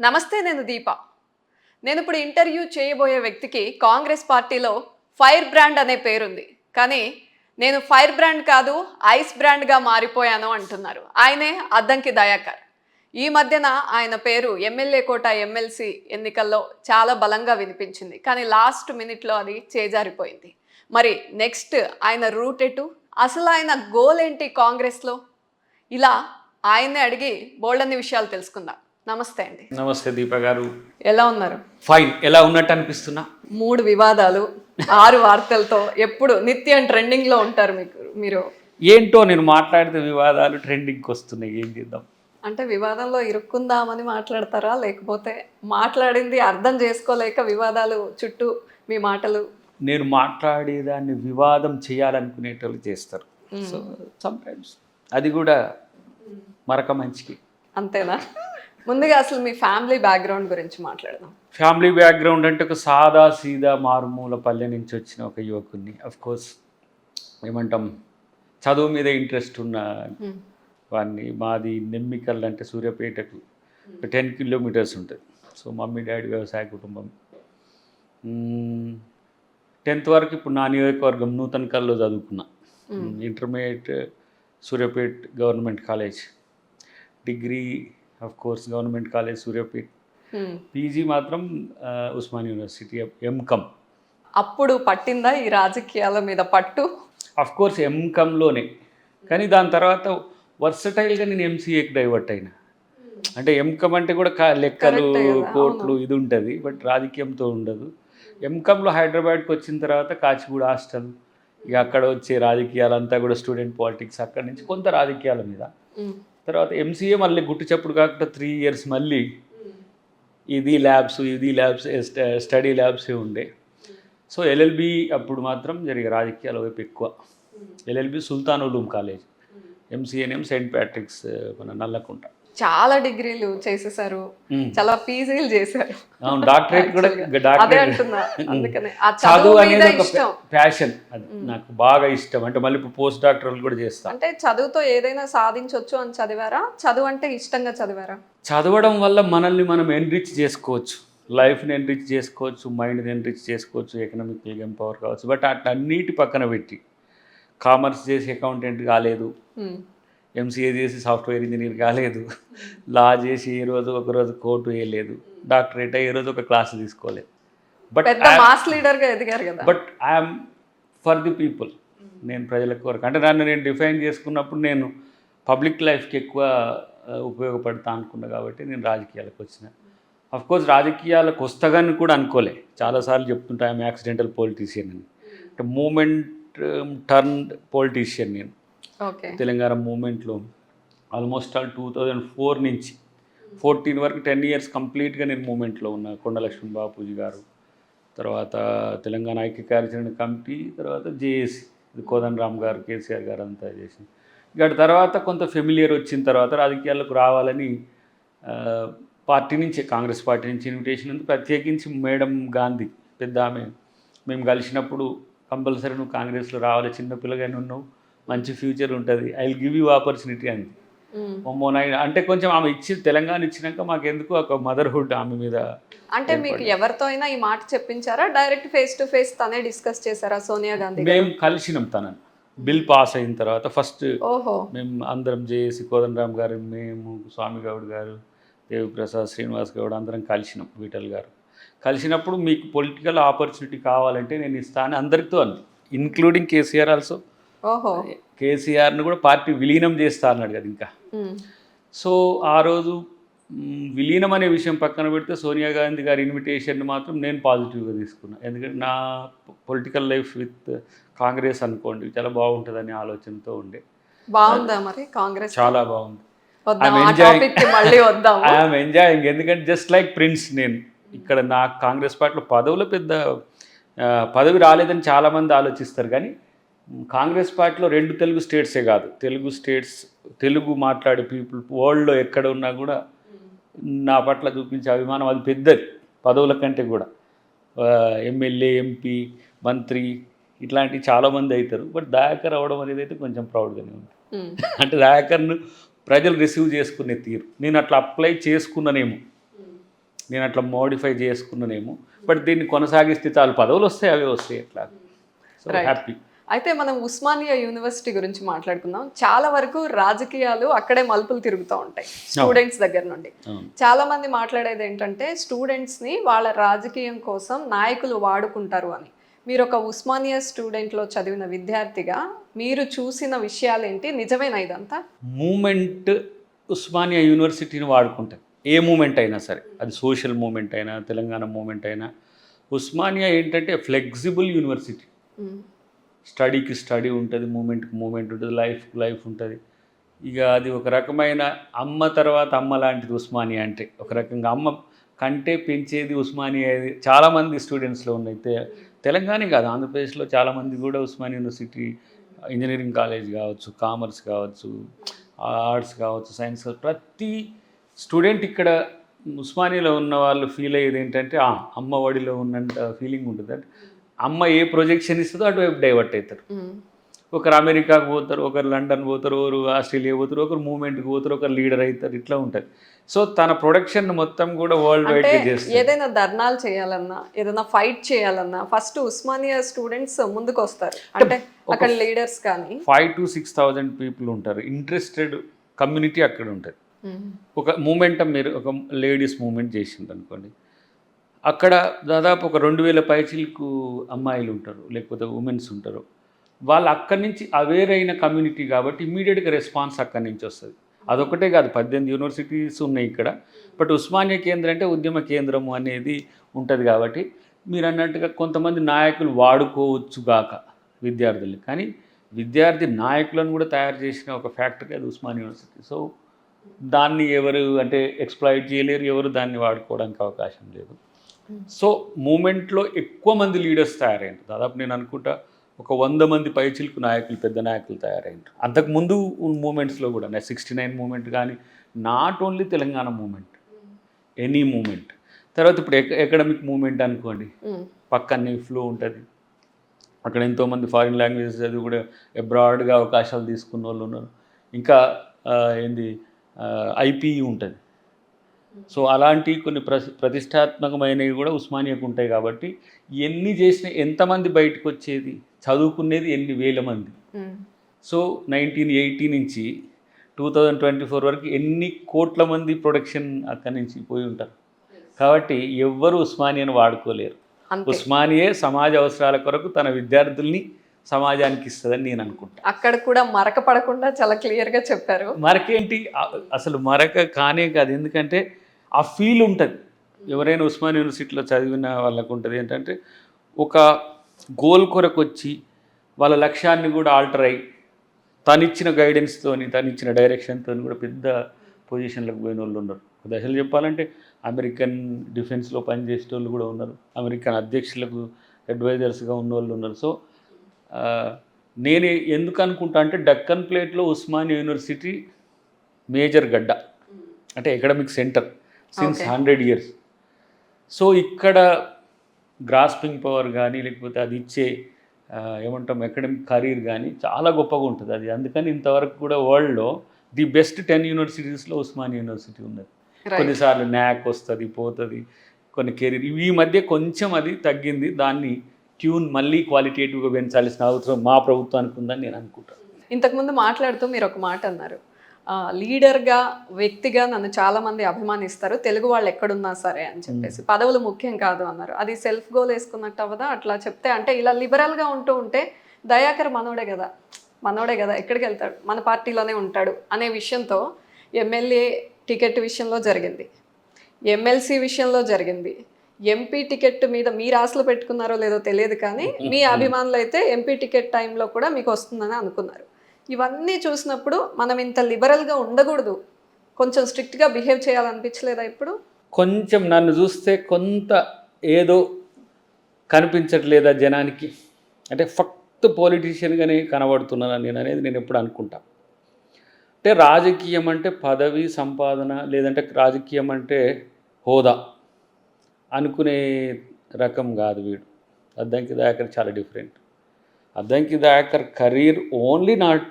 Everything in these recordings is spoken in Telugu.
నమస్తే, నేను దీప. నేను ఇప్పుడు ఇంటర్వ్యూ చేయబోయే వ్యక్తికి కాంగ్రెస్ పార్టీలో ఫైర్ బ్రాండ్ అనే పేరుంది. కానీ నేను ఫైర్ బ్రాండ్ కాదు, ఐస్ బ్రాండ్గా మారిపోయాను అంటున్నారు. ఆయనే అద్దంకి దయాకర్. ఈ మధ్యన ఆయన పేరు ఎమ్మెల్యే కోట ఎమ్మెల్సీ ఎన్నికల్లో చాలా బలంగా వినిపించింది. కానీ లాస్ట్ మినిట్లో అది చేజారిపోయింది. మరి నెక్స్ట్ ఆయన రూట్ ఎటు, అసలు ఆయన గోల్ ఏంటి కాంగ్రెస్లో, ఇలా ఆయన్నే అడిగి బోల్డన్ని విషయాలు తెలుసుకుందాం. నమస్తే అండి. నమస్తే దీప గారు. ఎలా ఉన్నారు? ఫైన్. ఎలా ఉన్నట్టు అనిపిస్తున్నా? 3 వివాదాలు, 6 వార్తలతో ఎప్పుడు నిత్యం ట్రెండింగ్లో ఉంటారు మీరు. ఏంటో నేను మాట్లాడితే వివాదాలు ట్రెండింగ్కి వస్తున్నాయి, ఏం చేద్దాం? అంటే వివాదంలో ఇరుక్కుందామని మాట్లాడతారా, లేకపోతే మాట్లాడింది అర్థం చేసుకోలేక వివాదాలు చుట్టూ మీ మాటలు? నేను మాట్లాడేదాన్ని వివాదం చేయాలనుకునేటోళ్ళు చేస్తారు. సో సమ్టైమ్స్ అది కూడా మరొక మంచికి. అంతేనా? ముందుగా అసలు మీ ఫ్యామిలీ బ్యాక్గ్రౌండ్ గురించి మాట్లాడదాం. ఫ్యామిలీ బ్యాక్గ్రౌండ్ అంటే ఒక సాదా సీదా మారుమూల పల్లె నుంచి వచ్చిన ఒక యువకుడిని. కోర్స్ ఏమంటాం, చదువు మీద ఇంట్రెస్ట్ ఉన్న వాడిని. మాది నెమ్మికల్ అంటే సూర్యాపేటకు 10 కిలోమీటర్స్ ఉంటుంది. సో మమ్మీ డాడీ వ్యవసాయ కుటుంబం. 10th వరకు ఇప్పుడు నా నియోజకవర్గం నూతన్కల్లో చదువుకున్నా. Intermediate Suryapet government college, degree course government college Suryapet, PG మాత్రం ఉస్మాన్ యూనివర్సిటీ ఎంకమ్. అప్పుడు పట్టిందా ఈ రాజకీయాల మీద పట్టు? కోర్స్ ఎంకమ్లోనే. కానీ దాని తర్వాత వర్సటైల్గా నేను ఎంసీఏకి డైవర్ట్ అయినా. అంటే ఎంకమ్ అంటే కూడా లెక్కలు, కోట్లు ఇది ఉంటుంది, బట్ రాజకీయంతో ఉండదు. ఎంకమ్లో హైదరాబాద్కి వచ్చిన తర్వాత కాచిగూడ హాస్టల్, ఇక అక్కడ వచ్చే రాజకీయాలంతా కూడా స్టూడెంట్ పాలిటిక్స్, అక్కడి నుంచి కొంత రాజకీయాల మీద. తర్వాత ఎంసీఏ మళ్ళీ గుట్టు చప్పుడు కాకుండా 3 years మళ్ళీ ఇది ల్యాబ్స్ స్టడీ ల్యాబ్సే ఉండే. సో ఎల్ఎల్బి అప్పుడు మాత్రం జరిగే రాజకీయాల వైపు ఎక్కువ. ఎల్ఎల్బి సుల్తాన్ ఉలూమ్ కాలేజ్, ఎంసీఏనేం సెయింట్ ప్యాట్రిక్స్ మన నల్లకుంట. చాలా డిగ్రీలు చేసేసారు, చాలా పీజీలు చేశారు. డాక్టరేట్ కూడా. అదే అంటున్నా, అందుకనే ఆ చదువు అనేది ఒక ప్యాషన్, అది నాకు బాగా ఇష్టం. అంటే మళ్ళీ ఇప్పుడు పోస్ట్ డాక్టర్లు కూడా చేస్తా. అంటే చదువుతో ఏదైనా సాధించవచ్చు అని చదివారా? చదువు అంటే ఇష్టంగా చదివారా? చదవడం వల్ల మనల్ని మనం ఎన్రిచ్ చేసుకోవచ్చు, లైఫ్ని ఎన్రిచ్ చేసుకోవచ్చు, మైండ్ని ఎన్రిచ్ చేసుకోవచ్చు, ఎకనామికల్గా ఎంపవర్ కావచ్చు. బట్ అన్నిటి పక్కన పెట్టి కామర్స్ చేసి అకౌంటెంట్ కాలేదు, ఎంసీఏ చేసి సాఫ్ట్వేర్ ఇంజనీర్ కాలేదు, లా చేసి ఏ రోజు ఒకరోజు కోర్టు వేయలేదు, డాక్టరేట్ ఏ రోజు ఒక క్లాస్ తీసుకోలేదు. బట్ మాస్ లీడర్గా ఎదిగారు కదా. But I'm for the people. నేను ప్రజల కొరకు, అంటే నన్ను నేను డిఫైన్ చేసుకున్నప్పుడు నేను పబ్లిక్ లైఫ్కి ఎక్కువ ఉపయోగపడతా అనుకున్నా కాబట్టి నేను రాజకీయాలకు వచ్చిన. కోర్స్ రాజకీయాలకు వస్తాగని కూడా అనుకోలే. చాలాసార్లు చెప్తుంటా ఐఎమ్ యాక్సిడెంటల్ పొలిటీషియన్ అని. అంటే మూమెంట్ టర్న్డ్ పొలిటీషియన్ నేను. తెలంగాణ మూమెంట్లో ఆల్మోస్ట్ 2004 నుంచి 14 వరకు 10 years కంప్లీట్గా నేను మూమెంట్లో ఉన్నా. కొండలక్ష్మణ్ బాపూజీ గారు, తర్వాత తెలంగాణ ఐక్య కార్యాచరణ కమిటీ, తర్వాత జేఏసీ, ఇది కోదండరామ్ గారు, కేసీఆర్ గారు అంతా చేసింది. ఇక తర్వాత కొంత ఫెమిలియర్ వచ్చిన తర్వాత రాజకీయాలకు రావాలని పార్టీ నుంచి, కాంగ్రెస్ పార్టీ నుంచి ఇన్విటేషన్ ఉంది. ప్రత్యేకించి మేడం గాంధీ, పెద్ద ఆమె, మేము కలిసినప్పుడు కంపల్సరీ నువ్వు కాంగ్రెస్లో రావాలి, చిన్నపిల్లగానే ఉన్నావు, మంచి ఫ్యూచర్ ఉంటుంది, I will give you opportunity అంది. అంటే కొంచెం ఆమె తెలంగాణ ఇచ్చినాక మాకెందుకు ఒక మదర్హుడ్ ఆమె మీద. అంటే మీకు ఎవరితో అయినా ఈ మాట చెప్పించారా? డైరెక్ట్ ఫేస్ టు ఫేస్ తనే డిస్కస్ చేశారా సోనియా గాంధీ? మేము కలిసినాం తనని. బిల్ పాస్ అయిన తర్వాత ఫస్ట్ మేము అందరం జేఏసీ, కోదండరామ్ గారు, మేము, స్వామి గౌడ్ గారు, దేవిప్రసాద్, శ్రీనివాస్ గౌడ్ అందరం కలిసినాం. విఠల్ గారు కలిసినప్పుడు మీకు పొలిటికల్ ఆపర్చునిటీ కావాలంటే నేను ఇస్తాను అందరితో అంది, ఇంక్లూడింగ్ కేసీఆర్ ఆల్సో. కేసీఆర్ను కూడా పార్టీ విలీనం చేస్తా అన్నాడు కదా ఇంకా. సో ఆ రోజు విలీనం అనే విషయం పక్కన పెడితే సోనియా గాంధీ గారి ఇన్విటేషన్ మాత్రం నేను పాజిటివ్గా తీసుకున్నాను. ఎందుకంటే నా పొలిటికల్ లైఫ్ విత్ కాంగ్రెస్ అనుకోండి చాలా బాగుంటుందనే ఆలోచనతో ఉండే. బాగుందా మరి కాంగ్రెస్? చాలా బాగుంది. I'm enjoying. ఎందుకంటే జస్ట్ లైక్ ప్రిన్స్ నేను ఇక్కడ నాకు కాంగ్రెస్ పార్టీలో పదవులు పెద్ద పదవి రాలేదని చాలామంది ఆలోచిస్తారు. కానీ కాంగ్రెస్ పార్టీలో 2 తెలుగు స్టేట్సే కాదు, తెలుగు మాట్లాడే పీపుల్ వరల్డ్లో ఎక్కడ ఉన్నా కూడా నా పట్ల చూపించే అభిమానం అది పెద్దది, పదవుల కంటే కూడా. ఎమ్మెల్యే, ఎంపీ, మంత్రి ఇట్లాంటివి చాలామంది అవుతారు. బట్ దయాకర్ అవ్వడం అనేది అయితే కొంచెం ప్రౌడ్గానే ఉంది. అంటే దయాకర్ను ప్రజలు రిసీవ్ చేసుకునే తీరు నేను అట్లా అప్లై చేసుకున్నానేమో. నేను అట్లా మోడిఫై చేసుకున్నానేమో, బట్ దీన్ని కొనసాగిస్తే చాలు, పదవులు వస్తాయి అవే వస్తాయి అట్లా. So Right. హ్యాపీ. అయితే మనం ఉస్మానియా యూనివర్సిటీ గురించి మాట్లాడుకుందాం. చాలా వరకు రాజకీయాలు అక్కడే మలుపులు తిరుగుతూ ఉంటాయి స్టూడెంట్స్ దగ్గర నుండి. చాలా మంది మాట్లాడేది ఏంటంటే స్టూడెంట్స్ని వాళ్ళ రాజకీయం కోసం నాయకులు వాడుకుంటారు అని. మీరు ఒక ఉస్మానియా స్టూడెంట్లో చదివిన విద్యార్థిగా మీరు చూసిన విషయాలు ఏంటి? నిజమేనా ఇదంతా? మూమెంట్ ఉస్మానియా యూనివర్సిటీని వాడుకుంటుంది. ఏ మూమెంట్ అయినా సరే, అది సోషల్ మూమెంట్ అయినా, తెలంగాణ మూమెంట్ అయినా, ఉస్మానియా ఏంటంటే ఫ్లెక్సిబుల్ యూనివర్సిటీ. స్టడీకి స్టడీ ఉంటుంది, మూమెంట్కి మూమెంట్ ఉంటుంది, లైఫ్కి లైఫ్ ఉంటుంది. ఇక అది ఒక రకమైన అమ్మ తర్వాత అమ్మ లాంటిది ఉస్మానియా అంటే. ఒక రకంగా అమ్మ కంటే పెంచేది ఉస్మానియా. చాలామంది స్టూడెంట్స్లో ఉన్నాయి, తెలంగాణ కాదు, ఆంధ్రప్రదేశ్లో చాలామంది కూడా ఉస్మానియా యూనివర్సిటీ ఇంజనీరింగ్ కాలేజ్ కావచ్చు, కామర్స్ కావచ్చు, ఆర్ట్స్ కావచ్చు, సైన్స్ కావచ్చు, ప్రతి స్టూడెంట్ ఇక్కడ ఉస్మానియాలో ఉన్న వాళ్ళు ఫీల్ అయ్యేది ఏంటంటే అమ్మ ఒడిలో ఉన్నంత ఫీలింగ్ ఉంటుంది. అంటే అమ్మ ఏ ప్రొజెక్షన్ ఇస్తుందో అటువైపు డైవర్ట్ అవుతారు. ఒకరు అమెరికాకు పోతారు, ఒకరు లండన్ పోతారు, ఒకరు ఆస్ట్రేలియా పోతారు, ఒకరు మూమెంట్కి పోతారు, ఒకరు లీడర్ అవుతారు, ఇట్లా ఉంటుంది. సో తన ప్రొడక్షన్ మొత్తం కూడా వరల్డ్ వైడ్ చేస్తారు. ఏదైనా ధర్నాలు చేయాలన్నా, ఏదైనా ఫైట్ చేయాలన్నా ఫస్ట్ ఉస్మానియా స్టూడెంట్స్ ముందుకు వస్తారు. అంటే అక్కడ లీడర్స్ కానీ 5,000 to 6,000 పీపుల్ ఉంటారు. ఇంట్రెస్టెడ్ కమ్యూనిటీ అక్కడ ఉంటుంది. ఒక మూమెంటం మీరు ఒక లేడీస్ మూమెంట్ చేసింది అనుకోండి, అక్కడ దాదాపు ఒక 2,000 పైచీలకు అమ్మాయిలు ఉంటారు, లేకపోతే ఉమెన్స్ ఉంటారు. వాళ్ళు అక్కడి నుంచి అవేర్ అయిన కమ్యూనిటీ కాబట్టి ఇమ్మీడియట్గా రెస్పాన్స్ అక్కడి నుంచి వస్తుంది. అదొకటే కాదు, 18 యూనివర్సిటీస్ ఉన్నాయి ఇక్కడ. బట్ ఉస్మానియా కేంద్రం అంటే ఉద్యమ కేంద్రము అనేది ఉంటుంది కాబట్టి మీరు అన్నట్టుగా కొంతమంది నాయకులు వాడుకోవచ్చు గాక విద్యార్థుల్ని, కానీ విద్యార్థి నాయకులను కూడా తయారు చేసిన ఒక ఫ్యాక్టరీ అది ఉస్మానియా యూనివర్సిటీ. సో దాన్ని ఎవరు అంటే ఎక్స్ప్లాయిట్ చేయలేరు, ఎవరు దాన్ని వాడుకోవడానికి అవకాశం లేదు. సో మూమెంట్లో ఎక్కువ మంది లీడర్స్ తయారైంది. దాదాపు నేను అనుకుంటా ఒక 100 మంది పైచిలకు నాయకులు, పెద్ద నాయకులు తయారైంది. అంతకుముందు మూమెంట్స్లో కూడా 69 మూమెంట్ కానీ, not only Telangana movement, any movement. తర్వాత ఇప్పుడు ఎకడమిక్ మూమెంట్ అనుకోండి, పక్కనే ఫ్లో ఉంటుంది. అక్కడ ఎంతోమంది ఫారిన్ లాంగ్వేజెస్ చదివి కూడా అబ్రాడ్గా అవకాశాలు తీసుకున్న వాళ్ళు ఉన్నారు. ఇంకా ఐపీఈ ఉంటుంది. సో అలాంటి కొన్ని ప్రతిష్టాత్మకమైనవి కూడా ఉస్మానియాకు ఉంటాయి. కాబట్టి ఎన్ని చేసినా ఎంతమంది బయటకు వచ్చేది, చదువుకునేది ఎన్ని వేల మంది. సో 1980 నుంచి 2024 వరకు ఎన్ని కోట్ల మంది ప్రొడక్షన్ అక్కడి నుంచి పోయి ఉంటారు. కాబట్టి ఎవ్వరు ఉస్మానియాను వాడుకోలేరు. ఉస్మానియే సమాజ అవసరాల కొరకు తన విద్యార్థుల్ని సమాజానికి ఇస్తుందని నేను అనుకుంటా. అక్కడ కూడా మరక పడకుండా చాలా క్లియర్గా చెప్పారు. మరకేంటి, అసలు మరక కానే కాదు. ఎందుకంటే ఆ ఫీల్ ఉంటుంది. ఎవరైనా ఉస్మానియా యూనివర్సిటీలో చదివిన వాళ్ళకు ఉంటుంది ఏంటంటే ఒక గోల్ కొరకు వచ్చి వాళ్ళ లక్ష్యాన్ని కూడా ఆల్టర్ అయ్యి తనిచ్చిన గైడెన్స్తోని, తనిచ్చిన డైరెక్షన్తో కూడా పెద్ద పొజిషన్లకు పోయిన వాళ్ళు ఉన్నారు. దశలు చెప్పాలంటే అమెరికన్ డిఫెన్స్లో పనిచేసే వాళ్ళు కూడా ఉన్నారు, అమెరికన్ అధ్యక్షులకు అడ్వైజర్స్గా ఉన్న వాళ్ళు ఉన్నారు. సో నేను ఎందుకు అనుకుంటా అంటే డక్కన్ ప్లేట్లో ఉస్మానియా యూనివర్సిటీ మేజర్ గడ్డ, అంటే academic centre since 100 years. So ఇక్కడ గ్రాస్పింగ్ పవర్ కానీ, లేకపోతే అది ఇచ్చే ఏమంటాం ఎకడమిక్ కెరీర్ కానీ చాలా గొప్పగా ఉంటుంది అది. అందుకని ఇంతవరకు కూడా వరల్డ్లో ది బెస్ట్ 10 యూనివర్సిటీస్లో ఉస్మానియా యూనివర్సిటీ ఉన్నది. కొన్నిసార్లు న్యాక్ వస్తుంది, పోతుంది, కొన్ని కెరీర్. ఈ మధ్య కొంచెం అది తగ్గింది. దాన్ని ట్యూన్ మళ్ళీ క్వాలిటేటివ్గా పెంచాల్సిన అవసరం మా ప్రభుత్వానికి ఉందని నేను అనుకుంటాను. ఇంతకుముందు మాట్లాడుతూ మీరు ఒక మాట అన్నారు, లీడర్గా, వ్యక్తిగా నన్ను చాలామంది అభిమానిస్తారు, తెలుగు వాళ్ళు ఎక్కడున్నా సరే అని చెప్పేసి, పదవులు ముఖ్యం కాదు అన్నారు. అది సెల్ఫ్ గోల్ వేసుకున్నట్టు అవ్వదా అట్లా చెప్తే? అంటే ఇలా లిబరల్గా ఉంటే దయాకర్ మనోడే కదా ఎక్కడికి వెళ్తాడు, మన పార్టీలోనే ఉంటాడు అనే విషయంతో ఎమ్మెల్యే టికెట్ విషయంలో జరిగింది, ఎమ్మెల్సీ విషయంలో జరిగింది, ఎంపీ టికెట్ మీద మీరు ఆశలు పెట్టుకున్నారో లేదో తెలియదు, కానీ మీ అభిమానులు అయితే ఎంపీ టికెట్ టైంలో కూడా మీకు వస్తుందని అనుకున్నారు. ఇవన్నీ చూసినప్పుడు మనం ఇంత లిబరల్గా ఉండకూడదు, కొంచెం స్ట్రిక్ట్గా బిహేవ్ చేయాలనిపించలేదా ఇప్పుడు? కొంచెం నన్ను చూస్తే కొంత ఏదో కనిపించట్లేదా జనానికి, అంటే ఫక్త్ పొలిటీషియన్గానే కనబడుతున్నాను నేను అనేది నేను ఎప్పుడు అనుకుంటా. అంటే రాజకీయం అంటే పదవి సంపాదన, లేదంటే రాజకీయం అంటే హోదా అనుకునే రకం కాదు వీడు. అద్దంకి దయాకర్ చాలా different. Addanki Dayakar career only not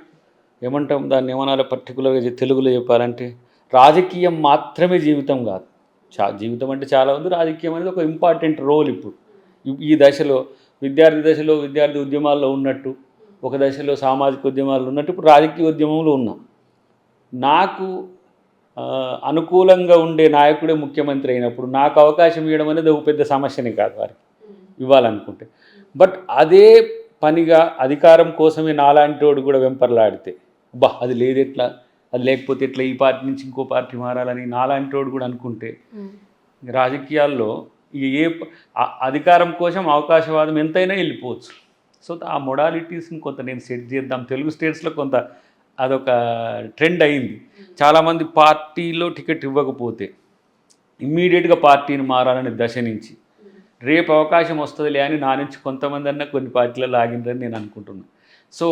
ఏమంటాం దాన్ని ఏమనాలో పర్టికులర్గా తెలుగులో చెప్పాలంటే రాజకీయం మాత్రమే జీవితం కాదు. జీవితం అంటే చాలా ఉంది, రాజకీయం అనేది ఒక ఇంపార్టెంట్ రోల్. ఇప్పుడు ఈ దశలో విద్యార్థి ఉద్యమాల్లో ఉన్నట్టు, ఒక దశలో సామాజిక ఉద్యమాల్లో ఉన్నట్టు ఇప్పుడు రాజకీయ ఉద్యమంలో ఉన్నా. నాకు అనుకూలంగా ఉండే నాయకుడే ముఖ్యమంత్రి అయినప్పుడు నాకు అవకాశం ఇవ్వడం అనేది ఒక పెద్ద సమస్యనే కాదు వారికి ఇవ్వాలనుకుంటే. బట్ అదే పనిగా అధికారం కోసమే నాలాంటి వాడు కూడా వెంపర్లాడితే, అది లేదు ఎట్లా, అది లేకపోతే ఎట్లా, ఈ పార్టీ నుంచి ఇంకో పార్టీ మారాలని నాలాంటి వాడు కూడా అనుకుంటే రాజకీయాల్లో అధికారం కోసం అవకాశవాదం ఎంతైనా వెళ్ళిపోవచ్చు. సో ఆ మొడాలిటీస్ని కొంత నేను సెట్ చేద్దాం. తెలుగు స్టేట్స్లో కొంత అదొక ట్రెండ్ అయింది. చాలామంది పార్టీలో టికెట్ ఇవ్వకపోతే ఇమ్మీడియట్గా పార్టీని మారాలనే దశ నుంచి రేపు అవకాశం వస్తుందిలే అని నా నుంచి కొంతమంది అన్న కొన్ని పార్టీలలో ఆగిందని నేను అనుకుంటున్నాను. సో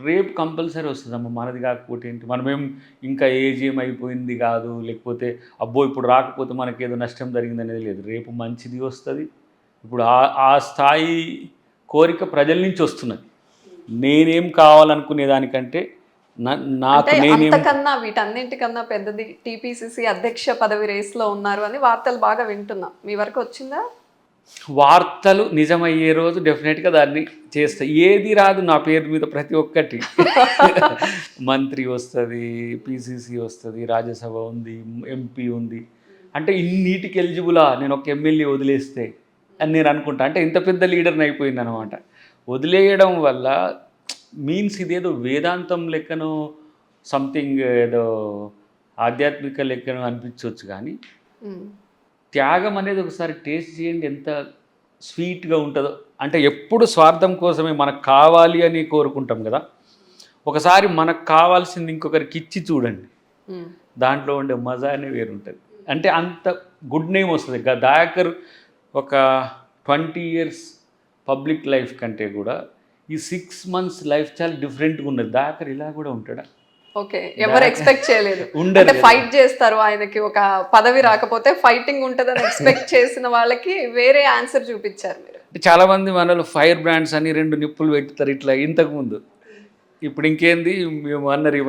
రేపు కంపల్సరీ వస్తుందమ్మా, మనది కాకపోతే ఏంటి, మనమేం ఇంకా ఏజీఎం అయిపోయింది కాదు, లేకపోతే అబ్బో ఇప్పుడు రాకపోతే మనకేదో నష్టం జరిగింది అనేది లేదు. రేపు మంచిది వస్తుంది. ఇప్పుడు ఆ స్థాయి కోరిక ప్రజల నుంచి వస్తున్నది. నేనేం కావాలనుకునే దానికంటే నాకు అంతకన్నా వీటన్నింటికన్నా పెద్దది టీపీసీసీ అధ్యక్ష పదవి రేస్లో ఉన్నారు అని వార్తలు బాగా వింటున్నాం. మీ వరకు వచ్చిందా? వార్తలు నిజమయ్యే రోజు డెఫినెట్గా దాన్ని చేస్తా. ఏది రాదు నా పేరు మీద, ప్రతి ఒక్కటి మంత్రి వస్తుంది, పీసీసీ వస్తుంది, రాజ్యసభ ఉంది, ఎంపీ ఉంది. అంటే ఇన్నిటికి ఎలిజిబులా నేను ఒక ఎమ్మెల్యే వదిలేస్తే అని నేను అనుకుంటా. అంటే ఇంత పెద్ద లీడర్ని అయిపోయింది అనమాట. వదిలేయడం వల్ల మీన్స్ ఇదేదో వేదాంతం లెక్కను, సంథింగ్ ఏదో ఆధ్యాత్మిక లెక్కను అనిపించవచ్చు, కానీ త్యాగం అనేది ఒకసారి టేస్ట్ చేయండి ఎంత స్వీట్గా ఉంటుందో. అంటే ఎప్పుడు స్వార్థం కోసమే మనకు కావాలి అని కోరుకుంటాం కదా, ఒకసారి మనకు కావాల్సింది ఇంకొకరికి ఇచ్చి చూడండి, దాంట్లో ఉండే మజానే వేరుంటుంది. అంటే అంత గుడ్ నేమ్ వస్తుంది. దయాకర్ ఒక 20 years పబ్లిక్ లైఫ్ కంటే కూడా ఈ 6 months లైఫ్ చాలా డిఫరెంట్గా ఉన్నది. దయాకర్ ఇలా కూడా ఉంటాడా? ఓకే, ఎవరు ఎక్స్పెక్ట్ చేయలేదు. అంటే ఫైట్ చేస్తారు, ఆయనకి ఒక పదవి రాకపోతే ఫైటింగ్ ఉంటుందని ఎక్స్పెక్ట్ చేసిన వాళ్ళకి వేరే ఆన్సర్ చూపించారు మీరు. చాలా మంది మనలో ఫైర్ బ్రాండ్స్ అని 2 నిప్పులు పెడతారు ఇట్లా ఇంతకు ముందు. ఇప్పుడు ఇంకేంది మేము అన్నారు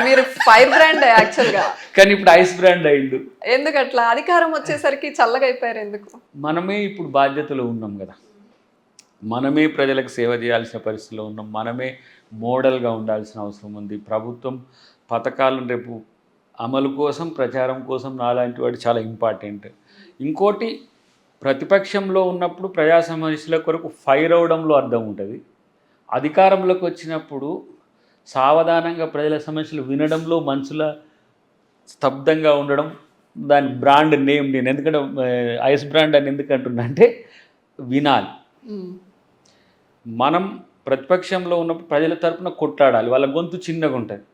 మీరు ఫైర్ బ్రాండ్ యాక్చువల్గా, కానీ ఇప్పుడు ఐస్ బ్రాండ్ అయిండు. ఎందుకు అట్లా? అధికారం వచ్చేసరికి చల్లగా అయిపోయారు ఎందుకు? మనమే ఇప్పుడు బాధ్యతలో ఉన్నాం కదా, మనమే ప్రజలకు సేవ చేయాల్సిన పరిస్థితిలో ఉన్నాం, మనమే మోడల్గా ఉండాల్సిన అవసరం ఉంది. ప్రభుత్వం పథకాలను రేపు అమలు కోసం, ప్రచారం కోసం నాలాంటి వాడు చాలా ఇంపార్టెంట్. ఇంకోటి, ప్రతిపక్షంలో ఉన్నప్పుడు ప్రజా సమస్యల కొరకు ఫైర్ అవడంలో అర్థం ఉంటుంది. అధికారంలోకి వచ్చినప్పుడు సావధానంగా ప్రజల సమస్యలు వినడంలో మనసుల స్తబ్దంగా ఉండడం, దాని బ్రాండ్ నేమ్ నేను ఎందుకంటే ఐస్ బ్రాండ్ అని ఎందుకు అంటున్నా అంటే వినాలి. మనం ప్రతిపక్షంలో ఉన్నప్పుడు ప్రజల తరపున కొట్లాడాలి, వాళ్ళ గొంతు చిన్నగా ఉంటుంది.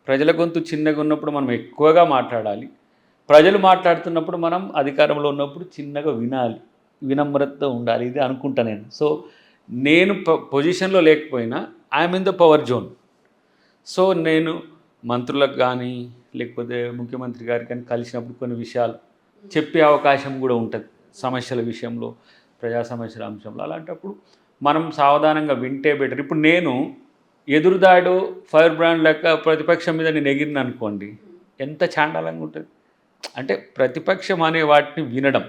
ప్రజల గొంతు చిన్నగా ఉన్నప్పుడు మనం ఎక్కువగా మాట్లాడాలి. ప్రజలు మాట్లాడుతున్నప్పుడు మనం అధికారంలో ఉన్నప్పుడు చిన్నగా వినాలి, వినమ్రతతో ఉండాలి. ఇది అనుకుంటా నేను. సో నేను పొజిషన్లో లేకపోయినా I'm in the power zone. So నేను మంత్రులకు కానీ లేకపోతే ముఖ్యమంత్రి గారికి కానీ కలిసినప్పుడు కొన్ని విషయాలు చెప్పే అవకాశం కూడా ఉంటుంది, సమస్యల విషయంలో, ప్రజా సమస్యల అంశంలో. అలాంటప్పుడు మనం సావధానంగా వింటే బెటర్. ఇప్పుడు నేను ఎదురుదాడు ఫైర్ బ్రాండ్ లెక్క ప్రతిపక్షం మీద నేను ఎగిరిన అనుకోండి, ఎంత చాండాలంగా ఉంటుంది. అంటే ప్రతిపక్షం అనే వాటిని వినడం,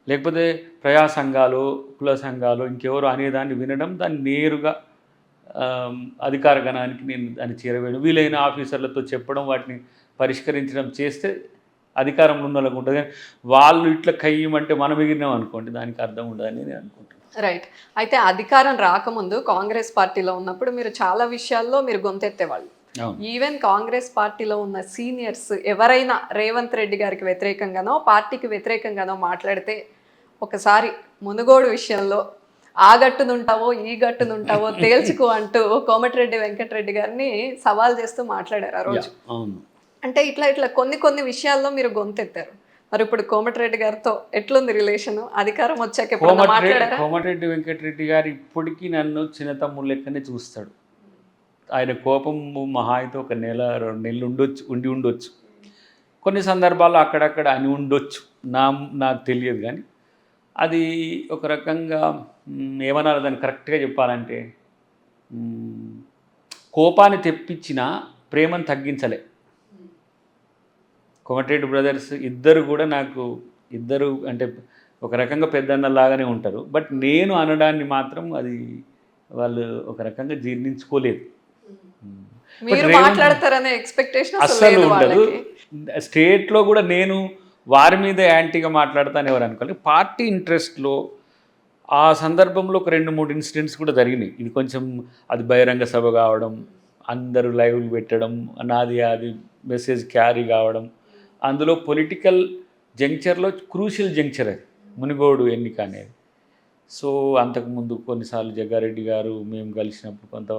లేకపోతే ప్రజా సంఘాలు, కుల సంఘాలు, ఇంకెవరు అనేదాన్ని వినడం, దాన్ని నేరుగా అధికార గణానికి నేను దాన్ని చేరవేయడం, వీలైన ఆఫీసర్లతో చెప్పడం, వాటిని పరిష్కరించడం చేస్తే అధికారంలో ఉన్న వాళ్ళకు ఉంటుంది. కానీ వాళ్ళు ఇట్లా కయ్యమంటే మనం ఎగిరినాం అనుకోండి, దానికి అర్థం ఉండదని నేను అనుకుంటున్నాను. రైట్. అయితే అధికారం రాకముందు కాంగ్రెస్ పార్టీలో ఉన్నప్పుడు మీరు చాలా విషయాల్లో మీరు గొంతెత్తేవాళ్ళు. ఈవెన్ కాంగ్రెస్ పార్టీలో ఉన్న సీనియర్స్ ఎవరైనా రేవంత్ రెడ్డి గారికి వ్యతిరేకంగానో పార్టీకి వ్యతిరేకంగానో మాట్లాడితే ఒకసారి మునుగోడు విషయంలో ఆ గట్టునుంటావో ఈ గట్టునుంటావో తేల్చుకో అంటూ కోమటిరెడ్డి వెంకటరెడ్డి గారిని సవాల్ చేస్తూ మాట్లాడారు ఆ రోజు. అంటే ఇట్లా కొన్ని విషయాల్లో మీరు గొంతెత్తారు. మరి ఇప్పుడు కోమటిరెడ్డి గారితో ఎట్లుంది రిలేషన్? అధికారం వచ్చాక ఎప్పుడైనా మాట్లాడారా? కోమటిరెడ్డి వెంకటరెడ్డి గారు ఇప్పటికీ నన్ను చిన్న తమ్ముడు లెక్కనే చూస్తాడు. ఆయన కోపం మహా అయితే 1 నెల 2 నెలలు ఉండొచ్చు. కొన్ని సందర్భాల్లో అక్కడక్కడ అని ఉండొచ్చు, నాకు తెలియదు. కానీ అది ఒక రకంగా ఏమన్నా దాన్ని కరెక్ట్గా చెప్పాలంటే కోపాన్ని తెప్పించిన ప్రేమను తగ్గించలే. కోమటిరెడ్డి బ్రదర్స్ ఇద్దరు కూడా నాకు ఇద్దరు అంటే ఒక రకంగా పెద్దన్నలాగానే ఉంటారు. బట్ నేను అనడాన్ని మాత్రం అది వాళ్ళు ఒక రకంగా జీర్ణించుకోలేదు. బట్ మీరు రేవంత్ మాట్లాడతారనే ఎక్స్పెక్టేషన్ అసలు అస్సలు లేదు ఉండదు. వాళ్ళకి. స్టేట్లో కూడా నేను వారి మీద యాంటీగా మాట్లాడతాను ఎవరు అనుకోవాలి. పార్టీ ఇంట్రెస్ట్లో ఆ సందర్భంలో ఒక 2-3 ఇన్సిడెంట్స్ కూడా జరిగినాయి. ఇది కొంచెం అది బహిరంగ సభ కావడం, అందరూ లైవ్లు పెట్టడం, నాది అది మెసేజ్ క్యారీ కావడం, అందులో పొలిటికల్ జంక్చర్లో క్రూషియల్ జంక్చర్ అది మునుగోడు ఎన్నిక అనేది. సో అంతకుముందు కొన్నిసార్లు జగ్గారెడ్డి గారు మేము కలిసినప్పుడు కొంత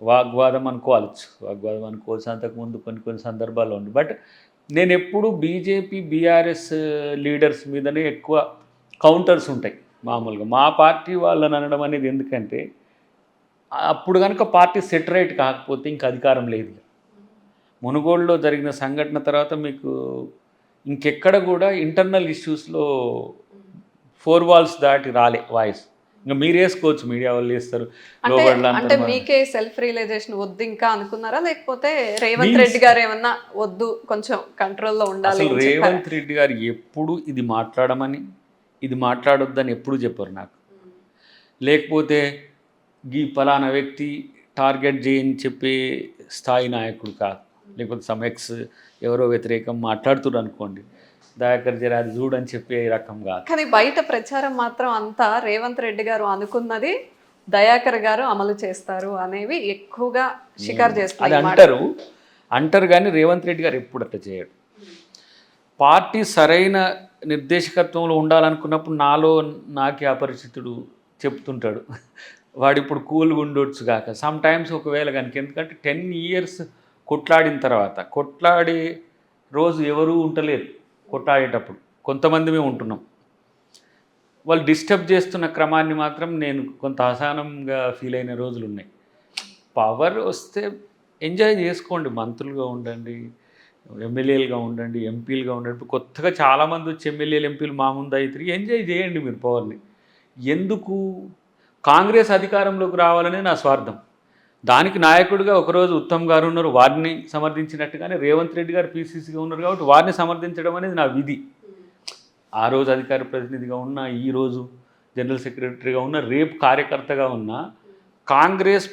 వాగ్వాదం అనుకోవచ్చు. అంతకుముందు కొన్ని సందర్భాల్లో ఉంది. బట్ నేను ఎప్పుడు బీజేపీ బీఆర్ఎస్ లీడర్స్ మీదనే ఎక్కువ కౌంటర్స్ ఉంటాయి. మామూలుగా మా పార్టీ వాళ్ళని అనడం అనేది ఎందుకంటే అప్పుడు కనుక పార్టీ సెటరైట్ కాకపోతే ఇంకా అధికారం లేదు. మునుగోడులో జరిగిన సంఘటన తర్వాత మీకు ఇంకెక్కడ కూడా ఇంటర్నల్ ఇష్యూస్లో 4 వాల్స్ దాటి రాలే వాయిస్. ఇంకా మీరు వేసుకోవచ్చు, మీడియా వాళ్ళు వేస్తారు. అంటే మీకే సెల్ఫ్ రియలైజేషన్ వద్దు ఇంకా అనుకున్నారా, లేకపోతే రేవంత్ రెడ్డి గారు ఏమన్నా వద్దు కొంచెం కంట్రోల్లో ఉండాలి? అసలు రేవంత్ రెడ్డి గారు ఎప్పుడు ఇది మాట్లాడమని ఇది మాట్లాడొద్దని ఎప్పుడు చెప్పారు నాకు. లేకపోతే ఈ ఫలానా వ్యక్తి టార్గెట్ చేయని చెప్పే స్థాయి నాయకుడు కాదు. లేకపోతే సమెక్స్ ఎవరో వ్యతిరేకం మాట్లాడుతున్నారు అనుకోండి, దయాకర్ జర అది చూడని చెప్పే రకం కాదు. కానీ బయట ప్రచారం మాత్రం అంతా రేవంత్ రెడ్డి గారు అనుకున్నది దయాకర్ గారు అమలు చేస్తారు అనేవి ఎక్కువగా షికారు అది చేస్తారు. అంటారు కానీ రేవంత్ రెడ్డి గారు ఎప్పుడు అట్లా చేయడు. పార్టీ సరైన నిర్దేశకత్వంలో ఉండాలనుకున్నప్పుడు నాకే అపరిచితుడు చెప్తుంటాడు, వాడు ఇప్పుడు కూల్గా ఉండొచ్చు కాక సమ్ టైమ్స్ ఒకవేళ కనుక. ఎందుకంటే 10 years కొట్లాడిన తర్వాత కొట్లాడే రోజు ఎవరూ ఉంటలేరు. కొట్లాడేటప్పుడు కొంతమంది మేము ఉంటున్నాం. వాళ్ళు డిస్టర్బ్ చేస్తున్న క్రమాన్ని మాత్రం నేను కొంత అసహనంగా ఫీల్ అయిన రోజులు ఉన్నాయి. పవర్ వస్తే ఎంజాయ్ చేసుకోండి, మంత్రులుగా ఉండండి, ఎమ్మెల్యేలుగా ఉండండి, ఎంపీలుగా ఉండండి. ఇప్పుడు కొత్తగా చాలామంది వచ్చి ఎమ్మెల్యేలు ఎంపీలు మా ముందు అయితే ఎంజాయ్ చేయండి మీరు పవర్ని. ఎందుకు కాంగ్రెస్ అధికారంలోకి రావాలనే నా స్వార్థం. దానికి నాయకుడిగా ఒకరోజు ఉత్తమ్ గారు ఉన్నారు, వారిని సమర్థించినట్టుగానే రేవంత్ రెడ్డి గారు పీసీసీగా ఉన్నారు కాబట్టి వారిని సమర్థించడం అనేది నా విధి. ఆ రోజు అధికార ప్రతినిధిగా ఉన్నా, ఈరోజు జనరల్ సెక్రటరీగా ఉన్నా, రేపు కార్యకర్తగా ఉన్నా, కాంగ్రెస్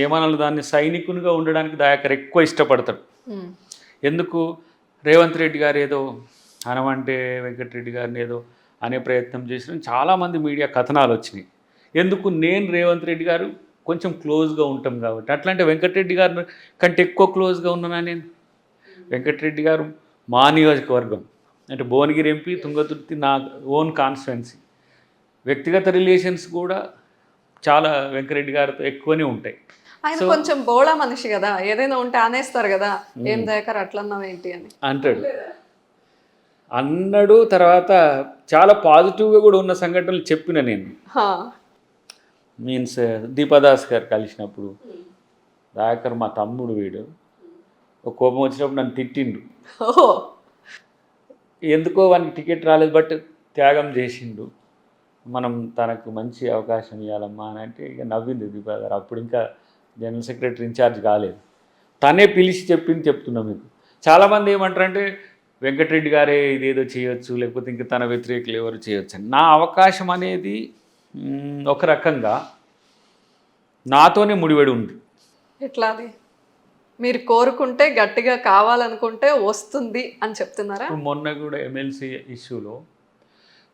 ఏమనాలి దాన్ని సైనికునిగా ఉండడానికి దయాకర్ ఎక్కువ ఇష్టపడతాడు. ఎందుకు రేవంత్ రెడ్డి గారు ఏదో అనమంటే వెంకటరెడ్డి గారిని ఏదో అనే ప్రయత్నం చేసిన చాలామంది మీడియా కథనాలు వచ్చినాయి. ఎందుకు నేను రేవంత్ రెడ్డి గారు కొంచెం క్లోజ్గా ఉంటాం కాబట్టి. అట్లాంటి వెంకటరెడ్డి గారి కంటే ఎక్కువ క్లోజ్గా ఉన్నానా నేను? వెంకటరెడ్డి గారు మా నియోజకవర్గం అంటే భువనగిరి ఎంపీ, తుంగతుర్తి నా ఓన్ కాన్స్టిట్యున్సీ. వ్యక్తిగత రిలేషన్స్ కూడా చాలా వెంకటరెడ్డి గారితో ఎక్కువనే ఉంటాయి. ఆయన కొంచెం బోళా మనిషి కదా, ఏదైనా ఉంటే అనేస్తారు కదా, ఏం దయాకర్ అట్లన్నావు ఏంటి అని అన్నాడు. తర్వాత చాలా పాజిటివ్గా కూడా ఉన్న సంఘటనలు చెప్పిన నేను. మీన్స్ దీపాదాస్ గారు కలిసినప్పుడు, దయాకర్ మా తమ్ముడు, వీడు ఒక కోపం వచ్చినప్పుడు నన్ను తిట్టిండు. ఎందుకో వానికి టికెట్ రాలేదు బట్ త్యాగం చేసిండు, మనం తనకు మంచి అవకాశం ఇవ్వాలమ్మా అని అంటే ఇక నవ్వింది దీపా గారు. అప్పుడు ఇంకా జనరల్ సెక్రటరీ ఇన్ఛార్జ్ కాలేదు, తనే పిలిచి చెప్తున్నా మీకు. చాలామంది ఏమంటారంటే వెంకటరెడ్డి గారే ఇదేదో చేయొచ్చు, లేకపోతే ఇంకా తన వ్యతిరేకులు ఎవరు చేయొచ్చు అని. నా అవకాశం అనేది ఒక రకంగా నాతోనే ముడిపడి ఉంది. ఎట్లా అది? మీరు కోరుకుంటే గట్టిగా కావాలనుకుంటే వస్తుంది అని చెప్తున్నారా? మొన్న కూడా ఎమ్మెల్సీ ఇష్యూలో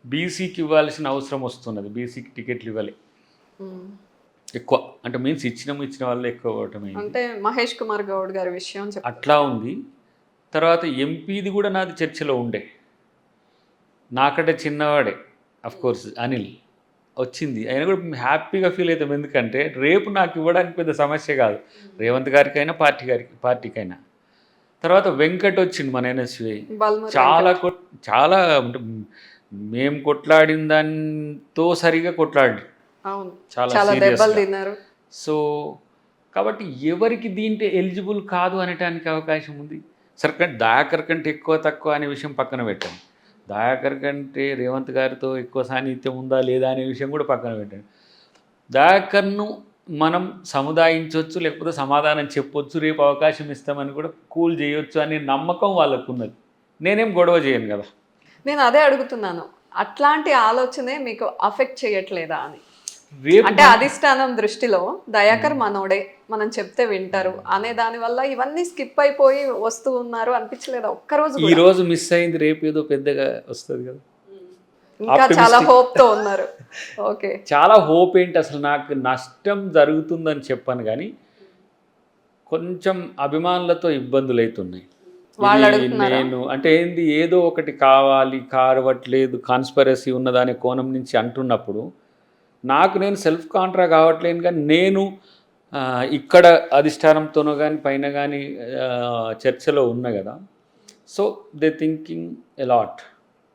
బీసీకి ఇవ్వాల్సిన అవసరం వస్తున్నది. బీసీకి టికెట్లు ఇవ్వాలి ఎక్కువ, అంటే మీన్స్ ఇచ్చిన వాళ్ళు ఎక్కువ ఇవ్వటమే. అంటే మహేష్ కుమార్ గౌడ్ గారి విషయం అట్లా ఉంది. తర్వాత ఎంపీది కూడా నాది చర్చలో ఉండే, నాకంటే చిన్నవాడే అఫ్కోర్స్ అనిల్ వచ్చింది. అయినా కూడా హ్యాపీగా ఫీల్ అవుతాం. ఎందుకంటే రేపు నాకు ఇవ్వడానికి పెద్ద సమస్య కాదు, రేవంత్ గారికైనా పార్టీకైనా. తర్వాత వెంకట్ వచ్చింది మన ఎన్ఎస్వి, చాలా అంటే మేము కొట్లాడిన దాంతో సరిగా కొట్లాడి చాలా దెబ్బలు తిన్నారు. సో కాబట్టి ఎవరికి దీంట్లో ఎలిజిబుల్ కాదు అనటానికి అవకాశం ఉంది. సరే దయాకర్ కంటే ఎక్కువ తక్కువ అనే విషయం పక్కన పెట్టండి, దయాకర్ కంటే రేవంత్ గారితో ఎక్కువ సాన్నిధ్యం ఉందా లేదా అనే విషయం కూడా పక్కన పెట్టండి. దయాకర్ను మనం సముదాయించవచ్చు, లేకపోతే సమాధానం చెప్పొచ్చు, రేపు అవకాశం ఇస్తామని కూడా కూల్ చేయొచ్చు అనే నమ్మకం వాళ్ళకు ఉన్నది. నేనేం గొడవ చేయను కదా. నేను అదే అడుగుతున్నాను, అట్లాంటి ఆలోచనే మీకు అఫెక్ట్ చేయట్లేదా అని. రేపు అంటే అధిష్టానం దృష్టిలో దయాకర్ మనోడే, మనం చెప్తే వింటారు అనే దాని వల్ల ఇవన్నీ స్కిప్ అయిపోయి వస్తూ ఉన్నారు అనిపించలేదా ఒక్కరోజు ఈ రోజు మిస్ అయింది, రేపు ఏదో పెద్దగా వస్తుంది కదా. ఇంకా చాలా హోప్ తో ఉన్నారు. ఓకే, చాలా హోప్ ఏంటి, అసలు నాకు నష్టం జరుగుతుందని చెప్పాను కానీ కొంచెం అభిమానులతో ఇబ్బందులు అవుతున్నాయి. వాళ్ళు ఇది అడుగుతున్నారా? నేను అంటే ఏంది, ఏదో ఒకటి కావాలి, కారవట్లేదు, కాన్స్పరసీ ఉన్నదనే కోణం నుంచి అంటున్నప్పుడు నాకు నేను సెల్ఫ్ కాంట్రా కావట్లేను. కానీ నేను ఇక్కడ అధిష్టానంతోనో కానీ పైన కానీ చర్చలో ఉన్నా కదా. So they thinking allot.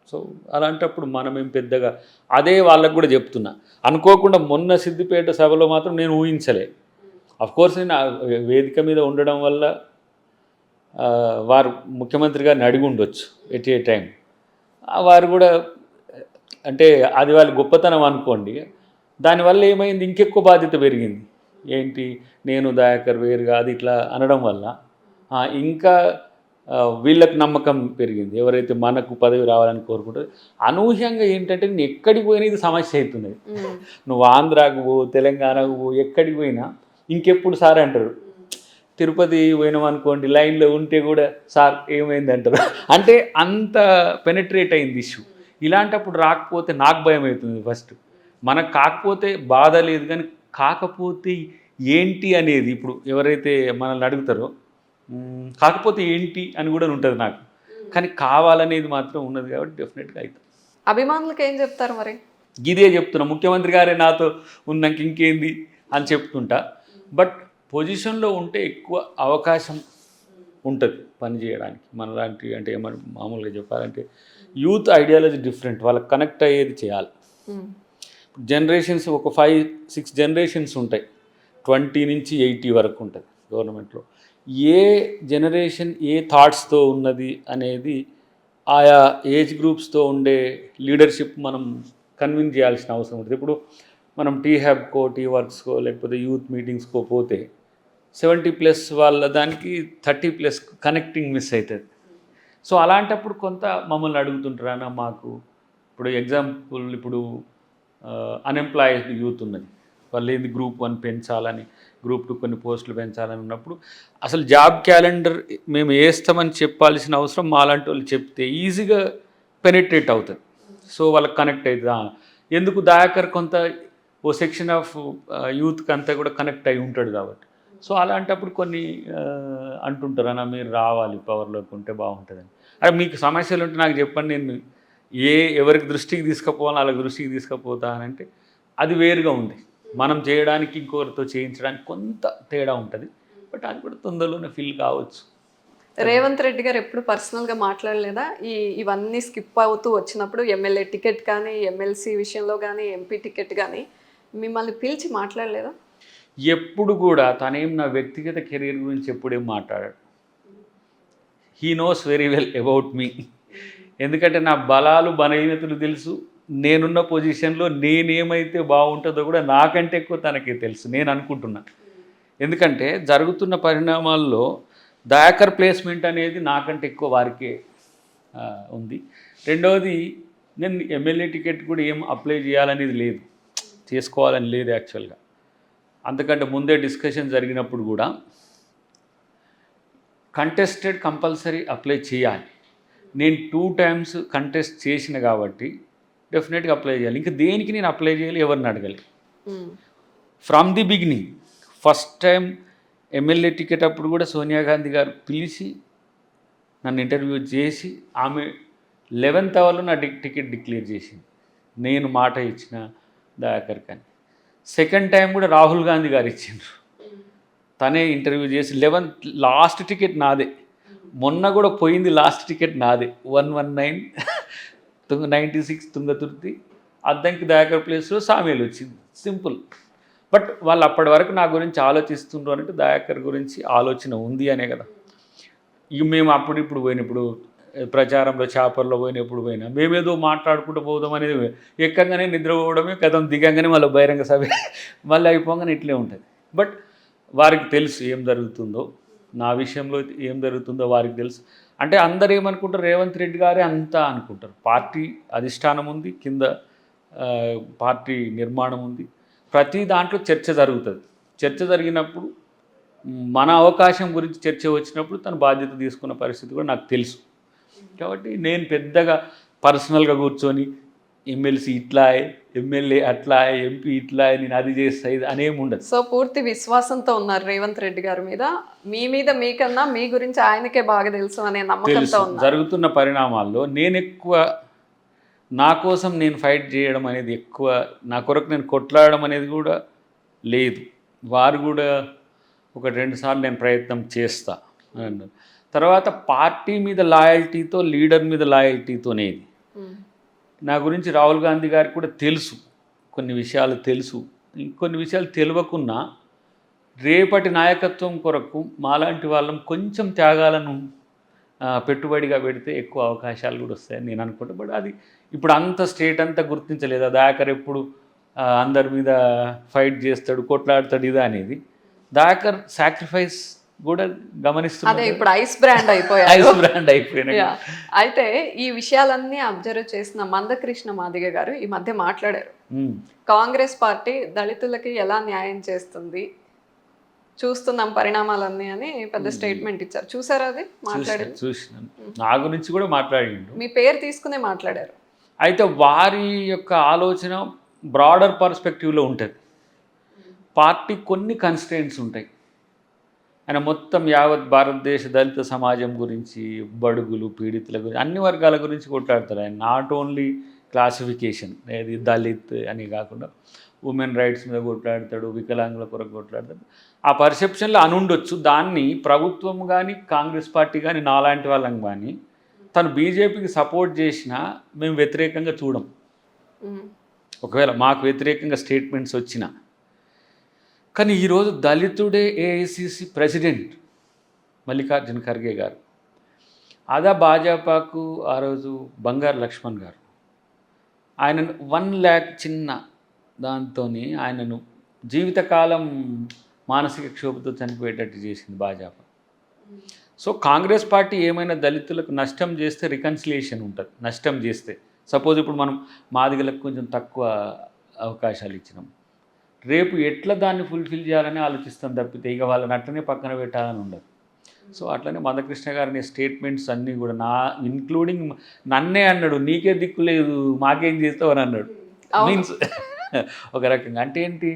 So అలాంటప్పుడు మనమేం పెద్దగా అదే వాళ్ళకు కూడా చెప్తున్నా. అనుకోకుండా మొన్న సిద్దిపేట సభలో మాత్రం నేను ఊహించలే. అఫ్కోర్స్ నేను ఆ వేదిక మీద ఉండడం వల్ల వారు ముఖ్యమంత్రి గారిని అడిగి ఉండొచ్చు ఎట్ ఏ టైం. వారు కూడా అంటే అది వాళ్ళ గొప్పతనం అనుకోండి. దానివల్ల ఏమైంది, ఇంకెక్కువ బాధ్యత పెరిగింది. ఏంటి, నేను దయాకర్ వేరు కాదు ఇట్లా అనడం వల్ల ఇంకా వీళ్ళకి నమ్మకం పెరిగింది, ఎవరైతే మనకు పదవి రావాలని కోరుకుంటారో. అనూహ్యంగా ఏంటంటే నేను ఎక్కడికి పోయినా ఇది సమస్య అవుతున్నది. నువ్వు ఆంధ్రాకు పో, తెలంగాణకు పో, ఎక్కడికి పోయినా ఇంకెప్పుడు సార్ అంటారు. తిరుపతి పోయినాం అనుకోండి, లైన్లో ఉంటే కూడా సార్ ఏమైంది అంటారు. అంటే అంత పెనిట్రేట్ అయింది ఇష్యూ. ఇలాంటప్పుడు రాకపోతే నాకు భయం అవుతుంది. ఫస్ట్ మనకు కాకపోతే బాధ లేదు, కానీ కాకపోతే ఏంటి అనేది ఇప్పుడు ఎవరైతే మనల్ని అడుగుతారో కాకపోతే ఏంటి అని కూడా ఉంటుంది నాకు. కానీ కావాలనేది మాత్రం ఉన్నది కాబట్టి డెఫినెట్గా అవుతుంది. అభిమానులకు ఏం చెప్తారు మరి? ఇదే చెప్తున్నా, ముఖ్యమంత్రి గారే నాతో ఉన్నాక ఇంకేంది అని చెప్తుంటా. బట్ పొజిషన్లో ఉంటే ఎక్కువ అవకాశం ఉంటుంది పని చేయడానికి మనలాంటి. అంటే ఏమన్నా మామూలుగా చెప్పాలంటే యూత్ ఐడియాలజీ డిఫరెంట్, వాళ్ళకి కనెక్ట్ అయ్యేది చేయాలి. జనరేషన్స్ ఒక 5-6 జనరేషన్స్ ఉంటాయి, 20 నుంచి 80 వరకు ఉంటుంది గవర్నమెంట్లో. ఏ జనరేషన్ ఏ థాట్స్తో ఉన్నది అనేది ఆయా ఏజ్ గ్రూప్స్తో ఉండే లీడర్షిప్ మనం కన్విన్స్ చేయాల్సిన అవసరం ఉంటుంది. ఇప్పుడు మనం టీ హ్యాబ్కో, టీ వర్క్స్కో, లేకపోతే యూత్ మీటింగ్స్కో పోతే 70+ వాళ్ళ దానికి 30+ కనెక్టింగ్ మిస్ అవుతుంది. సో అలాంటప్పుడు కొంత మమ్మల్ని అడుగుతుంటారా మాకు. ఇప్పుడు ఎగ్జాంపుల్, ఇప్పుడు అన్ఎంప్లాయిడ్ యూత్ ఉన్నది, వాళ్ళు ఏంది గ్రూప్ 1 పెంచాలని, గ్రూప్ 2 కొన్ని పోస్టులు పెంచాలని ఉన్నప్పుడు అసలు జాబ్ క్యాలెండర్ మేము వేస్తామని చెప్పాల్సిన అవసరం మాలాంటి వాళ్ళు చెప్తే ఈజీగా పెనిట్రేట్ అవుతుంది. సో వాళ్ళకి కనెక్ట్ అవుతుంది. ఎందుకు దయాకర్ కొంత ఓ సెక్షన్ ఆఫ్ యూత్కి అంతా కూడా కనెక్ట్ అయి ఉంటాడు కాబట్టి. సో అలాంటప్పుడు కొన్ని అంటుంటారు, అన్న మీరు రావాలి పవర్లోకి ఉంటే బాగుంటుందని. అరే మీకు సమస్యలు ఉంటే నాకు చెప్పండి, నేను ఎవరికి దృష్టికి తీసుకుపోవాలో వాళ్ళకి దృష్టికి తీసుకుపోతానంటే అది వేరుగా ఉంది. మనం చేయడానికి ఇంకొకరితో చేయించడానికి కొంత తేడా ఉంటుంది. బట్ అది కూడా తొందరలోనే ఫిల్ కావచ్చు. రేవంత్ రెడ్డి గారు ఎప్పుడు పర్సనల్గా మాట్లాడలేదా? ఇవన్నీ స్కిప్ అవుతూ వచ్చినప్పుడు ఎమ్మెల్యే టికెట్ కానీ, ఎమ్మెల్సీ విషయంలో కానీ, ఎంపీ టికెట్ కానీ మిమ్మల్ని పిలిచి మాట్లాడలేదా? ఎప్పుడు కూడా తనేం నా వ్యక్తిగత కెరీర్ గురించి ఎప్పుడేం మాట్లాడాడు. He knows very well about me. ఎందుకంటే నా బలాలు బలహీనతలు తెలుసు. నేనున్న పొజిషన్లో నేనేమైతే బాగుంటుందో కూడా నాకంటే ఎక్కువ తనకే తెలుసు నేను అనుకుంటున్నా. ఎందుకంటే జరుగుతున్న పరిణామాల్లో దయాకర్ ప్లేస్మెంట్ అనేది నాకంటే ఎక్కువ వారికే ఉంది. రెండవది, నేను ఎమ్మెల్యే టికెట్ కూడా ఏం అప్లై చేయాలనేది లేదు, చేసుకోవాలని లేదు యాక్చువల్గా. అంతకంటే ముందే డిస్కషన్ జరిగినప్పుడు కూడా కంటెస్టెడ్ కంపల్సరీ అప్లై చేయాలి. నేను 2 times కంటెస్ట్ చేసిన కాబట్టి డెఫినెట్గా అప్లై చేయాలి. ఇంకా దేనికి నేను అప్లై చేయాలి, ఎవరిని అడగాలి. From the beginning first time MLA ticket అప్పుడు కూడా సోనియా గాంధీ గారు పిలిచి నన్ను ఇంటర్వ్యూ చేసి ఆమె 11th అవర్లో నా టికెట్ డిక్లేర్ చేసింది. నేను మాట ఇచ్చిన దయాకర్ కానీ. సెకండ్ టైం కూడా రాహుల్ గాంధీ గారు ఇచ్చిండ్రు, తనే ఇంటర్వ్యూ చేసి 11th లాస్ట్ టికెట్ నాదే. మొన్న కూడా పోయింది లాస్ట్ టికెట్ నాదే, 11996 తుంగతుర్తి అద్దంకి దయాకర్ ప్లేస్లో సామేలు వచ్చింది. సింపుల్. బట్ వాళ్ళు అప్పటి వరకు నా గురించి ఆలోచిస్తుండ్రు అంటే దయాకర్ గురించి ఆలోచన ఉంది అనే కదా. ఇక మేము ఇప్పుడు పోయినప్పుడు ప్రచారంలో చేపల్లో పోయినప్పుడు పోయినా మేమేదో మాట్లాడుకుంటూ పోదాం అనేది, ఎక్కగానే నిద్రపోవడమే కథం, దిగంగానే మళ్ళీ బహిరంగ సభ మళ్ళీ అయిపోగానే ఇట్లే ఉంటుంది. బట్ వారికి తెలుసు ఏం జరుగుతుందో, నా విషయంలో ఏం జరుగుతుందో వారికి తెలుసు. అంటే అందరు ఏమనుకుంటారు, రేవంత్ రెడ్డి గారే అంతా అనుకుంటారు. పార్టీ అధిష్టానం ఉంది, కింద ఆ, పార్టీ నిర్మాణం ఉంది, ప్రతి దాంట్లో చర్చ జరుగుతుంది. చర్చ జరిగినప్పుడు మన అవకాశం గురించి చర్చ వచ్చినప్పుడు తను బాధ్యత తీసుకున్న పరిస్థితి కూడా నాకు తెలుసు. కాబట్టి నేను పెద్దగా పర్సనల్గా కూర్చొని ఎమ్మెల్సీ ఇట్లా, ఎమ్మెల్యే అట్లా, ఎంపీ ఇట్లా, నేను అది చేస్తా ఇది అనేమి ఉండదు. సో పూర్తి విశ్వాసంతో ఉన్నారు రేవంత్ రెడ్డి గారి మీద. మీ మీద మీకన్నా మీ గురించి ఆయనకే బాగా తెలుసు అనే నమ్మకంతో తెలుసు ఉన్నారు. జరుగుతున్న పరిణామాల్లో నేను ఎక్కువ నా కోసం నేను ఫైట్ చేయడం అనేది ఎక్కువ, నా కొరకు నేను కొట్లాడడం అనేది కూడా లేదు. వారు కూడా ఒక 2 సార్లు నేను ప్రయత్నం చేస్తా అని అన్నారు. తర్వాత పార్టీ మీద లాయల్టీతో, లీడర్ మీద లాయల్టీతోనే ఇది. ఉమ్. నా గురించి రాహుల్ గాంధీ గారికి కూడా తెలుసు, కొన్ని విషయాలు తెలుసు. ఇంకొన్ని విషయాలు తెలియకున్నా రేపటి నాయకత్వం కొరకు మాలాంటి వాళ్ళం కొంచెం త్యాగాలను పెట్టుబడిగా పెడితే ఎక్కువ అవకాశాలు కూడా వస్తాయని నేను అనుకుంటా. బట్ అది ఇప్పుడు అంత స్టేట్ అంతా గుర్తించలేదు. దాకర్ ఎప్పుడు అందరి మీద ఫైట్ చేస్తాడు, కొట్లాడతాడు ఇది అనేది. దాకర్ సాక్రిఫైస్ కూడా అదే గమనిస్తున్నాడు. ఇప్పుడు ఐస్ బ్రాండ్ అయిపోయారు. ఐస్ బ్రాండ్ అయిపోయినాయి. యా. అయితే ఈ విషయాలన్నీ అబ్జర్వ్ చేసిన మందకృష్ణ మాదిగ గారు ఈ మధ్య మాట్లాడారు. కాంగ్రెస్ పార్టీ దళితులకి ఎలా న్యాయం చేస్తుంది చూస్తున్నాం పరిణామాలన్నీ అని పెద్ద స్టేట్మెంట్ ఇచ్చారు. చూసారా అది మాట్లాడారు? చూసినాను. నా గురించి కూడా మాట్లాడిండు. మీ పేరు తీసుకునే మాట్లాడారు. అయితే వారి యొక్క ఆలోచన బ్రాడర్ పర్స్పెక్టివ్లో ఉంటుంది. పార్టీ కొన్ని కన్స్ట్రెయింట్స్ ఉంటాయి. ఆయన మొత్తం యావత్ భారతదేశ దళిత సమాజం గురించి, బడుగులు, పీడితుల గురించి, అన్ని వర్గాల గురించి కొట్లాడతారు ఆయన. నాట్ ఓన్లీ క్లాసిఫికేషన్, ఏది దళిత్ అని కాకుండా ఉమెన్ రైట్స్ మీద కొట్లాడతాడు, వికలాంగుల కొరకు కొట్లాడతాడు. ఆ పర్సెప్షన్లో అనుండొచ్చు. దాన్ని ప్రభుత్వం కానీ, కాంగ్రెస్ పార్టీ కానీ, నాలాంటి వాళ్ళం కానీ తను బీజేపీకి సపోర్ట్ చేసినా మేము వ్యతిరేకంగా చూడం. ఒకవేళ మాకు వ్యతిరేకంగా స్టేట్మెంట్స్ వచ్చినా. కానీ ఈరోజు దళితుడే ఏఐసిసి ప్రెసిడెంట్ మల్లికార్జున ఖర్గే గారు. అదా భాజపాకు ఆ రోజు బంగారు లక్ష్మణ్ గారు. ఆయనను 1 lakh చిన్న దాంతో ఆయనను జీవితకాలం మానసిక క్షోభతో చనిపోయేటట్టు చేసింది భాజపా. సో కాంగ్రెస్ పార్టీ ఏమైనా దళితులకు నష్టం చేస్తే రికన్సిలియేషన్ ఉంటుంది. నష్టం చేస్తే సపోజ్ ఇప్పుడు మనం మాదిగలకు కొంచెం తక్కువ అవకాశాలు ఇచ్చినాం, రేపు ఎట్లా దాన్ని ఫుల్ఫిల్ చేయాలని ఆలోచిస్తాం తప్పితే ఇక వాళ్ళని అట్లనే పక్కన పెట్టాలని ఉండదు. సో అట్లనే మందకృష్ణ గారిని స్టేట్మెంట్స్ అన్నీ కూడా ఇంక్లూడింగ్ నన్నే అన్నాడు, నీకే దిక్కు లేదు మాకేం చేస్తావు అని అన్నాడు. మీన్స్ ఒక రకంగా అంటే ఏంటి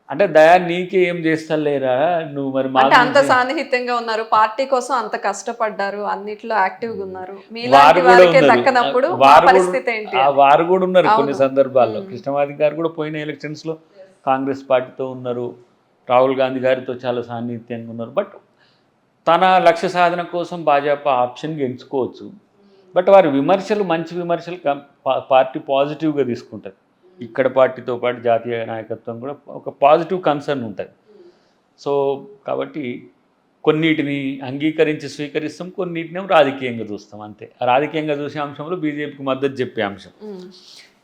అంటే దయా నీకే ఏం చేస్తలేరా నువ్వు మరి అంటే అంత సాన్నిహిత్యంగా ఉన్నారు, పార్టీ కోసం అంత కష్టపడ్డారు, అన్నిట్లో యాక్టివ్గా ఉన్నారు, వారు మీలాంటి కూడా వారికే ఉన్నారు. దక్కనప్పుడు పరిస్థితి ఏంటి? వారు కూడా ఉన్నారు కొన్ని సందర్భాల్లో. కృష్ణమాది గారు కూడా పోయిన ఎలక్షన్స్లో కాంగ్రెస్ పార్టీతో ఉన్నారు, రాహుల్ గాంధీ గారితో చాలా సాన్నిహిత్యంగా ఉన్నారు. బట్ తన లక్ష్య సాధన కోసం భాజపా ఆప్షన్గా ఎంచుకోవచ్చు. బట్ వారి విమర్శలు మంచి విమర్శలు పార్టీ పాజిటివ్గా తీసుకుంటుంది. ఇక్కడ పార్టీతో పాటు జాతీయ నాయకత్వం కూడా ఒక పాజిటివ్ కన్సర్న్ ఉంటుంది. సో కాబట్టి కొన్నిటిని అంగీకరించి స్వీకరిస్తాం, కొన్నిటినేమో రాజకీయంగా చూస్తాం అంతే. రాజకీయంగా చూసే అంశంలో బీజేపీకి మద్దతు చెప్పే అంశం.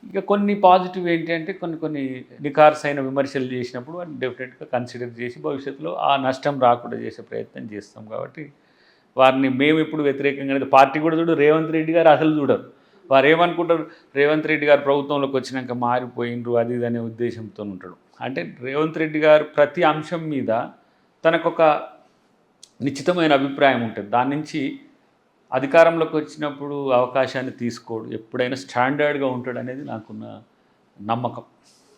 ఇక కొన్ని పాజిటివ్ ఏంటి అంటే కొన్ని నికార్స్ అయిన విమర్శలు చేసినప్పుడు వాటిని డెఫినెట్గా కన్సిడర్ చేసి భవిష్యత్తులో ఆ నష్టం రాకుండా చేసే ప్రయత్నం చేస్తాం. కాబట్టి వారిని మేము ఇప్పుడు వ్యతిరేకంగా అనేది పార్టీ కూడా చూడు, రేవంత్ రెడ్డి గారు అసలు చూడరు. వారు ఏమనుకుంటారు, రేవంత్ రెడ్డి గారు ప్రభుత్వంలోకి వచ్చినాక మారిపోయినరు అది ఇది అనే ఉద్దేశంతో ఉంటాడు. అంటే రేవంత్ రెడ్డి గారు ప్రతి అంశం మీద తనకొక నిశ్చితమైన అభిప్రాయం ఉంటుంది. దాని నుంచి అధికారంలోకి వచ్చినప్పుడు అవకాశాన్ని తీసుకోడు, ఎప్పుడైనా స్టాండర్డ్గా ఉంటాడు అనేది నాకున్న నమ్మకం.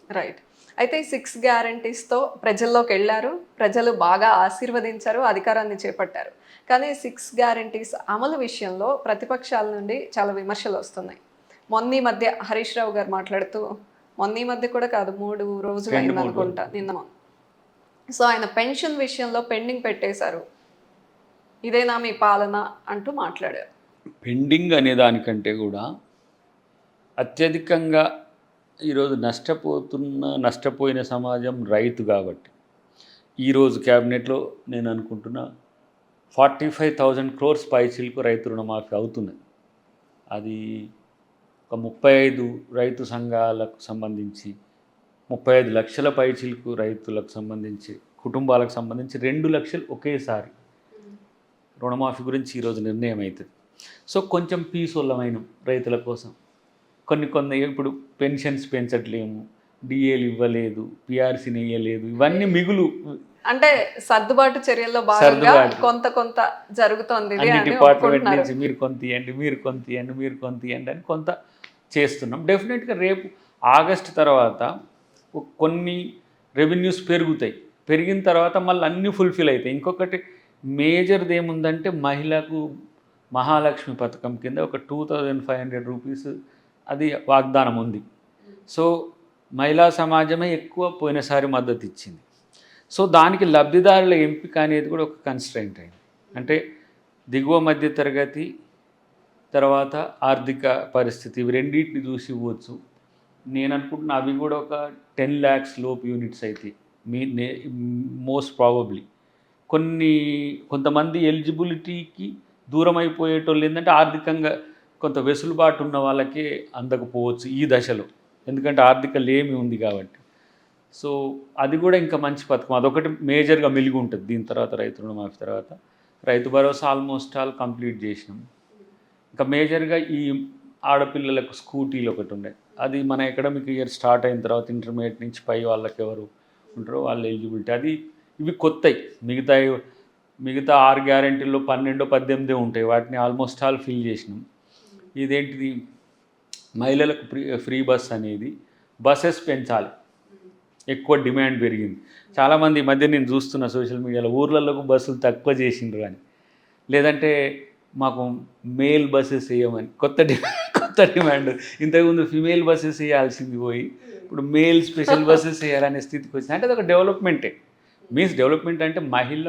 రైట్. అయితే 6 గ్యారంటీస్తో ప్రజల్లోకి వెళ్ళారు, ప్రజలు బాగా ఆశీర్వదించారు, అధికారాన్ని చేపట్టారు. కానీ 6 గ్యారంటీస్ అమలు విషయంలో ప్రతిపక్షాల నుండి చాలా విమర్శలు వస్తున్నాయి. మొన్న మధ్య హరీష్ రావు గారు మాట్లాడుతూ, మొన్న మధ్య కూడా కాదు 3 రోజులు అయింది అనుకుంటా నిన్న. సో ఆయన పెన్షన్ విషయంలో పెండింగ్ పెట్టేశారు, ఇదేనా మీ పాలన అంటూ మాట్లాడారు. పెండింగ్ అనే దానికంటే కూడా అత్యధికంగా ఈరోజు నష్టపోయిన సమాజం రైతు. కాబట్టి ఈరోజు క్యాబినెట్లో నేను అనుకుంటున్నా 45,000 crores పైచిలకు రైతు రుణమాఫీ అవుతున్నది. అది ఒక 35 రైతు సంఘాలకు సంబంధించి 35 లక్షల పైచిలకు రైతులకు సంబంధించి, కుటుంబాలకు సంబంధించి 2 లక్షలు ఒకేసారి రుణమాఫీ గురించి ఈరోజు నిర్ణయం అవుతుంది. సో కొంచెం పీసోళ్ళమైన రైతుల కోసం కొన్ని ఇప్పుడు పెన్షన్స్ పెంచట్లేము, డిఏలు ఇవ్వలేదు, పిఆర్సీని ఇవ్వలేదు, ఇవన్నీ మిగులు అంటే సర్దుబాటు చర్యల్లో భాగంగా కొంత జరుగుతోంది ఇది అన్ని అని డిపార్ట్మెంట్ ఒప్పుకుంటున్నారు. నుంచి మీరు కొంత ఇవ్వండి, మీరు కొంత ఇవ్వండి అని కొంత చేస్తున్నాం. డెఫినెట్గా రేపు ఆగస్ట్ తర్వాత కొన్ని రెవెన్యూస్ పెరుగుతాయి. పెరిగిన తర్వాత మళ్ళీ అన్నీ ఫుల్ఫిల్ అవుతాయి. ఇంకొకటి మేజర్ది ఏముందంటే మహిళకు మహాలక్ష్మి పథకం కింద ఒక 2500 రూపీస్ అది వాగ్దానం ఉంది. సో మహిళా సమాజమే ఎక్కువ పోయినసారి మద్దతు ఇచ్చింది. సో దానికి లబ్ధిదారుల ఎంపిక అనేది కూడా ఒక కన్స్ట్రెయింట్ అయింది. అంటే దిగువ మధ్య తరగతి తర్వాత ఆర్థిక పరిస్థితి ఇవి రెండింటిని చూసి ఇవ్వచ్చు. నేను అనుకుంటున్నా అవి కూడా ఒక 10 lakhs లోపు యూనిట్స్ అయితే మోస్ట్ ప్రాబబ్లీ కొంతమంది ఎలిజిబిలిటీకి దూరం అయిపోయేటోళ్ళు ఏంటంటే ఆర్థికంగా కొంత వెసులుబాటు ఉన్న వాళ్ళకే అందకపోవచ్చు ఈ దశలో, ఎందుకంటే ఆర్థిక లేమి ఉంది కాబట్టి. సో అది కూడా ఇంకా మంచి పథకం, అదొకటి మేజర్గా మెలిగి ఉంటుంది. దీని తర్వాత రైతు రుణమాఫీ తర్వాత Rythu Bharosa almost all complete చేసినాం. ఇంకా మేజర్గా ఈ ఆడపిల్లలకు స్కూటీలు ఒకటి ఉండే, అది మన అకాడమిక్ ఇయర్ స్టార్ట్ అయిన తర్వాత ఇంటర్మీడియట్ నుంచి పై వాళ్ళకి ఎవరు ఉంటారో వాళ్ళ ఎలిజిబిలిటీ అది. ఇవి కొత్తవి. మిగతా 6 గ్యారెంటీల్లో 12, 18 ఉంటాయి. వాటిని ఆల్మోస్ట్ ఆల్ ఫిల్ చేసినాం. ఇదేంటిది మహిళలకు ఫ్రీ బస్ అనేది, బస్సెస్ పెంచాలి, ఎక్కువ డిమాండ్ పెరిగింది. చాలామంది ఈ మధ్య నేను చూస్తున్న సోషల్ మీడియాలో ఊర్లలోకి బస్సులు తక్కువ చేసిండ్రు అని, లేదంటే మాకు మేల్ బస్సెస్ వేయమని కొత్త డిమాండ్. ఇంతకుముందు ఫిమేల్ బస్సెస్ వేయాల్సింది పోయి ఇప్పుడు మేల్ స్పెషల్ బస్సెస్ వేయాలనే స్థితికి వచ్చింది. అంటే అదొక డెవలప్మెంటే. మీన్స్ డెవలప్మెంట్ అంటే మహిళ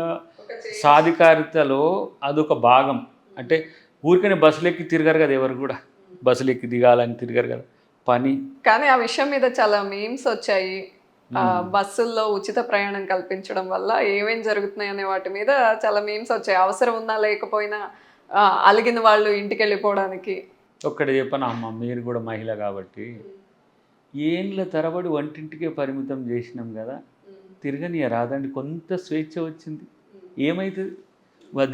సాధికారితలో అదొక భాగం. అంటే ఊరికనే బస్సులు ఎక్కి తిరగరు కదా, ఎవరు కూడా బస్సులు ఎక్కి దిగాలని తిరగరు కదా పని. కానీ ఆ విషయం మీద చాలా మీమ్స్ వచ్చాయి. బస్సుల్లో ఉచిత ప్రయాణం కల్పించడం వల్ల ఏమేం జరుగుతున్నాయి అనే వాటి మీద చాలా మీమ్స్ వచ్చాయి. అవసరం ఉన్నా లేకపోయినా అలిగిన వాళ్ళు ఇంటికి వెళ్ళిపోవడానికి. ఒక్కటి చెప్పను అమ్మ, మీరు కూడా మహిళ కాబట్టి ఏండ్ల తరబడి వంటింటికే పరిమితం చేసినాం కదా, తిరగని రాదండి, కొంత స్వేచ్ఛ వచ్చింది. ఏమవుతుంది?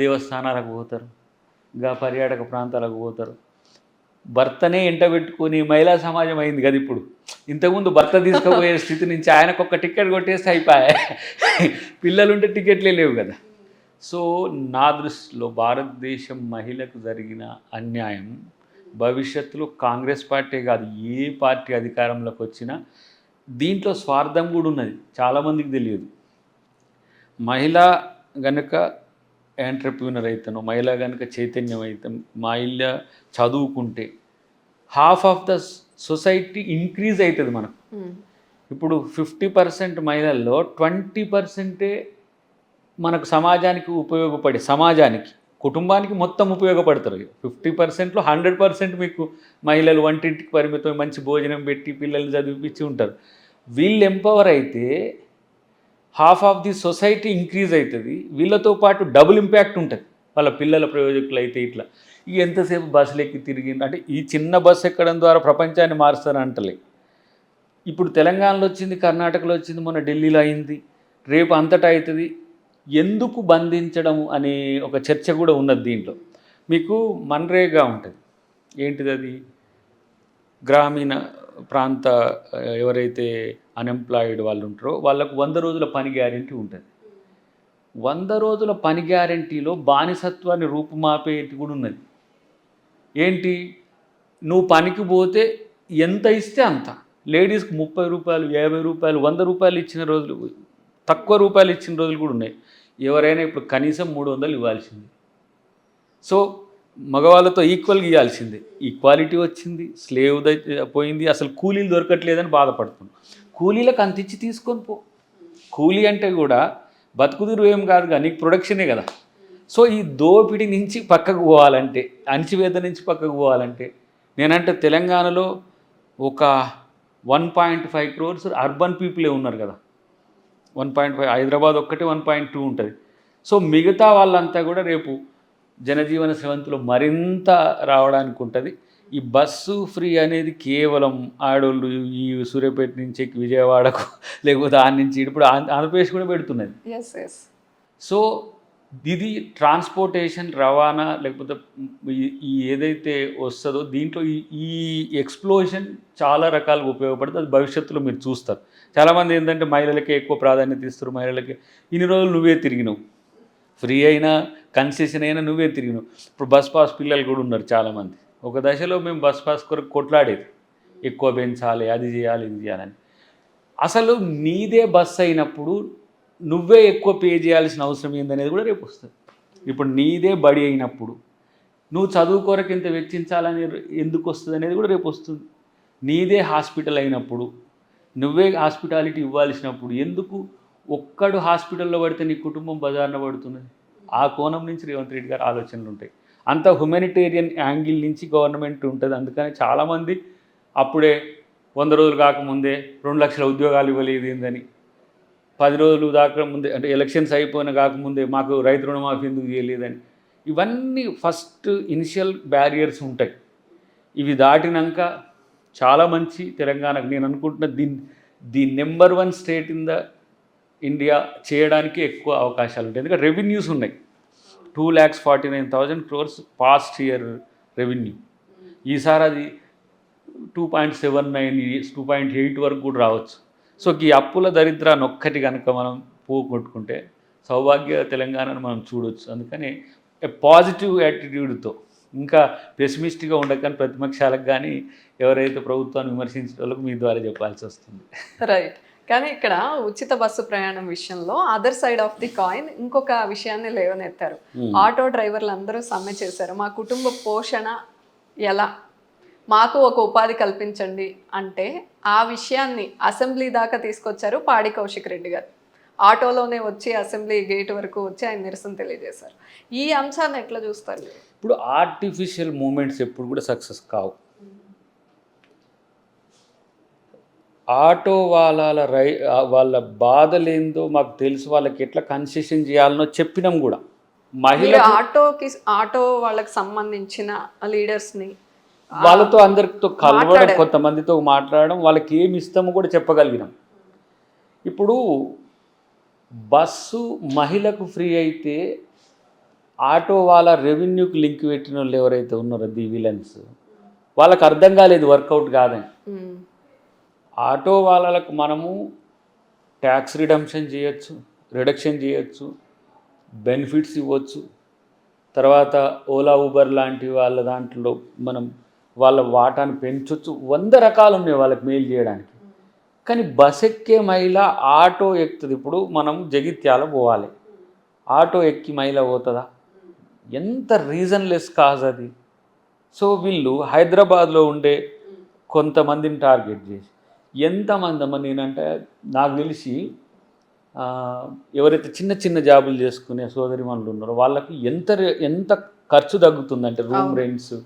దేవస్థానాలకు పోతారు, ఇంకా పర్యాటక ప్రాంతాలకు పోతారు. భర్తనే ఎంటబెట్టుకొని మహిళా సమాజం అయింది కదా ఇప్పుడు. ఇంతకుముందు భర్త తీసుకుపోయే స్థితి నుంచి ఆయనకు ఒక టికెట్ కొట్టేస్తే అయిపోయాయి, పిల్లలుంటే టికెట్లే లేవు కదా. సో నా దృష్టిలో భారతదేశం మహిళకు జరిగిన అన్యాయం భవిష్యత్తులో కాంగ్రెస్ పార్టీ కాదు, ఏ పార్టీ అధికారంలోకి వచ్చినా దీంట్లో స్వార్థం కూడా ఉన్నది, చాలామందికి తెలియదు. మహిళ గనుక ఎంటర్‌ప్రెన్యూర్ అయితేనో, మహిళ కనుక చైతన్యం అయితే, మహిళ చదువుకుంటే half of the society increase అవుతుంది మనకు. ఇప్పుడు 50% మహిళల్లో 20% మనకు సమాజానికి ఉపయోగపడే, సమాజానికి కుటుంబానికి మొత్తం ఉపయోగపడతారు. 50%లో 100% మీకు మహిళలు వంటింటికి పరిమితం, మంచి భోజనం పెట్టి పిల్లల్ని చదివిపించి ఉంటారు. వీళ్ళు ఎంపవర్ అయితే half of the society increase అవుతుంది. వీళ్ళతో పాటు డబుల్ ఇంపాక్ట్ ఉంటుంది. వాళ్ళ పిల్లల ప్రయోజకులు అయితే ఇట్లా ఎంతసేపు బస్సులు ఎక్కి తిరిగింది అంటే, ఈ చిన్న బస్సు ఎక్కడం ద్వారా ప్రపంచాన్ని మారుస్తారు అంటలే. ఇప్పుడు తెలంగాణలో వచ్చింది, కర్ణాటకలో వచ్చింది, మొన్న ఢిల్లీలో అయింది, రేపు అంతటా అవుతుంది. ఎందుకు బంధించడం అనే ఒక చర్చ కూడా ఉన్నది దీంట్లో. మీకు మన్రేగా ఉంటుంది, ఏంటిది అది, గ్రామీణ ప్రాంత ఎవరైతే అన్ఎంప్లాయిడ్ వాళ్ళు ఉంటారో వాళ్ళకు 100 రోజుల పని గ్యారెంటీ ఉంటుంది. 100 రోజుల పని గ్యారెంటీలో బానిసత్వాన్ని రూపుమాపేది కూడా ఉన్నది. ఏంటి, నువ్వు పనికి పోతే ఎంత ఇస్తే అంత. లేడీస్కి 30 రూపాయలు, 50 రూపాయలు, 100 రూపాయలు ఇచ్చిన రోజులు, తక్కువ రూపాయలు ఇచ్చిన రోజులు కూడా ఉన్నాయి. ఎవరైనా ఇప్పుడు కనీసం 300 ఇవ్వాల్సింది. సో మగవాళ్ళతో ఈక్వల్గా ఇవ్వాల్సిందే. ఈక్వాలిటీ వచ్చింది, స్లేవ్ పోయింది, అసలు కూలీలు దొరకట్లేదని బాధపడుతున్నాం. కూలీలకు అంత ఇచ్చి తీసుకొని పో. కూలీ అంటే కూడా బతుకుదురు ఏం కాదుగా, నీకు ప్రొడక్షనే కదా. సో ఈ దోపిడీ నుంచి పక్కకు పోవాలంటే, అణచివేత నుంచి పక్కకు పోవాలంటే, నేనంటే తెలంగాణలో ఒక 1.5 crores అర్బన్ పీపులే ఉన్నారు కదా, 1.5, హైదరాబాద్ ఒక్కటే 1.2 ఉంటుంది. సో మిగతా వాళ్ళంతా కూడా రేపు జనజీవన స్రవంతిలో మరింత రావడానికి ఉంటుంది. ఈ బస్సు ఫ్రీ అనేది కేవలం ఆడోళ్ళు ఈ సూర్యాపేట నుంచి విజయవాడకు, లేకపోతే ఆడ నుంచి ఇప్పుడు ఆంధ్రప్రదేశ్ కూడా పెడుతున్నది. ఎస్. సో ఇది ట్రాన్స్పోర్టేషన్ రవాణా లేకపోతే ఈ ఏదైతే వస్తుందో దీంట్లో ఈ ఎక్స్ప్లోషన్ చాలా రకాలుగా ఉపయోగపడుతుంది. అది భవిష్యత్తులో మీరు చూస్తారు. చాలామంది ఏంటంటే మహిళలకే ఎక్కువ ప్రాధాన్యత ఇస్తారు. మహిళలకి ఇన్ని రోజులు నువ్వే తిరిగినావు, ఫ్రీ అయినా కన్సెషన్ అయినా నువ్వే తిరిగినావు. ఇప్పుడు బస్ పాస్ పిల్లలు కూడా ఉన్నారు చాలామంది. ఒక దశలో మేము బస్ పాస్ కొరకు కొట్లాడేది, ఎక్కువ పెంచాలి, అది చేయాలి, ఇది చేయాలని. అసలు నీదే బస్ అయినప్పుడు నువ్వే ఎక్కువ పే చేయాల్సిన అవసరం ఏందనేది కూడా రేపు వస్తుంది. ఇప్పుడు నీదే బడి అయినప్పుడు నువ్వు చదువు కొరకు ఇంత వెచ్చించాలని ఎందుకు వస్తుంది అనేది కూడా రేపు వస్తుంది. నీదే హాస్పిటల్ అయినప్పుడు నువ్వే హాస్పిటాలిటీ ఇవ్వాల్సినప్పుడు ఎందుకు ఒక్కడు హాస్పిటల్లో పడితే నీ కుటుంబం బజార్న పడుతున్నది. ఆ కోణం నుంచి రేవంత్ రెడ్డి గారు ఆలోచనలు ఉంటాయి. అంత హ్యుమానిటేరియన్ యాంగిల్ నుంచి గవర్నమెంట్ ఉంటుంది. అందుకని చాలామంది అప్పుడే 100 రోజులు కాకముందే 2 లక్షల ఉద్యోగాలు ఇవ్వలేదు ఏందని, 10 రోజులు దాకా ముందే అంటే ఎలక్షన్స్ అయిపోయిన కాకముందే మాకు రైతు రుణమాఫీ ఎందుకు చేయలేదని, ఇవన్నీ ఫస్ట్ ఇనిషియల్ బ్యారియర్స్ ఉంటాయి. ఇవి దాటినాక చాలా మంచి తెలంగాణకు నేను అనుకుంటున్న the number 1 state in the India చేయడానికి ఎక్కువ అవకాశాలు ఉంటాయి. ఎందుకంటే రెవెన్యూస్ ఉన్నాయి. 2,49,000 crores పాస్ట్ ఇయర్ రెవెన్యూ. ఈసారి అది 2.79 2.8 వరకు కూడా రావచ్చు. సో ఈ అప్పుల దరిద్రాన్ని ఒక్కటి కనుక మనం పోగొట్టుకుంటే సౌభాగ్య తెలంగాణను మనం చూడవచ్చు. అందుకని పాజిటివ్ యాటిట్యూడ్తో ఇంకా పెసిమిస్ట్గా ఉండకని ప్రతిపక్షాలకు కానీ ఎవరైతే ప్రభుత్వాన్ని విమర్శించే వాళ్ళకు మీ ద్వారా చెప్పాల్సి వస్తుంది. రైట్. కానీ ఇక్కడ ఉచిత బస్సు ప్రయాణం విషయంలో other side of the coin ఇంకొక విషయాన్ని లేవనెత్తారు. ఆటో డ్రైవర్లు అందరూ సమ్మె చేశారు. మా కుటుంబ పోషణ ఎలా, మాకు ఒక ఉపాధి కల్పించండి అంటే ఆ విషయాన్ని అసెంబ్లీ దాకా తీసుకొచ్చారు పాడి కౌశిక్ రెడ్డి గారు. ఆటోలోనే వచ్చి అసెంబ్లీ గేట్ వరకు వచ్చి ఆయన నిరసన తెలియజేశారు. ఈ అంశాన్ని ఎట్లా చూస్తారు? ఇప్పుడు ఆర్టిఫిషియల్ మూమెంట్స్ ఎప్పుడు కూడా సక్సెస్ కావు. ఆటో వాళ్ళ బాధలేందో మాకు తెలుసు, వాళ్ళకి ఎట్లా కన్సెషన్ చేయాలనో చెప్పినాం కూడా. ఆటో వాళ్ళకి సంబంధించిన లీడర్స్ని వాళ్ళతో అందరితో కలవడం, కొంతమందితో మాట్లాడడం, వాళ్ళకి ఏమి ఇస్తామో కూడా చెప్పగలిగినాం. ఇప్పుడు బస్సు మహిళకు ఫ్రీ అయితే ఆటో వాళ్ళ రెవెన్యూకి లింక్ పెట్టిన వాళ్ళు ఎవరైతే ఉన్నారో ది విలన్స్, వాళ్ళకి అర్థం కాలేదు, వర్కౌట్ కాదని. ఆటో వాళ్ళకు మనము ట్యాక్స్ రిడక్షన్ చేయొచ్చు, బెనిఫిట్స్ ఇవ్వచ్చు, తర్వాత ఓలా ఊబర్ లాంటి వాళ్ళ దాంట్లో మనం వాళ్ళ వాటాను పెంచవచ్చు. 100 రకాలు ఉన్నాయి వాళ్ళకి మెయిల్ చేయడానికి. కానీ బస్ ఎక్కే మహిళ ఆటో ఎక్కుతుంది. ఇప్పుడు మనం జగిత్యాల పోవాలి, ఆటో ఎక్కి మహిళ పోతుందా? ఎంత రీజన్లెస్ కాజ్ అది. సో వీళ్ళు హైదరాబాద్లో ఉండే కొంతమందిని టార్గెట్ చేసి ఎంతమంది అమ్మ, నేనంటే నాకు తెలిసి ఎవరైతే చిన్న చిన్న జాబులు చేసుకునే సోదరిమణులు ఉన్నారో వాళ్ళకి ఎంత ఖర్చు తగ్గుతుందంటే రూమ్ రెంట్స్.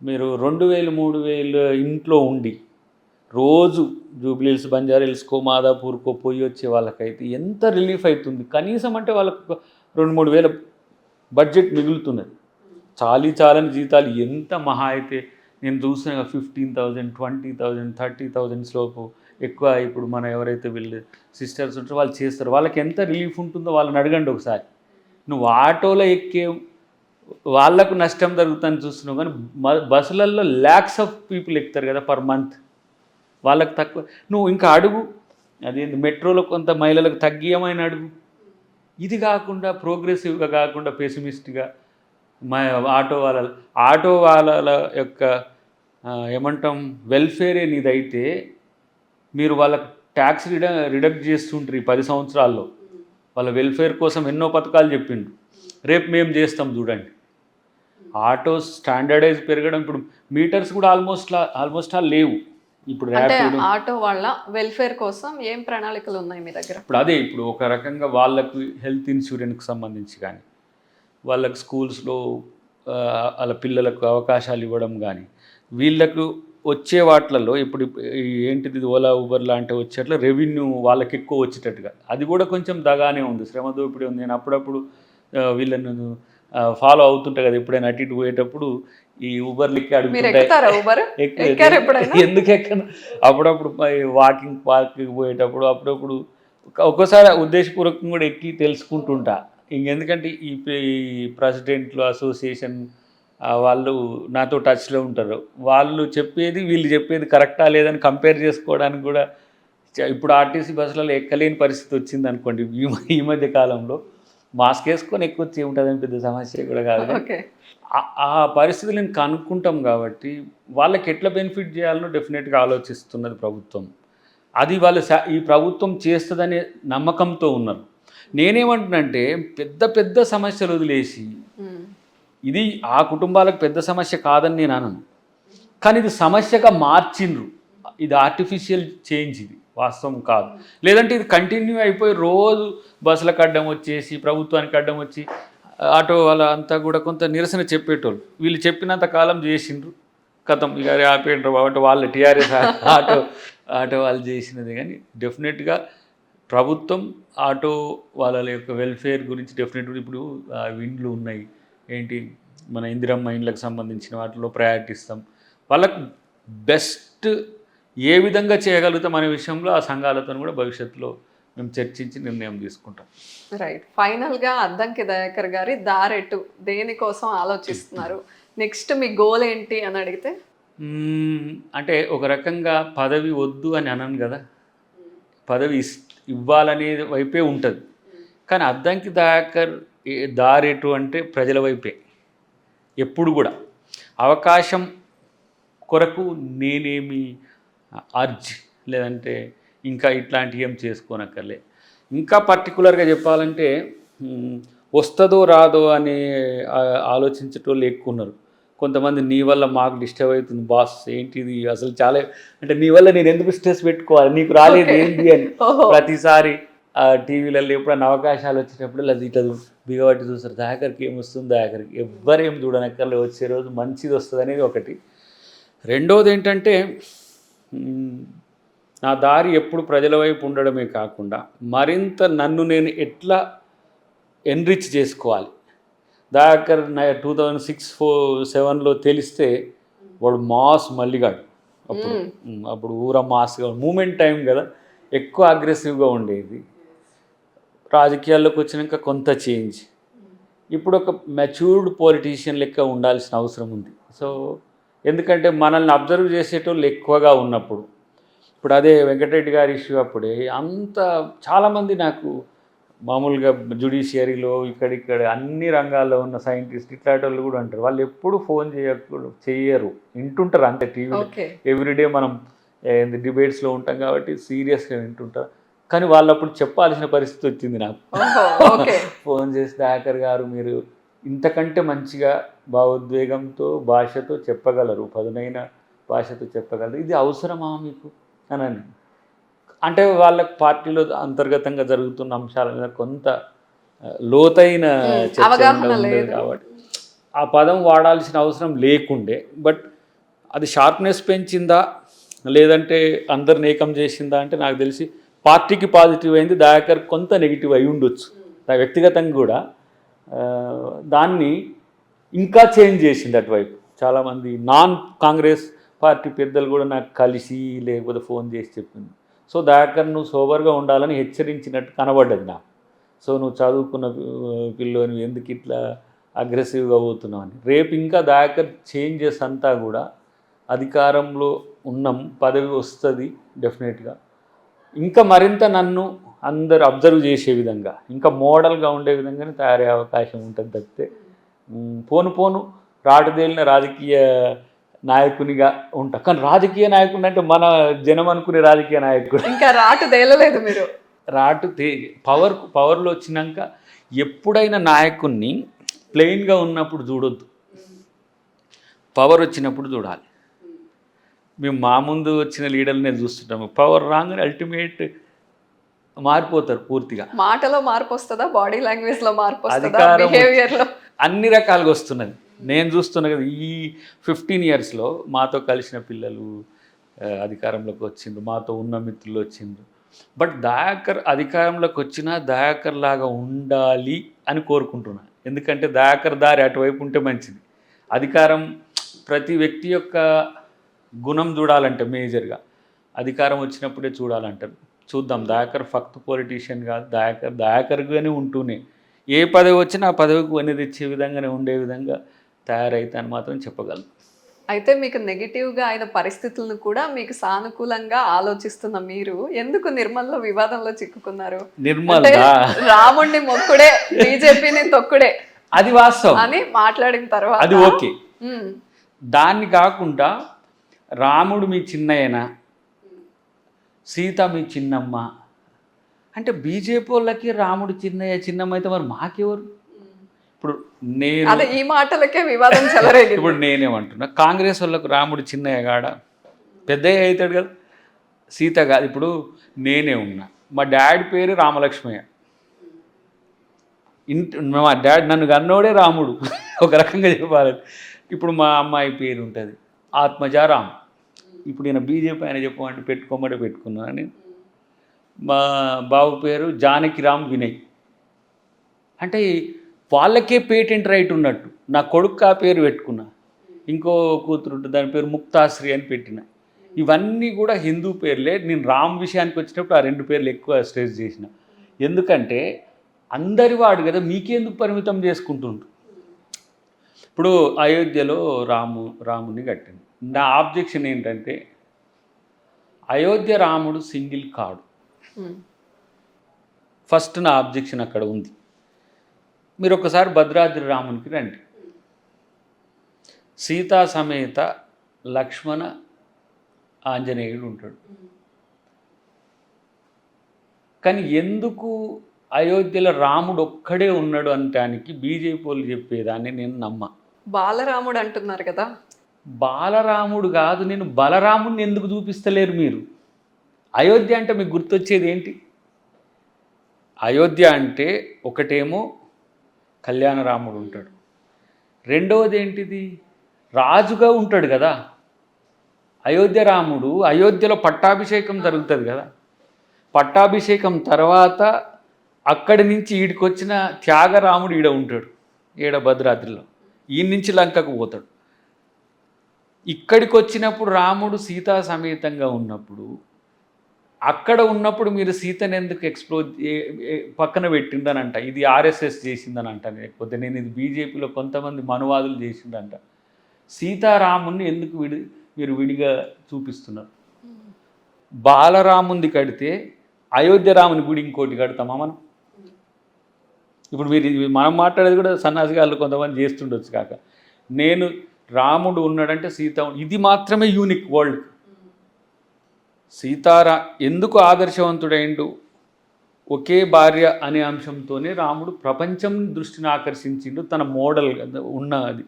మీరు 2,000 3,000 ఇంట్లో ఉండి రోజు జూబ్లీహిల్స్, బంజారాహిల్స్కో, మాదాపూర్కో పోయి వచ్చే వాళ్ళకైతే ఎంత రిలీఫ్ అవుతుంది. కనీసం అంటే వాళ్ళకు 2-3 వేల బడ్జెట్ మిగులుతున్నది. చాలని జీతాలు ఎంత మహా అయితే నేను చూసిన 15,000, 20,000, 30,000 లోపు ఎక్కువ. ఇప్పుడు మన ఎవరైతే వీళ్ళు సిస్టర్స్ ఉంటారో వాళ్ళు చేస్తారు, వాళ్ళకి ఎంత రిలీఫ్ ఉంటుందో వాళ్ళని అడగండి ఒకసారి. నువ్వు ఆటోలో ఎక్కే వాళ్ళకు నష్టం జరుగుతుందని చూస్తున్నావు, కానీ బస్సులలో ల్యాక్స్ ఆఫ్ పీపుల్ ఎక్కుతారు కదా పర్ మంత్, వాళ్ళకి తక్కువ. నువ్వు ఇంకా అడుగు, అదేంటి మెట్రోలో కొంత మహిళలకు తగ్గియమైన అడుగు. ఇది కాకుండా ప్రోగ్రెసివ్గా కాకుండా పెసిమిస్ట్గా ఆటో వాళ్ళ యొక్క ఏమంటాం వెల్ఫేరే నీదైతే మీరు వాళ్ళకి ట్యాక్స్ రిడక్ట్ చేస్తుంటారు. ఈ 10 సంవత్సరాల్లో వాళ్ళ వెల్ఫేర్ కోసం ఎన్నో పథకాలు చెప్పిండు. రేపు మేము చేస్తాం చూడండి. ఆటో స్టాండర్డైజ్ పెరగడం, ఇప్పుడు మీటర్స్ కూడా ఆల్మోస్ట్ లేవు. ఇప్పుడు ఆటో వాళ్ళ వెల్ఫేర్ కోసం ఏం ప్రణాళికలు ఉన్నాయి మీ దగ్గర? ఇప్పుడు ఒక రకంగా వాళ్ళకు హెల్త్ ఇన్సూరెన్స్కి సంబంధించి కానీ, వాళ్ళకి స్కూల్స్లో వాళ్ళ పిల్లలకు అవకాశాలు ఇవ్వడం కానీ, వీళ్ళకు వచ్చే వాటిలలో ఇప్పుడు ఏంటిది ఓలా ఊబర్ లాంటి వచ్చేట్లా రెవెన్యూ వాళ్ళకి ఎక్కువ వచ్చేటట్టుగా అది కూడా కొంచెం దగానే ఉంది, శ్రమ దోపిడీ ఉంది. నేను అప్పుడప్పుడు వీళ్ళను ఫాలో అవుతుంటా కదా, ఎప్పుడైనా అటు ఇటు పోయేటప్పుడు ఈ ఊబర్లు ఎక్కి అడుగుతుంటాయి. ఎందుకు ఎక్కను అప్పుడప్పుడు వాకింగ్ పార్క్కి పోయేటప్పుడు అప్పుడప్పుడు ఒక్కోసారి ఉద్దేశపూర్వకంగా కూడా ఎక్కి తెలుసుకుంటుంటా ఇంకెందుకంటే ఈ ప్రెసిడెంట్లు అసోసియేషన్ వాళ్ళు నాతో టచ్లో ఉంటారు. వాళ్ళు చెప్పేది వీళ్ళు చెప్పేది కరెక్టా లేదని కంపేర్ చేసుకోవడానికి కూడా ఇప్పుడు ఆర్టీసీ బస్సులలో ఎక్కలేని పరిస్థితి వచ్చింది అనుకోండి ఈ మధ్య కాలంలో. మాస్క్ వేసుకొని ఎక్కొచ్చి ఏముంటుందని పెద్ద సమస్య కూడా కాదు. ఓకే. ఆ పరిస్థితులను కనుక్కుంటాం కాబట్టి వాళ్ళకి ఎట్లా బెనిఫిట్ చేయాలనో డెఫినెట్గా ఆలోచిస్తున్నది ప్రభుత్వం. అది వాళ్ళు ఈ ప్రభుత్వం చేస్తుందనే నమ్మకంతో ఉన్నారు. నేనేమంటున్నంటే పెద్ద పెద్ద సమస్యలు వదిలేసి ఇది ఆ కుటుంబాలకు పెద్ద సమస్య కాదని నేను అనను, కానీ ఇది సమస్యగా మార్చిండ్రు. ఇది ఆర్టిఫిషియల్ చేంజ్, ఇది వాస్తవం కాదు. లేదంటే ఇది కంటిన్యూ అయిపోయి రోజు బస్సులకు అడ్డం వచ్చేసి ప్రభుత్వానికి అడ్డం వచ్చి ఆటో వాళ్ళ అంతా కూడా కొంత నిరసన చెప్పేటోళ్ళు. వీళ్ళు చెప్పినంత కాలం చేసిండ్రు, కథం ఇక ఆపేండ్రు కాబట్టి వాళ్ళు టీఆర్ఎస్ ఆటో వాళ్ళు చేసినది. కానీ డెఫినెట్గా ప్రభుత్వం ఆటో వాళ్ళ యొక్క వెల్ఫేర్ గురించి డెఫినెట్గా ఇప్పుడు ఇండ్లు ఉన్నాయి ఏంటి మన ఇందిరమ్మ ఇండ్లకు సంబంధించిన వాటిలో ప్రయారిటీ ఇస్తాం. వాళ్ళకు బెస్ట్ ఏ విధంగా చేయగలుగుతాం అనే విషయంలో ఆ సంఘాలతో కూడా భవిష్యత్తులో మేము చర్చించి నిర్ణయం తీసుకుంటాం. రైట్. ఫైనల్గా అద్దంకి దయాకర్ గారి దారెటు దేనికోసం ఆలోచిస్తున్నారు, నెక్స్ట్ మీ గోల్ ఏంటి అని అడిగితే? అంటే ఒక రకంగా పదవి వద్దు అని అనను కదా, పదవి ఇవ్వాలనే వైపే ఉంటుంది. కానీ అద్దంకి దయాకర్ దారెటు అంటే ప్రజల వైపే ఎప్పుడు కూడా. అవకాశం కొరకు నేనేమి అర్జ్ లేదంటే ఇంకా ఇట్లాంటివి ఏం చేసుకోనక్కర్లే. ఇంకా పర్టికులర్గా చెప్పాలంటే వస్తుందో రాదో అని ఆలోచించేటోళ్ళు ఎక్కువ ఉన్నారు. కొంతమంది నీ వల్ల మాకు డిస్టర్బ్ అవుతుంది బాస్, ఏంటిది అసలు చాలా, అంటే నీ వల్ల నేను ఎందుకు స్ట్రెస్ పెట్టుకోవాలి, నీకు రాలేదు ఏంటి అని ప్రతిసారి టీవీలలో ఎప్పుడైనా అవకాశాలు వచ్చినప్పుడు అది ఇట్లా బిగబట్టి చూస్తారు. దయాకర్కి ఏమొస్తుంది, దయాకర్కి ఎవ్వరేం చూడనక్కర్లే, వచ్చే రోజు మంచిది వస్తుంది అనేది ఒకటి. రెండోది ఏంటంటే నా దారి ఎప్పుడు ప్రజల వైపు ఉండడమే కాకుండా మరింత నన్ను నేను ఎట్లా ఎన్రిచ్ చేసుకోవాలి. దయాకర్ 2006-07లో తెలిస్తే వాడు మాస్ మల్లిగాడు. అప్పుడు ఊర మాస్గా మూమెంట్ టైం కదా, ఎక్కువ అగ్రెసివ్గా ఉండేది. రాజకీయాల్లోకి వచ్చినాక కొంత చేంజ్, ఇప్పుడు ఒక మెచ్యూర్డ్ పొలిటీషియన్ లెక్క ఉండాల్సిన అవసరం ఉంది. సో ఎందుకంటే మనల్ని అబ్జర్వ్ చేసేటోళ్ళు ఎక్కువగా ఉన్నప్పుడు, ఇప్పుడు అదే వెంకటరెడ్డి గారి ఇష్యూ అప్పుడే అంత చాలామంది నాకు మామూలుగా జ్యుడిషియరీలో ఇక్కడ అన్ని రంగాల్లో ఉన్న సైంటిస్ట్ ఇట్లాంటి వాళ్ళు కూడా అంటారు, వాళ్ళు ఎప్పుడు ఫోన్ చేయరు, వింటుంటారు అంతే. టీవీలో ఎవ్రీడే మనం డిబేట్స్లో ఉంటాం కాబట్టి సీరియస్గా వింటుంటారు. కానీ వాళ్ళు అప్పుడు చెప్పాల్సిన పరిస్థితి వచ్చింది నాకు. ఫోన్ చేసి దయాకర్ గారు మీరు ఇంతకంటే మంచిగా భావోద్వేగంతో భాషతో చెప్పగలరు, పదునైన భాషతో చెప్పగలరు, ఇది అవసరమా మీకు అని. అంటే వాళ్ళకి పార్టీలో అంతర్గతంగా జరుగుతున్న అంశాల మీద కొంత లోతైన చర్చ ఉండదు కాబట్టి ఆ పదం వాడాల్సిన అవసరం లేకుండే. బట్ అది షార్ప్నెస్ పెంచిందా లేదంటే అందరిని ఏకం చేసిందా అంటే నాకు తెలిసి పార్టీకి పాజిటివ్ అయింది, దయాకర్ కొంత నెగిటివ్ అయి ఉండొచ్చు. వ్యక్తిగతంగా కూడా దాన్ని ఇంకా చేంజ్ చేసింది అటువైపు. చాలామంది నాన్ కాంగ్రెస్ పార్టీ పెద్దలు కూడా నాకు కలిసి లేకపోతే ఫోన్ చేసి చెప్పింది. సో దయాకర్ నువ్వు సోబర్గా ఉండాలని హెచ్చరించినట్టు కనబడ్డది నాకు. సో నువ్వు చదువుకున్న పిల్లని ఎందుకు ఇట్లా అగ్రెసివ్గా పోతున్నావు అని. రేపు ఇంకా దయాకర్ చేంజెస్ అంతా కూడా అధికారంలో ఉన్నాం, పదవి వస్తుంది డెఫినెట్గా, ఇంకా మరింత నన్ను అందరు అబ్జర్వ్ చేసే విధంగా ఇంకా మోడల్గా ఉండే విధంగానే తయారయ్యే అవకాశం ఉంటుంది తప్పితే పోను రాటుదేలిన రాజకీయ నాయకునిగా ఉంటా. కానీ రాజకీయ నాయకుడు అంటే మన జనం అనుకునే రాజకీయ నాయకుడు ఇంకా రాటు తేలలేదు మీరు. పవర్లో వచ్చినాక ఎప్పుడైనా నాయకుడిని ప్లెయిన్గా ఉన్నప్పుడు చూడొద్దు, పవర్ వచ్చినప్పుడు చూడాలి. మేము మా ముందు వచ్చిన లీడర్లనే చూస్తుంటాము, పవర్ రాగానే అల్టిమేట్ మారిపోతారు పూర్తిగా. మాటలో మార్పు వస్తుందా, బాడీ లాంగ్వేజ్లో మార్పు వస్తుందా, బిహేవియర్లో? అన్ని రకాలుగా వస్తున్నది. నేను చూస్తున్నా కదా ఈ 15 yearsలో మాతో కలిసిన పిల్లలు అధికారంలోకి వచ్చిండ్రు, మాతో ఉన్న మిత్రులు వచ్చిండ్రు. బట్ దయాకర్ అధికారంలోకి వచ్చినా దయాకర్ లాగా ఉండాలి అని కోరుకుంటున్నాను. ఎందుకంటే దయాకర్ దారి అటువైపు ఉంటే మంచిది. అధికారం ప్రతి వ్యక్తి యొక్క గుణం చూడాలంటే మేజర్గా అధికారం వచ్చినప్పుడే చూడాలంటారు. చూద్దాం. దయాకర్ ఫక్త్ పొలిటీషియన్ కాదు, దయాకర్గానే ఉంటూనే ఏ పదవి వచ్చినా ఆ పదవికి వన్నె తెచ్చే విధంగానే ఉండే విధంగా తయారైతే అని మాత్రం చెప్పగలను. అయితే మీకు నెగిటివ్గా అయిన పరిస్థితులను కూడా మీకు సానుకూలంగా ఆలోచిస్తున్న మీరు ఎందుకు నిర్మల్లో వివాదంలో చిక్కుకున్నారు? నిర్మల్ అంటే రాముడిని మొక్కుడే బీజేపీని తొక్కుడే అది వాస్తవం, అని మాట్లాడిన తర్వాత అది ఓకే. ఉమ్, దాన్ని కాకుండా రాముడు మీ చిన్నయ్యన, సీత మీ చిన్నమ్మ అంటే బీజేపీ వాళ్ళకి రాముడు చిన్నయ్య చిన్నమ్మ అయితే మరి మాకెవరు? ఇప్పుడు నేను అదే ఈ మాటలకే వివాదం చెలరేగింది. ఇప్పుడు నేనేమంటున్నా, కాంగ్రెస్ వాళ్ళకు రాముడు చిన్నయ్య కాడ పెద్దయ్య అవుతాడు కదా, సీత కాదు. ఇప్పుడు నేనే ఉన్నా, మా డాడీ పేరు రామలక్ష్మయ్య, మా డాడీ నన్ను కన్నోడే రాముడు ఒక రకంగా చెప్పాలి. ఇప్పుడు మా అమ్మాయి పేరు ఉంటుంది ఆత్మజారాం. ఇప్పుడు నేను బీజేపీ ఆయన చెప్పమంటే పెట్టుకోమంటే పెట్టుకున్నాను. నేను మా బాబు పేరు జానకిరామ్ వినయ్. అంటే వాళ్ళకే పేటెంట్ రైట్ ఉన్నట్టు నా కొడుకు ఆ పేరు పెట్టుకున్నా. ఇంకో కూతురు ఉంటుంది, దాని పేరు ముక్తాశ్రీ అని పెట్టిన. ఇవన్నీ కూడా హిందూ పేర్లే. నేను రామ్ విషయానికి వచ్చినప్పుడు ఆ రెండు పేర్లు ఎక్కువ స్ట్రెస్ చేసిన. ఎందుకంటే అందరి వాడు కదా, మీకెందుకు పరిమితం చేసుకుంటుండ్రు? ఇప్పుడు అయోధ్యలో రాముని కట్టింది. నా ఆబ్జెక్షన్ ఏంటంటే అయోధ్య రాముడు సింగిల్ కాడు. ఫస్ట్ నా ఆబ్జెక్షన్ అక్కడ ఉంది. మీరు ఒకసారి భద్రాద్రి రామునికి రండి. సీతా సమేత లక్ష్మణ ఆంజనేయుడు ఉంటాడు. కానీ ఎందుకు అయోధ్యలో రాముడు ఒక్కడే ఉన్నాడు అనటానికి బీజేపీ వాళ్ళు చెప్పేదాన్ని నేను నమ్మ. బాలరాముడు అంటున్నారు కదా. బాలరాముడు కాదు, నేను బలరాముడిని ఎందుకు చూపిస్తలేరు మీరు? అయోధ్య అంటే మీకు గుర్తొచ్చేది ఏంటి? అయోధ్య అంటే ఒకటేమో కళ్యాణరాముడు ఉంటాడు, రెండవది ఏంటిది? రాజుగా ఉంటాడు కదా. అయోధ్య రాముడు, అయోధ్యలో పట్టాభిషేకం జరుగుతుంది కదా. పట్టాభిషేకం తర్వాత అక్కడి నుంచి ఈడికొచ్చిన త్యాగరాముడు ఈడ ఉంటాడు, ఈడ భద్రాద్రిలో. ఈ నుంచి లంకకు పోతాడు. ఇక్కడికి వచ్చినప్పుడు రాముడు సీతా సమేతంగా ఉన్నప్పుడు, అక్కడ ఉన్నప్పుడు మీరు సీతను ఎందుకు ఎక్స్ప్లోర్ పక్కన పెట్టిందనంట. ఇది ఆర్ఎస్ఎస్ చేసిందని అంట, లేకపోతే నేను ఇది బీజేపీలో కొంతమంది మనువాదులు చేసిందంట. సీతారాముని ఎందుకు మీరు విడిగా చూపిస్తున్నారు? బాలరాముంది కడితే అయోధ్య రాముని గుడి ఇంకోటి కడతామా మనం? ఇప్పుడు మనం మాట్లాడేది కూడా సన్నాసిగాళ్ళు కొంతమంది చేస్తుండొచ్చు కాక. నేను రాముడు ఉన్నాడంటే సీత, ఇది మాత్రమే యూనిక్ వరల్డ్. ఎందుకు ఆదర్శవంతుడైండు? ఒకే భార్య అనే అంశంతోనే రాముడు ప్రపంచం దృష్టిని ఆకర్షించిండు. తన మోడల్ ఉన్నది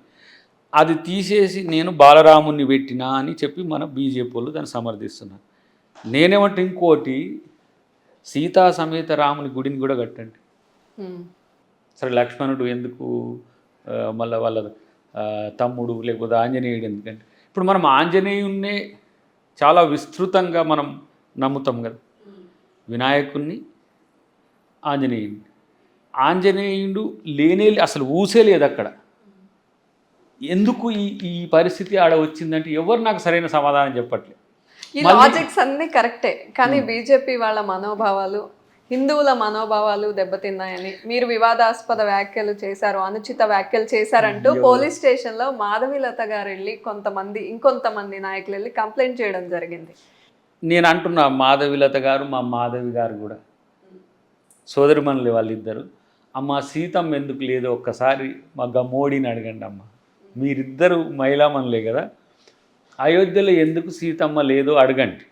అది తీసేసి నేను బాలరాముని పెట్టినా అని చెప్పి మన బీజేపీ వాళ్ళు దాన్ని సమర్థిస్తున్నారు. నేనేమంటే ఇంకోటి, సీతా సమేత రాముని గుడిని కూడా కట్టండి. సరే లక్ష్మణుడు ఎందుకు, మళ్ళీ వాళ్ళ తమ్ముడు లేకపోతే ఆంజనేయుడు ఎందుకంటే, ఇప్పుడు మనం ఆంజనేయున్నే చాలా విస్తృతంగా మనం నమ్ముతాం కదా. వినాయకుడిని, ఆంజనేయుడు లేనే అసలు ఊసే లేదు అక్కడ. ఎందుకు ఈ పరిస్థితి ఆడ వచ్చిందంటే ఎవరు నాకు సరైన సమాధానం చెప్పట్లేదు. ఈ లాజిక్స్ అన్నీ కరెక్టే, కానీ బీజేపీ వాళ్ళ మనోభావాలు, హిందువుల మనోభావాలు దెబ్బతిన్నాయని మీరు వివాదాస్పద వ్యాఖ్యలు చేశారు, అనుచిత వ్యాఖ్యలు చేశారంటూ పోలీస్ స్టేషన్లో మాధవీలత గారు వెళ్ళి ఇంకొంతమంది నాయకులు వెళ్ళి కంప్లైంట్ చేయడం జరిగింది. నేను అంటున్నా, మాధవీలత గారు మా మాధవి గారు కూడా సోదరిమణులు వాళ్ళిద్దరు. అమ్మ సీతమ్మ ఎందుకు లేదో ఒక్కసారి మా మోడీని అడగండి అమ్మ. మీరిద్దరు మహిళామణులే కదా, అయోధ్యలో ఎందుకు సీతమ్మ లేదో అడగండి.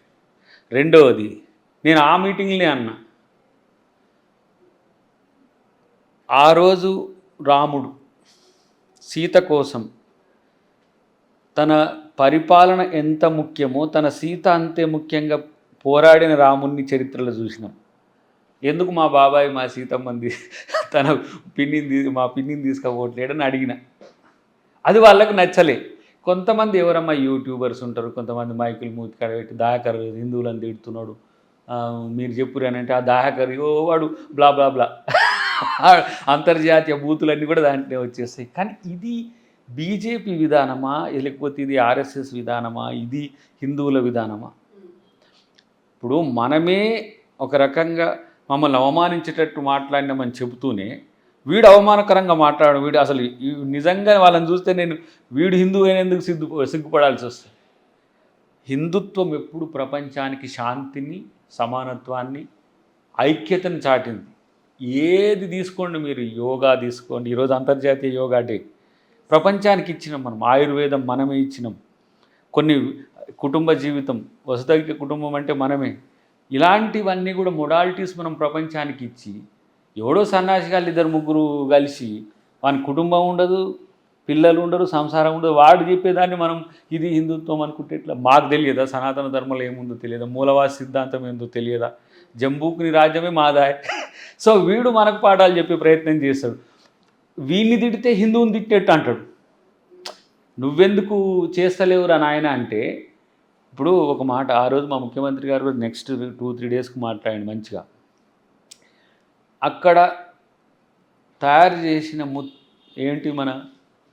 రెండవది, నేను ఆ మీటింగ్లే అన్నా, ఆ రోజు రాముడు సీత కోసం తన పరిపాలన ఎంత ముఖ్యమో తన సీత అంతే ముఖ్యంగా పోరాడిన రాముడిని చరిత్రలో చూసినాం. ఎందుకు మా బాబాయ్ మా సీతమ్మని తన మా పిన్నిని తీసుకుపోవట్లేడని అడిగిన. అది వాళ్ళకు నచ్చలే. కొంతమంది ఎవరమ్మా యూట్యూబర్స్ ఉంటారు, కొంతమంది మైకులు మూతికాడ పెట్టి దాయకర్ హిందువులను తిడుతున్నాడు మీరు చెప్పురు అని అంటే, ఆ దాయకర్ వాడు బ్లా బ్లా బ్లా అంతర్జాతీయ బూతులన్నీ కూడా దాంట్లో వచ్చేస్తాయి. కానీ ఇది బీజేపీ విధానమా లేకపోతే ఇది ఆర్ఎస్ఎస్ విధానమా, ఇది హిందువుల విధానమా? ఇప్పుడు మనమే ఒక రకంగా మమ్మల్ని అవమానించేటట్టు మాట్లాడినామని చెబుతూనే వీడు అవమానకరంగా మాట్లాడడం, వీడు అసలు నిజంగా వాళ్ళని చూస్తే నేను వీడు హిందువు అయినందుకు సిగ్గుపడాల్సి వస్తుంది. హిందుత్వం ఎప్పుడు ప్రపంచానికి శాంతిని, సమానత్వాన్ని, ఐక్యతను చాటింది. ఏది తీసుకోండి, మీరు యోగా తీసుకోండి, ఈరోజు అంతర్జాతీయ యోగా డే, ప్రపంచానికి ఇచ్చినాం మనం. ఆయుర్వేదం మనమే ఇచ్చినాం. కొన్ని కుటుంబ జీవితం, వసుదైక కుటుంబం అంటే మనమే. ఇలాంటివన్నీ కూడా మొడాలిటీస్ మనం ప్రపంచానికి ఇచ్చి, ఎవడో సన్యాసిగాళ్ళు 2-3 కలిసి వాని కుటుంబం ఉండదు, పిల్లలు ఉండరు, సంసారం ఉండదు, వాడు చెప్పేదాన్ని మనం ఇది హిందుత్వం అనుకుంటే ఇట్లా. మాకు తెలియదా సనాతన ధర్మంలో ఏముందో తెలియదా, మూలవాసి సిద్ధాంతం ఏందో తెలియదా, జంబూకుని రాజ్యమే మాదాయ్. సో వీడు మనకు పాఠాలు చెప్పే ప్రయత్నం చేస్తాడు. వీడిని తిడితే హిందువుని తిట్టినట్టు అంటాడు. నువ్వెందుకు చేస్తలేవురా నాయన అంటే, ఇప్పుడు ఒక మాట ఆ రోజు మా ముఖ్యమంత్రి గారు నెక్స్ట్ 2-3 డేస్కి మాట్లాడండి మంచిగా. అక్కడ తయారు చేసిన ఏంటి మన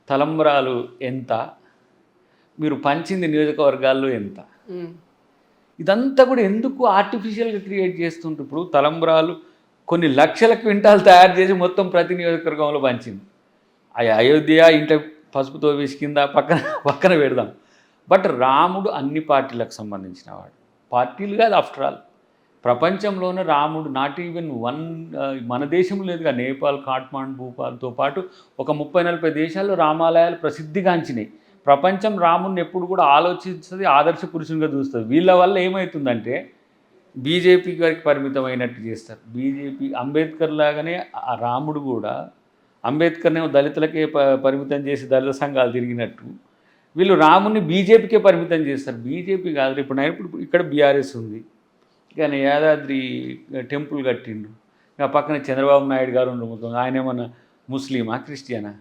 తలంబ్రాలు ఎంత, మీరు పంచింది నియోజకవర్గాల్లో ఎంత, ఇదంతా కూడా ఎందుకు ఆర్టిఫిషియల్గా క్రియేట్ చేస్తుంటారు. ఇప్పుడు తలంబ్రాలు కొన్ని లక్షల క్వింటాలు తయారు చేసి మొత్తం ప్రతి నియోజకవర్గంలో పంచింది. అయోధ్య ఇంట్లో పసుపుతో వేసి కింద పక్కన పెడదాం. బట్ రాముడు అన్ని పార్టీలకు సంబంధించిన వాడు. పార్టీలు కాదు, ఆఫ్టర్ ఆల్ ప్రపంచంలోనే రాముడు నాట్ ఈవెన్ మన దేశంలో లేదుగా, నేపాల్, కాఠ్మాండు, భూపాల్తో పాటు ఒక 30-40 దేశాల్లో రామాలయాలు ప్రసిద్ధిగాంచినాయి. ప్రపంచం రాముడిని ఎప్పుడు కూడా ఆలోచిస్తుంది, ఆదర్శ పురుషునిగా చూస్తుంది. వీళ్ళ వల్ల ఏమవుతుందంటే బీజేపీ గారికి పరిమితమైనట్టు చేస్తారు. బీజేపీ అంబేద్కర్ లాగానే ఆ రాముడు కూడా అంబేద్కర్నే దళితులకే పరిమితం చేసి దళిత సంఘాలు తిరిగినట్టు వీళ్ళు రాముడిని బీజేపీకే పరిమితం చేస్తారు. బీజేపీ కాదు. ఇప్పుడు ఇక్కడ బీఆర్ఎస్ ఉంది, కానీ యాదాద్రి టెంపుల్ కట్టిండు, ఇక పక్కన చంద్రబాబు నాయుడు గారు ఉండబోతుంది. ఆయన ఏమన్నా ముస్లిమా, క్రిస్టియనా?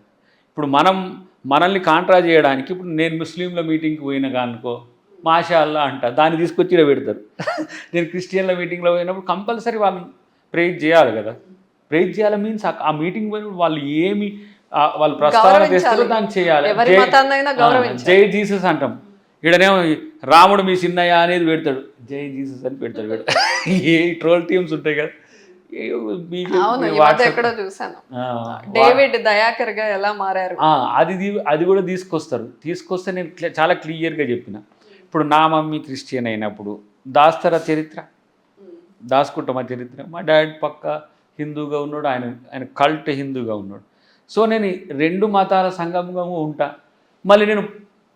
ఇప్పుడు మనల్ని కాంట్రా చేయడానికి, ఇప్పుడు నేను ముస్లింల మీటింగ్కి పోయినా అనుకో, మాషా అల్లా అంట, దాన్ని తీసుకొచ్చి ఇలా పెడతారు. నేను క్రిస్టియన్ల మీటింగ్లో పోయినప్పుడు కంపల్సరీ వాళ్ళని ప్రేజ్ చేయాలి కదా. ప్రేజ్ చేయాలి మీన్స్ ఆ మీటింగ్ పోయినప్పుడు వాళ్ళు ఏమి వాళ్ళు ప్రస్తావన చేస్తారో దాన్ని చేయాలి. జై జీసస్ అంటాం, ఈడనేమో రాముడు మీ చిన్నయ్య అనేది పెడతాడు, జై జీసస్ అని పెడతాడు. ఏ ట్రోల్ టీమ్స్ ఉంటాయి కదా, డేవిడ్ దయాకర్ గా ఎలా మారారు అది కూడా తీసుకొస్తే నేను చాలా క్లియర్గా చెప్పిన. ఇప్పుడు నా మమ్మీ క్రిస్టియన్ అయినప్పుడు దాస్తర చరిత్ర, దాసుకుంటామా చరిత్ర, మా డాడీ పక్క హిందూగా ఉన్నాడు, ఆయన కల్ట్ హిందూగా ఉన్నాడు. సో నేను 2 మతాల సంగమంగా ఉంటా. మళ్ళీ నేను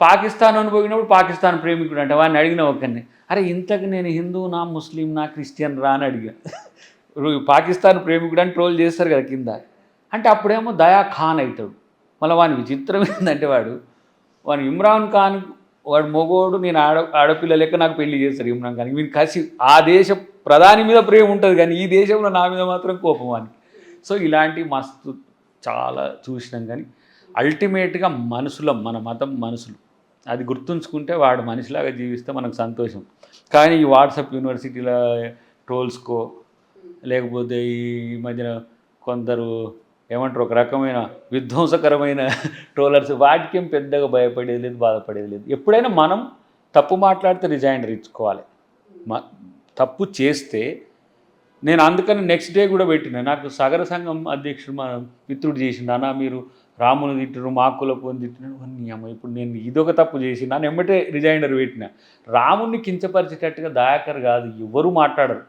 పాకిస్తాన్ అనుభవినప్పుడు పాకిస్తాన్ ప్రేమికుడు అంటే వాడిని అడిగిన ఒకరిని, అరే ఇంతకు నేను హిందూ నా ముస్లిం నా క్రిస్టియన్ రా అని అడిగా. పాకిస్తాన్ ప్రేమికుడు అని ట్రోల్ చేస్తారు కదా కింద. అంటే అప్పుడేమో దయా ఖాన్ అవుతాడు. మళ్ళీ వాని విచిత్రం ఏంటంటే వాడు ఇమ్రాన్ ఖాన్ వాడు మొగోడు, నేను ఆడపిల్ల లెక్క నాకు పెళ్లి చేస్తారు ఇమ్రాన్ ఖాన్. వీని కసి ఆ దేశ ప్రధాని మీద ప్రేమ ఉంటుంది, కానీ ఈ దేశంలో నా మీద మాత్రం కోపం వానికి. సో ఇలాంటి మస్తు చాలా చూసినాం. కానీ అల్టిమేట్గా మన మతం మనుషులు, అది గుర్తుంచుకుంటే వాడు మనిషిలాగా జీవిస్తే మనకు సంతోషం. కానీ ఈ వాట్సాప్ యూనివర్సిటీల ట్రోల్స్కో, లేకపోతే ఈ మధ్యన కొందరు ఏమంటారు ఒక రకమైన విధ్వంసకరమైన ట్రోలర్స్, వాటికేం పెద్దగా భయపడేది లేదు, బాధపడేది లేదు. ఎప్పుడైనా మనం తప్పు మాట్లాడితే రిజైండర్ ఇచ్చుకోవాలి. తప్పు చేస్తే నేను అందుకని నెక్స్ట్ డే కూడా పెట్టిన, నాకు సగర సంఘం అధ్యక్షుడు మా మిత్రుడు చేసిండు, అన్న మీరు రాముని తిట్టరు, మా కులపోని తిట్టినాడు అని. అమ్మ ఇప్పుడు నేను ఇదొక తప్పు చేసి నన్ను ఎమ్మటే రిజైండర్ పెట్టిన. రాముడిని కించపరిచేటట్టుగా దయాకర్ కాదు ఎవరు మాట్లాడరు.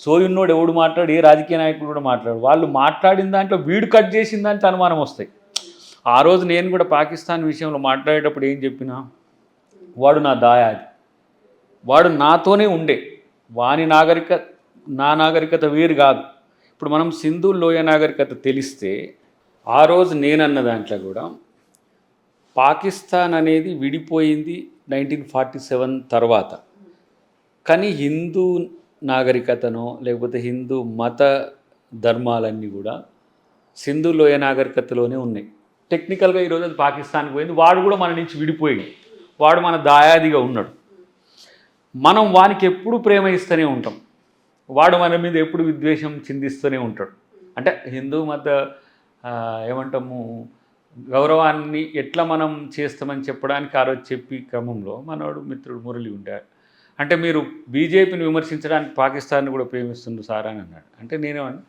సోయున్నోడు ఎవడు మాట్లాడు, ఏ రాజకీయ నాయకుడు కూడా మాట్లాడు. వాళ్ళు మాట్లాడిన దాంట్లో వీడు కట్ చేసిన దాంట్లో అనుమానం వస్తాయి. ఆ రోజు నేను కూడా పాకిస్తాన్ విషయంలో మాట్లాడేటప్పుడు ఏం చెప్పినా, వాడు నా దాయాది, వాడు నాతోనే ఉండే, వాని నా నాగరికత వేరు కాదు. ఇప్పుడు మనం సింధు లోయ నాగరికత తెలిస్తే ఆ రోజు నేనన్న దాంట్లో కూడా పాకిస్తాన్ అనేది విడిపోయింది 1947 తర్వాత. కానీ హిందూ నాగరికతనో లేకపోతే హిందూ మత ధర్మాలన్నీ కూడా సింధు లోయ నాగరికతలోనే ఉన్నాయి. టెక్నికల్గా ఈరోజు అది పాకిస్తాన్కి పోయింది, వాడు కూడా మన నుంచి విడిపోయింది, వాడు మన దాయాదిగా ఉన్నాడు. మనం వానికి ఎప్పుడు ప్రేమ ఇస్తూనే ఉంటాం, వాడు మన మీద ఎప్పుడు విద్వేషం చిందిస్తూనే ఉంటాడు. అంటే హిందూ మత ఏమంటాము గౌరవాన్ని ఎట్లా మనం చేస్తామని చెప్పడానికి ఆ రోజు చెప్పి క్రమంలో మనోడు మిత్రుడు మురళి ఉండాడు. అంటే మీరు బీజేపీని విమర్శించడానికి పాకిస్తాన్ని కూడా ప్రేమిస్తుంది సార్ అని అన్నాడు. అంటే నేనేమన్నా,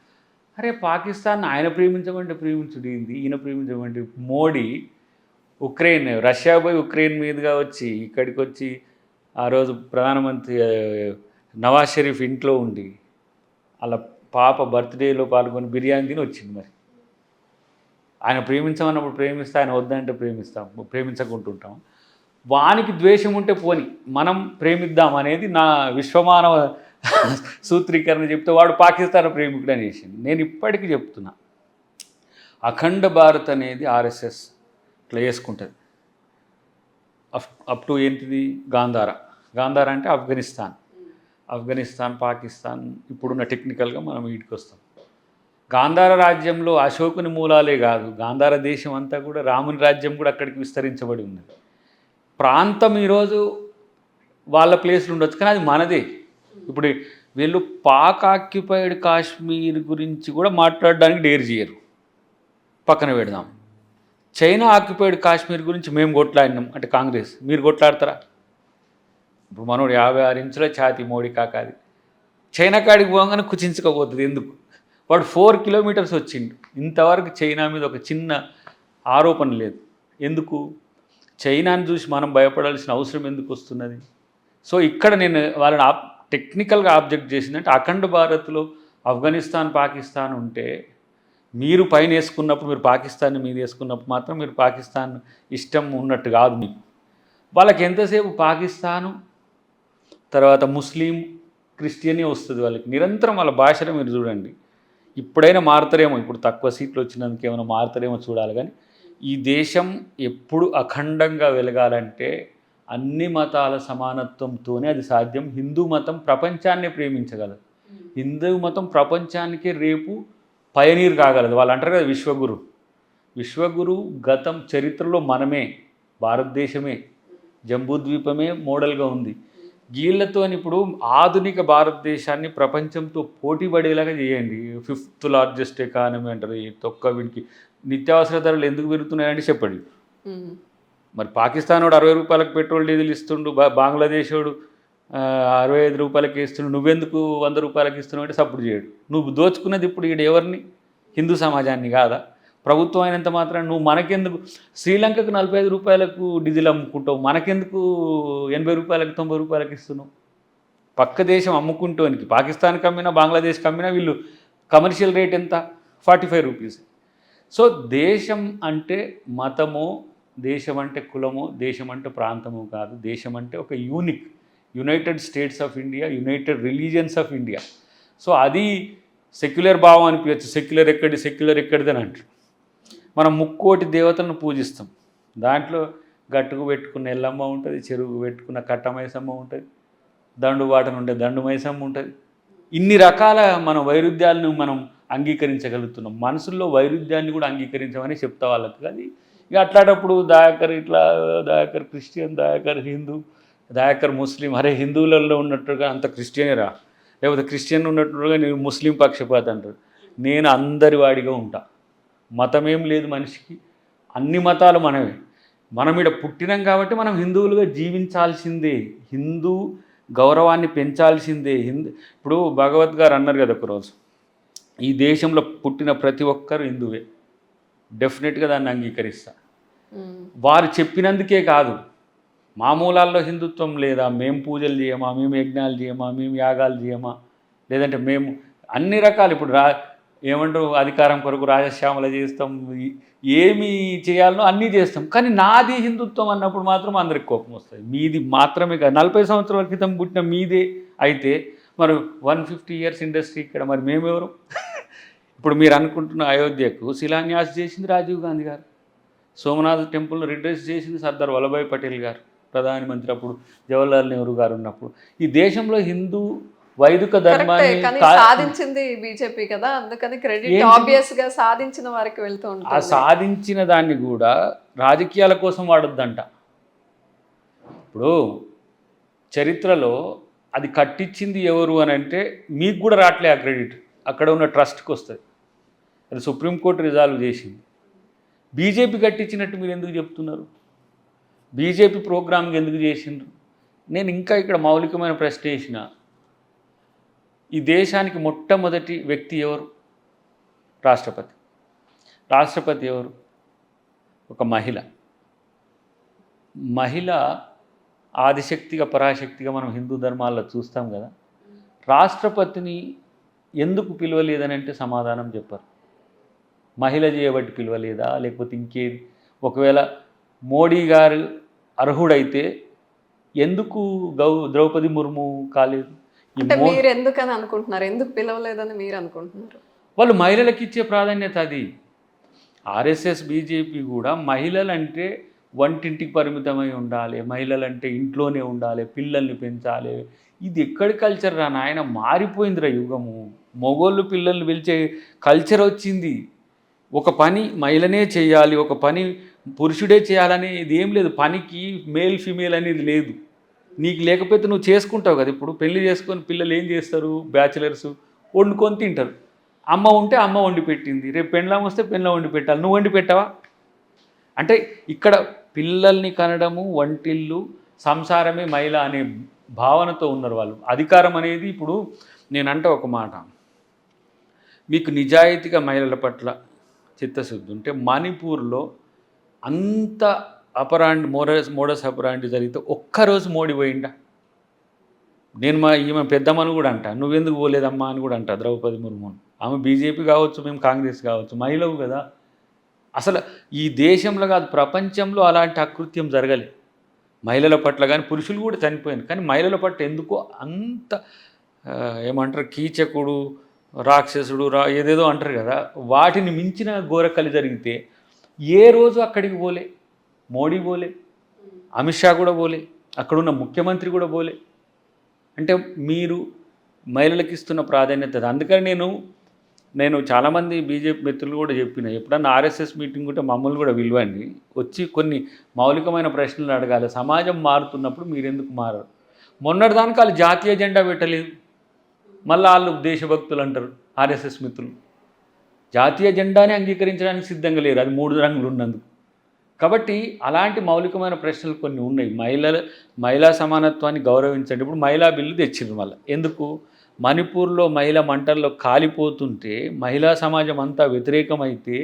అరే పాకిస్తాన్ ఆయన ప్రేమించమంటే ప్రేమించుడు ఏంది, ఈయన ప్రేమించమంటే మోడీ రష్యా పోయి ఉక్రెయిన్ మీదుగా వచ్చి ఇక్కడికి వచ్చి ఆ రోజు ప్రధానమంత్రి నవాజ్ షరీఫ్ ఇంట్లో ఉండి అలా పాప బర్త్డేలో పాల్గొని బిర్యానీ తిని వచ్చింది. మరి ఆయన ప్రేమించమన్నప్పుడు ప్రేమిస్తే, ఆయన వద్దంటే ప్రేమించకుంటుంటాం. వానికి ద్వేషం ఉంటే పోని, మనం ప్రేమిద్దాం అనేది నా విశ్వమానవ సూత్రీకరణ చెప్తే వాడు పాకిస్తాన్ ప్రేమికుడు అని చేసింది. నేను ఇప్పటికీ చెప్తున్నా, అఖండ భారత్ అనేది ఆర్ఎస్ఎస్ ఇట్లా చేసుకుంటుంది. అప్ టు ఏంటిది గాంధార అంటే ఆఫ్ఘనిస్తాన్ పాకిస్తాన్ ఇప్పుడున్న టెక్నికల్గా మనం వీటికి వస్తాం. గాంధార రాజ్యంలో అశోకుని మూలాలే కాదు, గాంధార దేశం అంతా కూడా రాముని రాజ్యం కూడా అక్కడికి విస్తరించబడి ఉన్నది. ప్రాంతం ఈరోజు వాళ్ళ ప్లేస్లు ఉండొచ్చు, కానీ అది మనదే. ఇప్పుడు వీళ్ళు పాక్ ఆక్యుపైడ్ కాశ్మీర్ గురించి కూడా మాట్లాడడానికి డేర్ చేయరు, పక్కన పెడదాం. చైనా ఆక్యుపైడ్ కాశ్మీర్ గురించి మేము కొట్లాడినాం అంటే కాంగ్రెస్, మీరు కొట్లాడతారా? ఇప్పుడు మనోడు 56 ఇంచుల ఛాతి మోడీ కాకాది, చైనా కాడికి పోగానే కుచించకపోతుంది. ఎందుకు? వాడు 4 కిలోమీటర్స్ వచ్చిండు, ఇంతవరకు చైనా మీద ఒక చిన్న ఆరోపణ లేదు. ఎందుకు? చైనాని చూసి మనం భయపడాల్సిన అవసరం ఎందుకు వస్తున్నది? సో ఇక్కడ నేను వాళ్ళని టెక్నికల్గా ఆబ్జెక్ట్ చేసిందంటే, అఖండ భారత్లో ఆఫ్ఘనిస్తాన్ పాకిస్తాన్ ఉంటే మీరు పైన వేసుకున్నప్పుడు, మీరు పాకిస్తాన్ని మీద వేసుకున్నప్పుడు మాత్రం మీరు పాకిస్తాన్ ఇష్టం ఉన్నట్టు కాదు మీకు. వాళ్ళకి ఎంతసేపు పాకిస్తాను తర్వాత ముస్లిం క్రిస్టియనే వస్తుంది వాళ్ళకి నిరంతరం. వాళ్ళ భాషలో మీరు చూడండి, ఇప్పుడైనా మారుతారేమో, ఇప్పుడు తక్కువ సీట్లు వచ్చినందుకు ఏమైనా మారుతారేమో చూడాలి. కానీ ఈ దేశం ఎప్పుడు అఖండంగా వెలగాలంటే అన్ని మతాల సమానత్వంతోనే అది సాధ్యం. హిందూ మతం ప్రపంచాన్ని ప్రేమించగలదు, హిందూ మతం ప్రపంచానికే రేపు పయనీర్ కాగలదు. వాళ్ళు అంటారు కదా విశ్వగురు గతం చరిత్రలో మనమే, భారతదేశమే, జంబూద్వీపమే మోడల్గా ఉంది. వీళ్ళతో ఇప్పుడు ఆధునిక భారతదేశాన్ని ప్రపంచంతో పోటీ పడేలాగా చేయండి. 5th లార్జెస్ట్ ఎకానమీ అంటారు. ఈ తొక్క వీడికి నిత్యావసర ధరలు ఎందుకు పెరుగుతున్నాయంటే చెప్పండి. మరి పాకిస్తాన్ వాడు 60 రూపాయలకు పెట్రోల్ డీజిల్ ఇస్తుండు, బంగ్లాదేశ్ వాడు 65 రూపాయలకి ఇస్తుండు, నువ్వెందుకు 100 రూపాయలకి ఇస్తున్నావు అంటే సపోర్ట్ చేయడు. నువ్వు దోచుకున్నది ఇప్పుడు ఈడ ఎవరిని? హిందూ సమాజాన్ని కాదా? ప్రభుత్వం అయినంత మాత్రం నువ్వు మనకెందుకు శ్రీలంకకు 45 రూపాయలకు డీజిల్ అమ్ముకుంటావు, మనకెందుకు 80 రూపాయలకు 90 రూపాయలకి ఇస్తున్నావు? పక్క దేశం అమ్ముకుంటానికి పాకిస్తాన్కి అమ్మినా బంగ్లాదేశ్కి అమ్మినా వీళ్ళు కమర్షియల్ రేట్ ఎంత? 45 రూపీస్. సో దేశం అంటే మతమో, దేశం అంటే కులమో, దేశం అంటే ప్రాంతమో కాదు. దేశం అంటే ఒక United states of India, United religions of India. So అది సెక్యులర్ భావం అనిపించచ్చు. సెక్యులర్ ఎక్కడిదని అంటారు. మనం 3 దేవతలను పూజిస్తాం. దాంట్లో గట్టుకు పెట్టుకున్న ఎల్లమ్మ ఉంటుంది, చెరువుకు పెట్టుకున్న కట్టమైసమ్మ ఉంటుంది, దండుబాటను ఉండే దండుమైసమ్మ ఉంటుంది. ఇన్ని రకాల మన వైరుధ్యాలను మనం అంగీకరించగలుగుతున్నాం. మనసుల్లో వైరుధ్యాన్ని కూడా అంగీకరించమని చెప్తా వాళ్ళకి. అది ఇక అట్లాంటప్పుడు దాయకర్ క్రిస్టియన్, దాయకర్ హిందూ, దాయకర్ ముస్లిం. అరే హిందువులలో ఉన్నట్టుగా అంత క్రిస్టియనేరా, లేకపోతే క్రిస్టియన్ ఉన్నట్టుగా నేను ముస్లిం పక్షపాత అంటారు. నేను అందరి వాడిగా ఉంటా. మతమేం లేదు మనిషికి, అన్ని మతాలు మనమే. మనం ఇక్కడ పుట్టినాం కాబట్టి మనం హిందువులుగా జీవించాల్సిందే, హిందూ గౌరవాన్ని పెంచాల్సిందే. ఇప్పుడు భగవద్ గారు అన్నారు కదా ఒకరోజు, ఈ దేశంలో పుట్టిన ప్రతి ఒక్కరు హిందువే, డెఫినెట్గా దాన్ని అంగీకరిస్తా. వారు చెప్పినందుకే కాదు, మామూలాల్లో హిందుత్వం లేదా, మేము పూజలు చేయమా, మేము యజ్ఞాలు చేయమా, మేము యాగాలు చేయమా, లేదంటే మేము అన్ని రకాలు ఇప్పుడు ఏమంటారు అధికారం కొరకు రాజశ్యామల చేస్తాం, ఏమి చేయాలనో అన్నీ చేస్తాం. కానీ నాది హిందుత్వం అన్నప్పుడు మాత్రం అందరికి కోపం వస్తుంది. మీది మాత్రమే కాదు, 40 సంవత్సరాల క్రితం పుట్టిన మీదే అయితే మరి 150 ఇయర్స్ ఇండస్ట్రీ ఇక్కడ, మరి మేమెవరు? ఇప్పుడు మీరు అనుకుంటున్న అయోధ్యకు శిలాన్యాస్ చేసింది రాజీవ్ గాంధీ గారు, సోమనాథ్ టెంపుల్ను రిడ్రెస్ చేసింది సర్దార్ వల్లభాయ్ పటేల్ గారు, ప్రధానమంత్రి అప్పుడు జవహర్లాల్ నెహ్రూ గారు ఉన్నప్పుడు. ఈ దేశంలో హిందూ వైదిక ధర్మాన్ని సాధించింది బీజేపీ కదా, అందుకని క్రెడిట్ ఆబ్వియస్ గా సాధించిన వారికి వెళ్తూ ఉంటుంది. ఆ సాధించిన దాన్ని కూడా రాజకీయాల కోసం వాడొద్దంట. ఇప్పుడు చరిత్రలో అది కట్టించింది ఎవరు అని అంటే మీకు కూడా రావట్లే ఆ క్రెడిట్, అక్కడ ఉన్న ట్రస్ట్కి వస్తుంది. అది సుప్రీంకోర్టు రిజాల్వ్ చేసింది. బీజేపీ కట్టించినట్టు మీరు ఎందుకు చెప్తున్నారు? బీజేపీ ప్రోగ్రామ్కి ఎందుకు చేసిండ్రు? నేను ఇంకా ఇక్కడ మౌలికమైన ప్రశ్న వేసిన, ఈ దేశానికి మొట్టమొదటి వ్యక్తి ఎవరు? రాష్ట్రపతి. రాష్ట్రపతి ఎవరు? ఒక మహిళ. మహిళ ఆదిశక్తిగా పరాశక్తిగా మనం హిందూ ధర్మాల్లో చూస్తాం కదా. రాష్ట్రపతిని ఎందుకు పిలవలేదని అంటే సమాధానం చెప్పారు. మహిళ చేయబట్టి పిలవలేదా, లేకపోతే ఇంకేది? ఒకవేళ మోడీ గారు అర్హుడైతే ఎందుకు ద్రౌపది ముర్ము కాలేదు? అంటే మీరు ఎందుకని అనుకుంటున్నారు? ఎందుకు పిలవలేదని మీరు అనుకుంటున్నారు? వాళ్ళు మహిళలకు ఇచ్చే ప్రాధాన్యత అది. ఆర్ఎస్ఎస్ బీజేపీ కూడా మహిళలంటే వంటింటికి పరిమితమై ఉండాలి, మహిళలంటే ఇంట్లోనే ఉండాలి, పిల్లల్ని పెంచాలి. ఇది ఎక్కడి కల్చర్ రా నాయన? మారిపోయిందిరా యుగము. మొగోళ్ళు పిల్లల్ని పిలిచే కల్చర్ వచ్చింది. ఒక పని మహిళనే చేయాలి, ఒక పని పురుషుడే చేయాలని ఇది ఏం లేదు. పనికి మేల్ ఫీమేల్ అనేది లేదు. నీకు లేకపోతే నువ్వు చేసుకుంటావు కదా. ఇప్పుడు పెళ్లి చేసుకొని పిల్లలు ఏం చేస్తారు? బ్యాచిలర్స్ వండుకొని తింటారు. అమ్మ ఉంటే అమ్మ వండి పెట్టింది, రేపు పెండ్లాం వస్తే పెండ్లాం వండి పెట్టాలి. నువ్వు వండి పెట్టావా? అంటే ఇక్కడ పిల్లల్ని కనడము, వంటిల్లు, సంసారమే మహిళ అనే భావనతో ఉన్నారు వాళ్ళు. అధికారం అనేది ఇప్పుడు నేనంటే ఒక మాట, మీకు నిజాయితీగా మహిళల పట్ల చిత్తశుద్ధి ఉంటే మణిపూర్లో అంత మోడస్ అపరాండి జరిగితే ఒక్కరోజు మోడీ పోయిండా? నేను ఈమె పెద్దమ్మను కూడా అంట, నువ్వెందుకు పోలేదమ్మా అని కూడా అంట ద్రౌపది ముర్మును. ఆమె బీజేపీ కావచ్చు, మేము కాంగ్రెస్ కావచ్చు, మహిళవు కదా. అసలు ఈ దేశంలో కాదు ప్రపంచంలో అలాంటి అకృత్యం జరగలేదు మహిళల పట్ల. కానీ పురుషులు కూడా చనిపోయారు, కానీ మహిళల పట్ల ఎందుకో అంత ఏమంటారు, కీచకుడు, రాక్షసుడు, ఏదేదో అంటారు కదా, వాటిని మించిన ఘోరకలి జరిగితే ఏ రోజు అక్కడికి పోలే మోడీ, పోలే అమిత్ షా కూడా పోలే, అక్కడున్న ముఖ్యమంత్రి కూడా పోలే. అంటే మీరు మహిళలకు ఇస్తున్న ప్రాధాన్యత. అందుకని నేను చాలామంది బీజేపీ మిత్రులు కూడా చెప్పిన, ఎప్పుడన్నా ఆర్ఎస్ఎస్ మీటింగ్ ఉంటే మమ్మల్ని కూడా పిలవండి, వచ్చి కొన్ని మౌలికమైన ప్రశ్నలు అడగాలి. సమాజం మారుతున్నప్పుడు మీరెందుకు మారరు? మొన్నటిదానికి వాళ్ళు జాతీయ జెండా పెట్టలేదు, మళ్ళీ వాళ్ళు దేశభక్తులు అంటారు ఆర్ఎస్ఎస్ మిత్రులు. జాతీయ జెండాని అంగీకరించడానికి సిద్ధంగా లేరు, అది 3 రంగులు ఉన్నందుకు. కాబట్టి అలాంటి మౌలికమైన ప్రశ్నలు కొన్ని ఉన్నాయి. మహిళా సమానత్వాన్ని గౌరవించండి. ఇప్పుడు మహిళా బిల్లు తెచ్చిండ్రు మళ్ళీ. ఎందుకు? మణిపూర్లో మహిళ మంటల్లో కాలిపోతుంటే మహిళా సమాజం అంతా వ్యతిరేకమైతే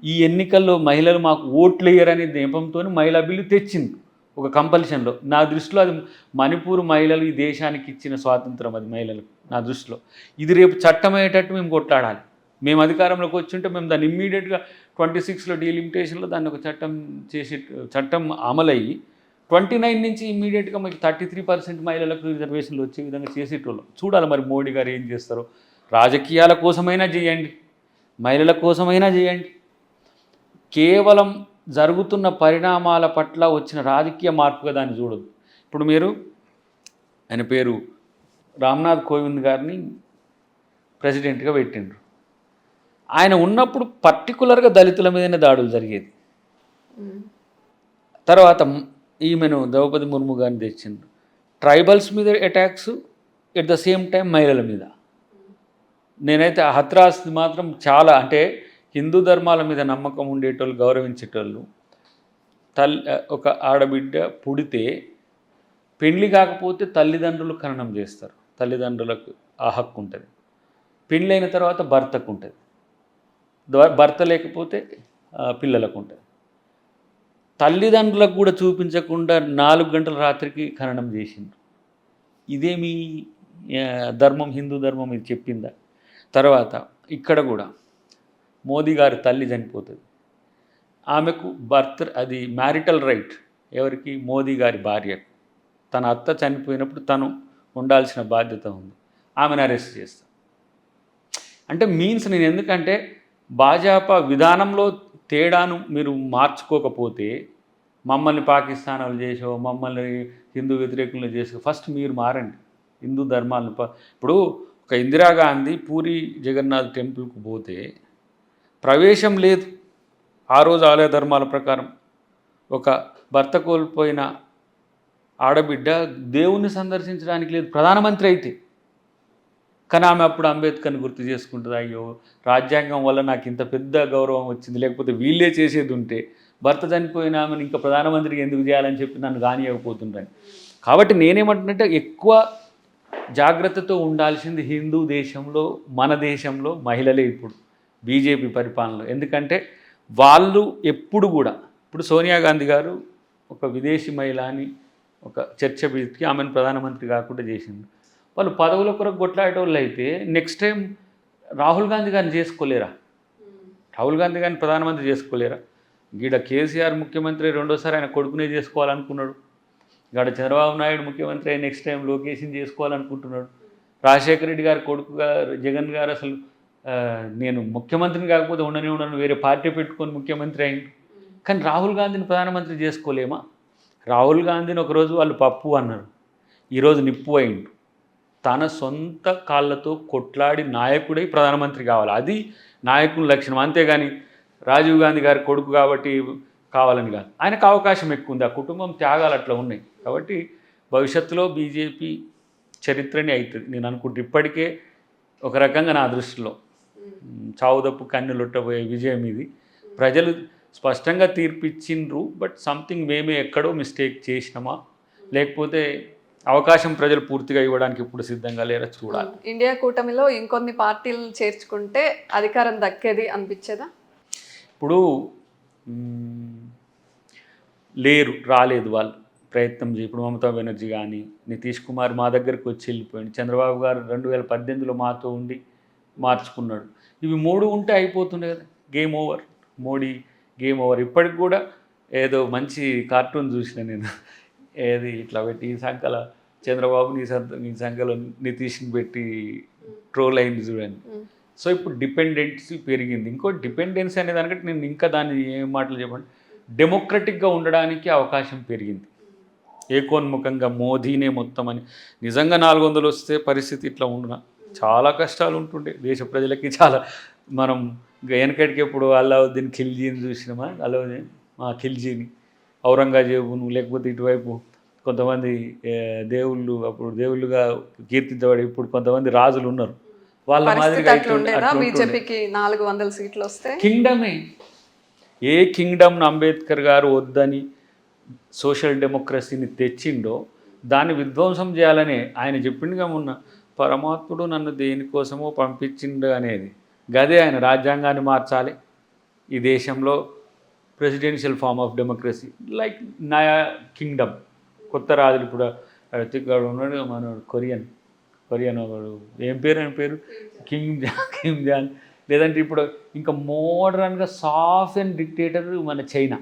ఈ ఎన్నికల్లో మహిళలు మాకు ఓట్లు వేయరనే నేపంతో మహిళా బిల్లు తెచ్చింది ఒక కంపల్షన్లో. నా దృష్టిలో అది మణిపూర్ మహిళలు ఈ దేశానికి ఇచ్చిన స్వాతంత్రం, అది మహిళలకు నా దృష్టిలో. ఇది రేపు చట్టమయ్యేటట్టు మేము కొట్లాడాలి. మేము అధికారంలోకి వచ్చుంటే మేము దాన్ని ఇమ్మీడియట్గా 26లో డీలిమిటేషన్లో దాన్ని ఒక చట్టం అమలయ్యి 29 నుంచి ఇమ్మీడియట్గా మాకు 33% మహిళలకు రిజర్వేషన్లు వచ్చే విధంగా చేసేటోళ్ళం. చూడాలి మరి మోడీ గారు ఏం చేస్తారో. రాజకీయాల కోసమైనా చేయండి, మహిళల కోసమైనా చేయండి. కేవలం జరుగుతున్న పరిణామాల పట్ల వచ్చిన రాజకీయ మార్పుగా దాన్ని చూడదు. ఇప్పుడు మీరు ఆయన పేరు రామ్నాథ్ కోవింద్ గారిని ప్రెసిడెంట్గా పెట్టిండ్రు. ఆయన ఉన్నప్పుడు పర్టికులర్గా దళితుల మీదనే దాడులు జరిగేది. తర్వాత ఈమెను ద్రౌపది ముర్ము గారిని తెచ్చిండ్రు, ట్రైబల్స్ మీద attacks, at the same time మహిళల మీద. నేనైతే హత్రాస్ మాత్రం చాలా, అంటే హిందూ ధర్మాల మీద నమ్మకం ఉండేటోళ్ళు, గౌరవించేటోళ్ళు, ఒక ఆడబిడ్డ పుడితే పెళ్ళి కాకపోతే తల్లిదండ్రులు ఖననం చేస్తారు. తల్లిదండ్రులకు ఆ హక్కు ఉంటుంది. పెళ్ళైన తర్వాత భర్తకు ఉంటుంది, భర్త లేకపోతే పిల్లలకు ఉంటుంది. తల్లిదండ్రులకు కూడా చూపించకుండా 4 గంటల రాత్రికి ఖననం చేసిండ్రు. ఇదేమి ధర్మం? హిందూ ధర్మం ఇది చెప్పిందా? తర్వాత ఇక్కడ కూడా మోదీ గారి తల్లి చనిపోతుంది, ఆమెకు అది మ్యారిటల్ రైట్ ఎవరికి? మోదీ గారి భార్యకు. తన అత్త చనిపోయినప్పుడు తను ఉండాల్సిన బాధ్యత ఉంది, ఆమెను అరెస్ట్ చేస్తాను. అంటే మీన్స్ నేను ఎందుకంటే భాజపా విధానంలో తేడాను మీరు మార్చుకోకపోతే, మమ్మల్ని పాకిస్తాన్ వాళ్ళు చేసో, మమ్మల్ని హిందూ వ్యతిరేకులు చేసో, ఫస్ట్ మీరు మారండి హిందూ ధర్మాలను. ఇప్పుడు ఒక ఇందిరాగాంధీ పూరి జగన్నాథ్ టెంపుల్కు పోతే ప్రవేశం లేదు ఆ రోజు ఆలయ ధర్మాల ప్రకారం. ఒక భర్త కోల్పోయిన ఆడబిడ్డ దేవుణ్ణి సందర్శించడానికి లేదు, ప్రధానమంత్రి అయితే. కానీ ఆమె అప్పుడు అంబేద్కర్ని గుర్తు చేసుకుంటుంది, అయ్యో రాజ్యాంగం వల్ల నాకు ఇంత పెద్ద గౌరవం వచ్చింది, లేకపోతే వీళ్ళే చేసేది ఉంటే భర్త చనిపోయిన ఆమెను ఇంకా ప్రధానమంత్రికి ఎందుకు చేయాలని చెప్పి నన్ను కానివ్వకపోతుంటాను. కాబట్టి నేనేమంటున్నట్టే ఎక్కువ జాగ్రత్తతో ఉండాల్సింది హిందూ దేశంలో, మన దేశంలో మహిళలే. ఇప్పుడు బీజేపీ పరిపాలనలో. ఎందుకంటే వాళ్ళు ఎప్పుడు కూడా, ఇప్పుడు సోనియా గాంధీ గారు ఒక విదేశీ మహిళ అని ఒక చర్చ పెట్టి ఆమెను ప్రధానమంత్రి కాకుండా చేసింది. వాళ్ళు పదవుల కొరకు కొట్లాడేటోళ్ళు అయితే నెక్స్ట్ టైం రాహుల్ గాంధీ గారిని చేసుకోలేరా? రాహుల్ గాంధీ గారిని ప్రధానమంత్రి చేసుకోలేరా? గీడ కేసీఆర్ ముఖ్యమంత్రి రెండోసారి ఆయన కొడుకునే చేసుకోవాలనుకున్నాడు. గడ చంద్రబాబు నాయుడు ముఖ్యమంత్రి అయి నెక్స్ట్ టైం లోకేష్ని చేసుకోవాలనుకుంటున్నాడు. రాజశేఖర రెడ్డి గారు కొడుకుగా జగన్ గారు అసలు నేను ముఖ్యమంత్రిని కాకపోతే ఉండను వేరే పార్టీ పెట్టుకొని ముఖ్యమంత్రి అయింది. కానీ రాహుల్ గాంధీని ప్రధానమంత్రి చేసుకోలేమా? రాహుల్ గాంధీని ఒకరోజు వాళ్ళు పప్పు అన్నారు, ఈరోజు నిప్పు అయిండు. తన సొంత కాళ్ళతో కొట్లాడి నాయకుడై ప్రధానమంత్రి కావాలి, అది నాయకుని లక్షణం. అంతేగాని రాజీవ్ గాంధీ గారి కొడుకు కాబట్టి కావాలని కాదు. ఆయనకు అవకాశం ఎక్కువ ఉంది, ఆ కుటుంబం త్యాగాలు అట్లా ఉన్నాయి. కాబట్టి భవిష్యత్తులో బీజేపీ చరిత్రని అవుతుంది నేను అనుకుంటే. ఇప్పటికే ఒక రకంగా నా దృష్టిలో చావుదప్పు కన్నులొట్టబోయే విజయం ఇది. ప్రజలు స్పష్టంగా తీర్పిచ్చిండ్రు. బట్ సంథింగ్ మేమే ఎక్కడో మిస్టేక్ చేసినామా, లేకపోతే అవకాశం ప్రజలు పూర్తిగా ఇవ్వడానికి ఇప్పుడు సిద్ధంగా లేరా చూడాలి. ఇండియా కూటమిలో ఇంకొన్ని పార్టీలను చేర్చుకుంటే అధికారం దక్కేది అనిపించేదా? ఇప్పుడు లేరు, రాలేదు, వాళ్ళు ప్రయత్నం చేయి. ఇప్పుడు మమతా బెనర్జీ కానీ నితీష్ కుమార్ మా దగ్గరికి వచ్చి వెళ్ళిపోయింది. చంద్రబాబు గారు 2018లో మాతో ఉండి మార్చుకున్నాడు. ఇవి 3 ఉంటే అయిపోతుండే కదా, game over. Modi game over. ఇప్పటికి కూడా ఏదో మంచి కార్టూన్ చూసిన నేను, ఏది ఇట్లా పెట్టి ఈ సంఖ్యల చంద్రబాబు నీ సంఖ్యలో నితీష్ని పెట్టి ట్రోల్ అయింది చూడండి. సో ఇప్పుడు డిపెండెన్సీ పెరిగింది. ఇంకో డిపెండెన్సీ అనే దానికంటే నేను ఇంకా దాన్ని ఏం మాటలు చెప్పండి, డెమోక్రటిక్గా ఉండడానికి అవకాశం పెరిగింది. ఏకోన్ముఖంగా మోదీనే మొత్తం అని నిజంగా 400 వస్తే పరిస్థితి ఇట్లా ఉండునా చాలా కష్టాలు ఉంటుండే దేశ ప్రజలకి. చాలా మనం వెనకటికి ఎప్పుడు అల్లావుద్దీన్ ఖిల్జీని చూసినామా, అల్లావుద్దీన్ ఖిల్జీని, ఔరంగజేబును, లేకపోతే ఇటువైపు కొంతమంది దేవుళ్ళు, అప్పుడు దేవుళ్ళుగా కీర్తించబడి ఇప్పుడు కొంతమంది రాజులు ఉన్నారు. వాళ్ళ మాదిరిగా బీజేపీకి 400 సీట్లు వస్తే కింగ్డమే. ఏ కింగ్డమ్ను అంబేద్కర్ గారు వద్దని సోషల్ డెమోక్రసీని తెచ్చిండో దాన్ని విధ్వంసం చేయాలని ఆయన చెప్పిండుగా మొన్న, పరమాత్ముడు నన్ను దేనికోసమో పంపించిండు అనేది. గదే ఆయన రాజ్యాంగాన్ని మార్చాలి, ఈ దేశంలో presidential form of democracy like నయా కింగ్డమ్. కొత్త రాజులు ఇప్పుడు ఋతిక్ ఉన్నాడు, మనోడు కొరియన్ ఒకడు, ఏం పేరు కింగ్ జాన్. లేదంటే ఇప్పుడు ఇంకా మోడర్న్గా సాఫ్ట్ అండ్ డిక్టేటర్ మన చైనా.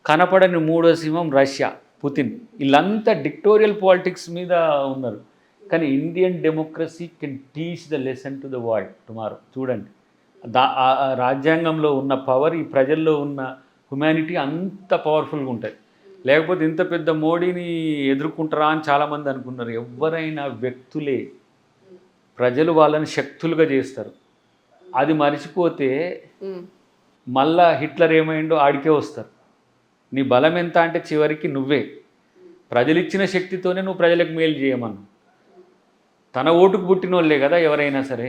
కనపడని 3వ సింహం రష్యా, పుతిన్. వీళ్ళంతా డిక్టోరియల్ పాలిటిక్స్ మీద ఉన్నారు. కానీ Indian democracy can teach the lesson to the world tomorrow. చూడండి, రాజ్యాంగంలో ఉన్న పవర్, ఈ ప్రజల్లో ఉన్న హ్యుమానిటీ అంత పవర్ఫుల్గా ఉంటుంది. లేకపోతే ఇంత పెద్ద మోడీని ఎదుర్కొంటారా అని చాలామంది అనుకున్నారు. ఎవరైనా వ్యక్తులే, ప్రజలు వాళ్ళని శక్తులుగా చేస్తారు. అది మర్చిపోతే మళ్ళా హిట్లర్ ఏమైండో ఆడికే వస్తారు. నీ బలం ఎంత అంటే చివరికి నువ్వే. ప్రజలు ఇచ్చిన శక్తితోనే నువ్వు ప్రజలకు మేలు చేయమన్నావు. తన ఓటుకు పుట్టిన వాళ్ళే కదా ఎవరైనా సరే.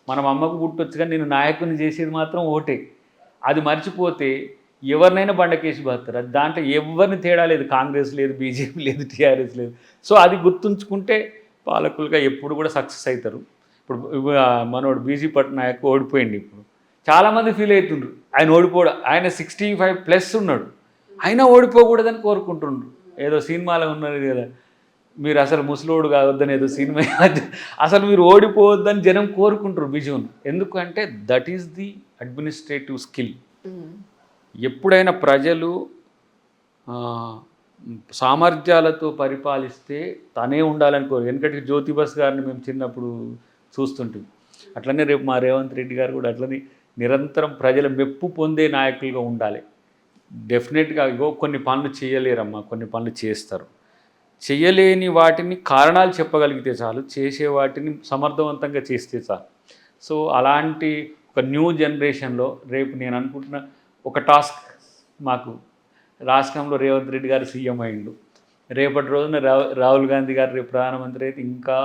మనం అమ్మకు పుట్టొచ్చు కానీ నేను నాయకుని చేసేది మాత్రం ఓటే. అది మర్చిపోతే ఎవరినైనా బండకేసి బతారు. దాంట్లో ఎవరిని తేడా లేదు, కాంగ్రెస్ లేదు, బీజేపీ లేదు, టీఆర్ఎస్ లేదు. సో అది గుర్తుంచుకుంటే పాలకులుగా ఎప్పుడు కూడా సక్సెస్ అవుతారు. ఇప్పుడు మనోడు బీజీ పట్నాయక్ ఓడిపోయింది. ఇప్పుడు చాలామంది ఫీల్ అవుతుండ్రు ఆయన ఓడిపోవడం. ఆయన 65+ ఉన్నాడు, అయినా ఓడిపోకూడదని కోరుకుంటుండ్రు. ఏదో సినిమాలో ఉన్నది కదా, మీరు అసలు ముసలోడు కావద్దని ఏదో సినిమా, అసలు మీరు ఓడిపోవద్దని జనం కోరుకుంటారు బిజును. ఎందుకంటే that is the administrative skill. ఎప్పుడైనా ప్రజలు సామర్థ్యాలతో పరిపాలిస్తే తనే ఉండాలని కోరు. ఎందుకంటే జ్యోతిబస్ గారిని మేము చిన్నప్పుడు చూస్తుంటాం. అట్లనే రేపు మా రేవంత్ రెడ్డి గారు కూడా అట్లనే నిరంతరం ప్రజల మెప్పు పొందే నాయకులుగా ఉండాలి. డెఫినెట్గా ఇగో కొన్ని పనులు చేయలేరమ్మా, కొన్ని పనులు చేస్తారు. చేయలేని వాటిని కారణాలు చెప్పగలిగితే చాలు, చేసే వాటిని సమర్థవంతంగా చేస్తే చాలు. సో అలాంటి ఒక న్యూ జనరేషన్లో రేపు నేను అనుకుంటున్న ఒక టాస్క్ మాకు, రాష్ట్రంలో రేవంత్ రెడ్డి గారు సీఎం అయిండు, రేపటి రోజున రాహుల్ గాంధీ గారు రేపు ప్రధానమంత్రి అయితే ఇంకా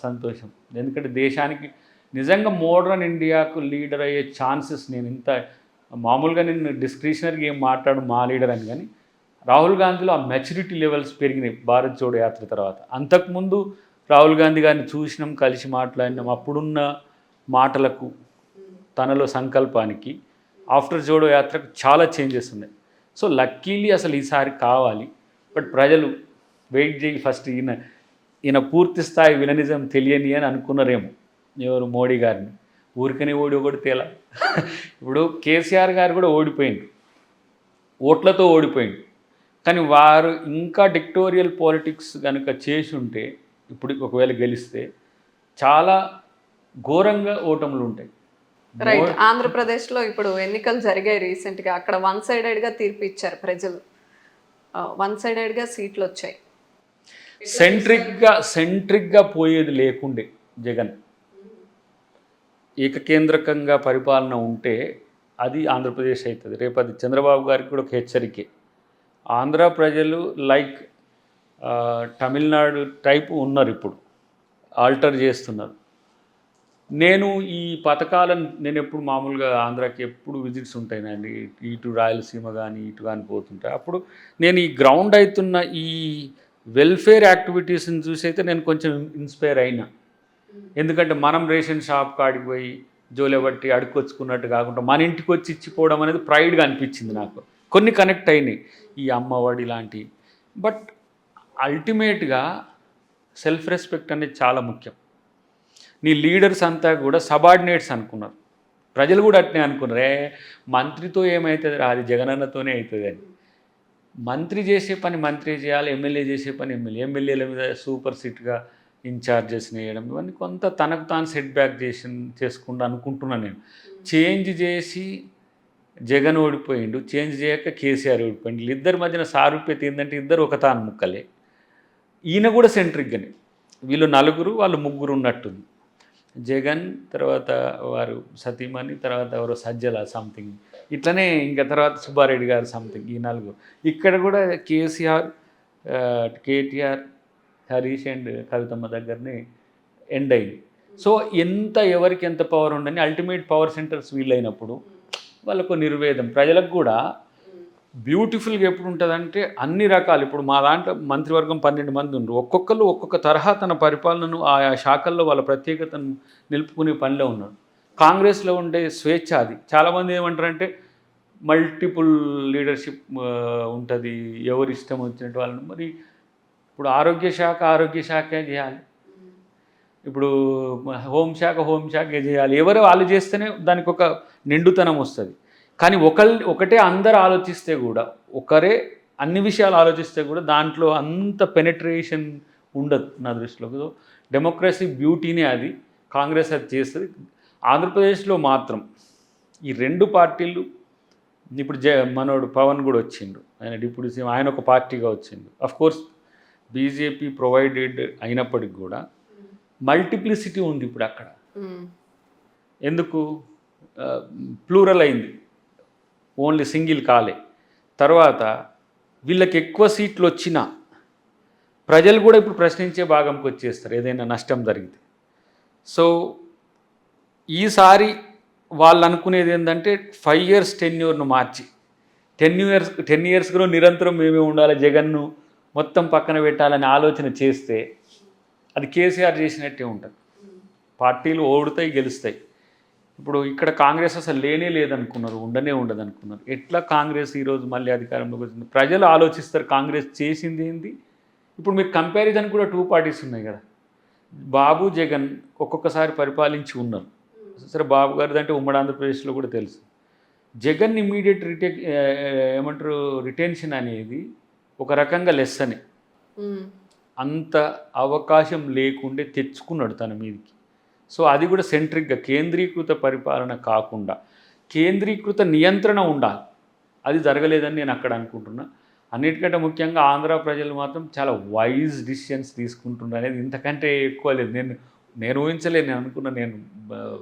సంతోషం. ఎందుకంటే దేశానికి నిజంగా మోడర్న్ ఇండియాకు లీడర్ అయ్యే ఛాన్సెస్, నేను ఇంత మామూలుగా నేను డిస్క్రిషనరీగా ఏం మాట్లాడు మా లీడర్ అని, కానీ రాహుల్ గాంధీలో ఆ మెచ్యూరిటీ లెవెల్స్ పెరిగినాయి భారత్ జోడో యాత్ర తర్వాత. అంతకుముందు రాహుల్ గాంధీ గారిని చూసినాం, కలిసి మాట్లాడినాం. అప్పుడున్న మాటలకు తనలో సంకల్పానికి ఆఫ్టర్ జోడో యాత్రకు చాలా చేంజెస్ ఉన్నాయి. సో లక్కీలీ అసలు ఈసారి కావాలి. బట్ ప్రజలు వెయిట్ చేయి ఫస్ట్ ఈయన పూర్తి స్థాయి విలనిజం తెలియని అని అనుకున్నారేమో ఎవరు మోడీ గారిని. ఊరికనే ఒకటి తేలా. ఇప్పుడు కేసీఆర్ గారు కూడా ఓడిపోయిండు, ఓట్లతో ఓడిపోయిండు. కానీ వారు ఇంకా డిక్టోరియల్ పాలిటిక్స్ కనుక చేసి ఉంటే ఇప్పుడు ఒకవేళ గెలిస్తే చాలా ఘోరంగా ఓటములు ఉంటాయి. రైట్. ఆంధ్రప్రదేశ్లో ఇప్పుడు ఎన్నికలు జరిగాయి రీసెంట్గా. అక్కడ వన్ సైడెడ్గా తీర్పు ఇచ్చారు ప్రజలు, వన్ సైడెడ్గా సీట్లు వచ్చాయి. సెంట్రిక్గా పోయేది లేకుండే జగన్ ఏకకేంద్రకంగా పరిపాలన ఉంటే అది ఆంధ్రప్రదేశ్ అవుతుంది. రేపు అది చంద్రబాబు గారికి కూడా ఒక హెచ్చరికే. ఆంధ్ర ప్రజలు లైక్ తమిళనాడు టైపు ఉన్నారు, ఇప్పుడు ఆల్టర్ చేస్తున్నారు. నేను ఈ పథకాలను నేను ఎప్పుడు మామూలుగా ఆంధ్రాకి ఎప్పుడు విజిట్స్ ఉంటాయినండి, ఇటు రాయలసీమ కానీ ఇటు కానీ పోతుంటాయి. అప్పుడు నేను ఈ గ్రౌండ్ అవుతున్న ఈ వెల్ఫేర్ యాక్టివిటీస్ని చూసి అయితే నేను కొంచెం ఇన్స్పైర్ అయినా. ఎందుకంటే మనం రేషన్ షాప్ కాడికి పోయి జోలెబట్టి అడుక్కొచ్చుకున్నట్టు కాకుండా మన ఇంటికి వచ్చి ఇచ్చిపోవడం అనేది ప్రైడ్గా అనిపించింది నాకు. కొన్ని కనెక్ట్ అయినాయి, ఈ అమ్మఒడి లాంటివి. బట్ అల్టిమేట్గా సెల్ఫ్ రెస్పెక్ట్ అనేది చాలా ముఖ్యం. నీ లీడర్స్ అంతా కూడా సబార్డినేట్స్ అనుకున్నారు, ప్రజలు కూడా అట్నే అనుకున్నారు. మంత్రితో ఏమవుతుంది రా, అది జగనన్నతోనే అవుతుంది అని. మంత్రి చేసే పని మంత్రి చేయాలి, ఎమ్మెల్యే చేసే పని ఎమ్మెల్యేల మీద సూపర్ సిట్గా ఇన్ఛార్జెస్ని వేయడం, ఇవన్నీ కొంత తనకు తాను సెట్ బ్యాక్ చేసుకుంటూ అనుకుంటున్నాను నేను. చేంజ్ చేసి జగన్ ఓడిపోయిండు, చేంజ్ చేయక కేసీఆర్ ఓడిపోయిండు. వీళ్ళిద్దరి మధ్యన సారూప్యత ఏంటంటే ఇద్దరు ఒక తాను ముక్కలే. ఈయన కూడా సెంట్రిక్గానే, వీళ్ళు నలుగురు వాళ్ళు ముగ్గురు ఉన్నట్టుంది. జగన్ తర్వాత వారు సతీమణి, తర్వాత ఎవరో సజ్జల సంథింగ్, ఇట్లనే ఇంకా తర్వాత సుబ్బారెడ్డి గారు సంథింగ్, ఈ నలుగురు. ఇక్కడ కూడా కేసీఆర్, కేటీఆర్, హరీష్ అండ్ కవితమ్మ దగ్గరనే ఎండ్ అయింది. సో ఎవరికి ఎంత పవర్ ఉండని అల్టిమేట్ పవర్ సెంటర్స్ వీళ్ళైనప్పుడు వాళ్ళకు నిర్వేదం. ప్రజలకు కూడా బ్యూటిఫుల్గా ఎప్పుడు ఉంటుందంటే అన్ని రకాలు. ఇప్పుడు మా దాంట్లో మంత్రివర్గం 12 మంది ఉన్నారు, ఒక్కొక్కరు ఒక్కొక్క తరహా తన పరిపాలనను ఆయా శాఖల్లో వాళ్ళ ప్రత్యేకతను నిలుపుకునే పనిలో ఉన్నారు. కాంగ్రెస్లో ఉండే స్వేచ్ఛ అది. చాలామంది ఏమంటారంటే మల్టిపుల్ లీడర్షిప్ ఉంటుంది, ఎవరు ఇష్టం వచ్చినట్టు వాళ్ళని. మరి ఇప్పుడు ఆరోగ్య శాఖే చేయాలి, ఇప్పుడు హోంశాఖే చేయాలి. ఎవరు వాళ్ళు చేస్తేనే దానికి ఒక నిండుతనం వస్తుంది. కానీ ఒకటే అందరు ఆలోచిస్తే కూడా, ఒకరే అన్ని విషయాలు ఆలోచిస్తే కూడా దాంట్లో అంత పెనట్రేషన్ ఉండదు నా దృష్టిలో. డెమోక్రసీ బ్యూటీనే అది, కాంగ్రెస్ అది చేస్తుంది. ఆంధ్రప్రదేశ్లో మాత్రం ఈ రెండు పార్టీలు, ఇప్పుడు మనోడు పవన్ కూడా వచ్చిండు, ఆయన డిప్యూటీ సీఎం, ఆయన ఒక పార్టీగా వచ్చిండు. అఫ్కోర్స్ బీజేపీ ప్రొవైడెడ్ అయినప్పటికి కూడా మల్టిప్లిసిటీ ఉంది ఇప్పుడు అక్కడ. ఎందుకు ప్లూరల్ అయింది, ఓన్లీ సింగిల్ కాలే. తర్వాత వీళ్ళకి ఎక్కువ సీట్లు వచ్చినా ప్రజలు కూడా ఇప్పుడు ప్రశ్నించే భాగంకి వచ్చేస్తారు ఏదైనా నష్టం జరిగితే. సో ఈసారి వాళ్ళు అనుకునేది ఏంటంటే 5 years టెన్యూర్ను మార్చి 10 years కూడా నిరంతరం మేమే ఉండాలి, జగన్ను మొత్తం పక్కన పెట్టాలని ఆలోచన చేస్తే అది కేసీఆర్ చేసినట్టే ఉంటుంది. పార్టీలు ఓడుతాయి, గెలుస్తాయి. ఇప్పుడు ఇక్కడ కాంగ్రెస్ అసలు లేదనుకున్నారు, ఉండదు అనుకున్నారు. ఎట్లా కాంగ్రెస్ ఈరోజు మళ్ళీ అధికారంలోకి వచ్చింది? ప్రజలు ఆలోచిస్తారు కాంగ్రెస్ చేసింది ఏంది. ఇప్పుడు మీరు కంపారిజన్ కూడా 2 parties ఉన్నాయి కదా. బాబు జగన్ ఒక్కొక్కసారి పరిపాలించి ఉన్నారు. సరే, బాబు గారిది అంటే ఉమ్మడి ఆంధ్రప్రదేశ్లో కూడా తెలుసు. జగన్ ఇమీడియట్ రిటెన్షన్ అనేది ఒక రకంగా లెస్ అని, అంత అవకాశం లేకుండే తెచ్చుకున్నాడు తన మీదకి. సో అది కూడా సెంట్రిక్గా కేంద్రీకృత పరిపాలన కాకుండా కేంద్రీకృత నియంత్రణ ఉండాలి. అది జరగలేదని నేను అక్కడ అనుకుంటున్నా. అన్నిటికంటే ముఖ్యంగా ఆంధ్ర ప్రజలు మాత్రం చాలా వైజ్ డిసిషన్స్ తీసుకుంటున్నారు అనేది ఇంతకంటే ఎక్కువ లేదు. నేను ఊహించలేదు. నేను అనుకున్నా, నేను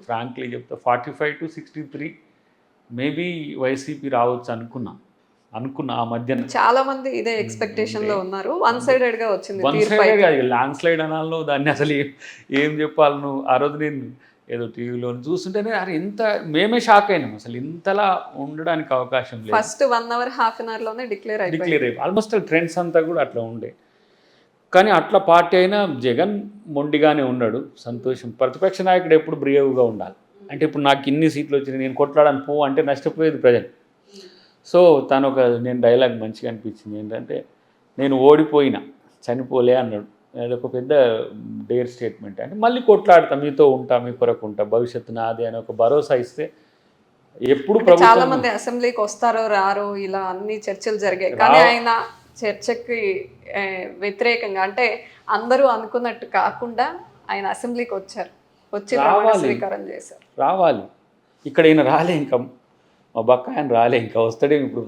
ఫ్రాంక్లీ చెప్తా 45 to 63 మేబీ వైసీపీ రావచ్చు అనుకున్నా ఆ మధ్యన. చాలా మంది ఇదే ఎక్స్పెక్టేషన్ లో ఉన్నారు. వన్ సైడెడ్ గా వచ్చింది. ల్యాండ్ స్లైడ్ అనాలో దాన్ని అసలు ఏం చెప్పాలి నువ్వు. ఆ రోజు నేను ఏదో టీవీలో చూస్తుంటేనే అరే ఇంత మేమే షాక్ అయినాం, అసలు ఇంతలా ఉండడానికి అవకాశం లేదు. First 1 hour, half an hour లోనే డిక్లేర్ అయిపోయి ఆల్మోస్ట్ ట్రెండ్స్ అంతా కూడా అట్లా ఉండే. కానీ అట్లా పార్టీ అయినా జగన్ మొండిగానే ఉన్నాడు, సంతోషం. ప్రతిపక్ష నాయకుడు ఎప్పుడు బ్రేవ్గా ఉండాలి. అంటే ఇప్పుడు నాకు ఇన్ని సీట్లు వచ్చినాయి, నేను కొట్లాడని పో అంటే నష్టపోయేది ప్రజలు. సో నేను డైలాగ్ మంచిగా అనిపించింది ఏంటంటే, నేను ఓడిపోయినా చనిపోలే అన్నాడు. అదొక పెద్ద డేర్ స్టేట్మెంట్. అంటే మళ్ళీ కొట్లాడతా, మీతో ఉంటా, మీ కొరకు ఉంటా, భవిష్యత్తు నాది అని ఒక భరోసా ఇస్తే ఎప్పుడు అంటే చాలా ప్రభుత్వం మంది అసెంబ్లీకి వస్తారో రారో ఇలా అన్ని చర్చలు జరిగాయి, కానీ ఆయన చర్చకి వ్యతిరేకంగా, అంటే అందరూ అనుకున్నట్టు కాకుండా ఆయన అసెంబ్లీకి వచ్చారు, వచ్చి ప్రమాణ స్వీకారం చేశారు. రావాలి. ఇక్కడ ఈయన రాలే, ఇంకా మా బక్క ఆయన రాలే, ఇంకా వస్తాడేమో ఇప్పుడు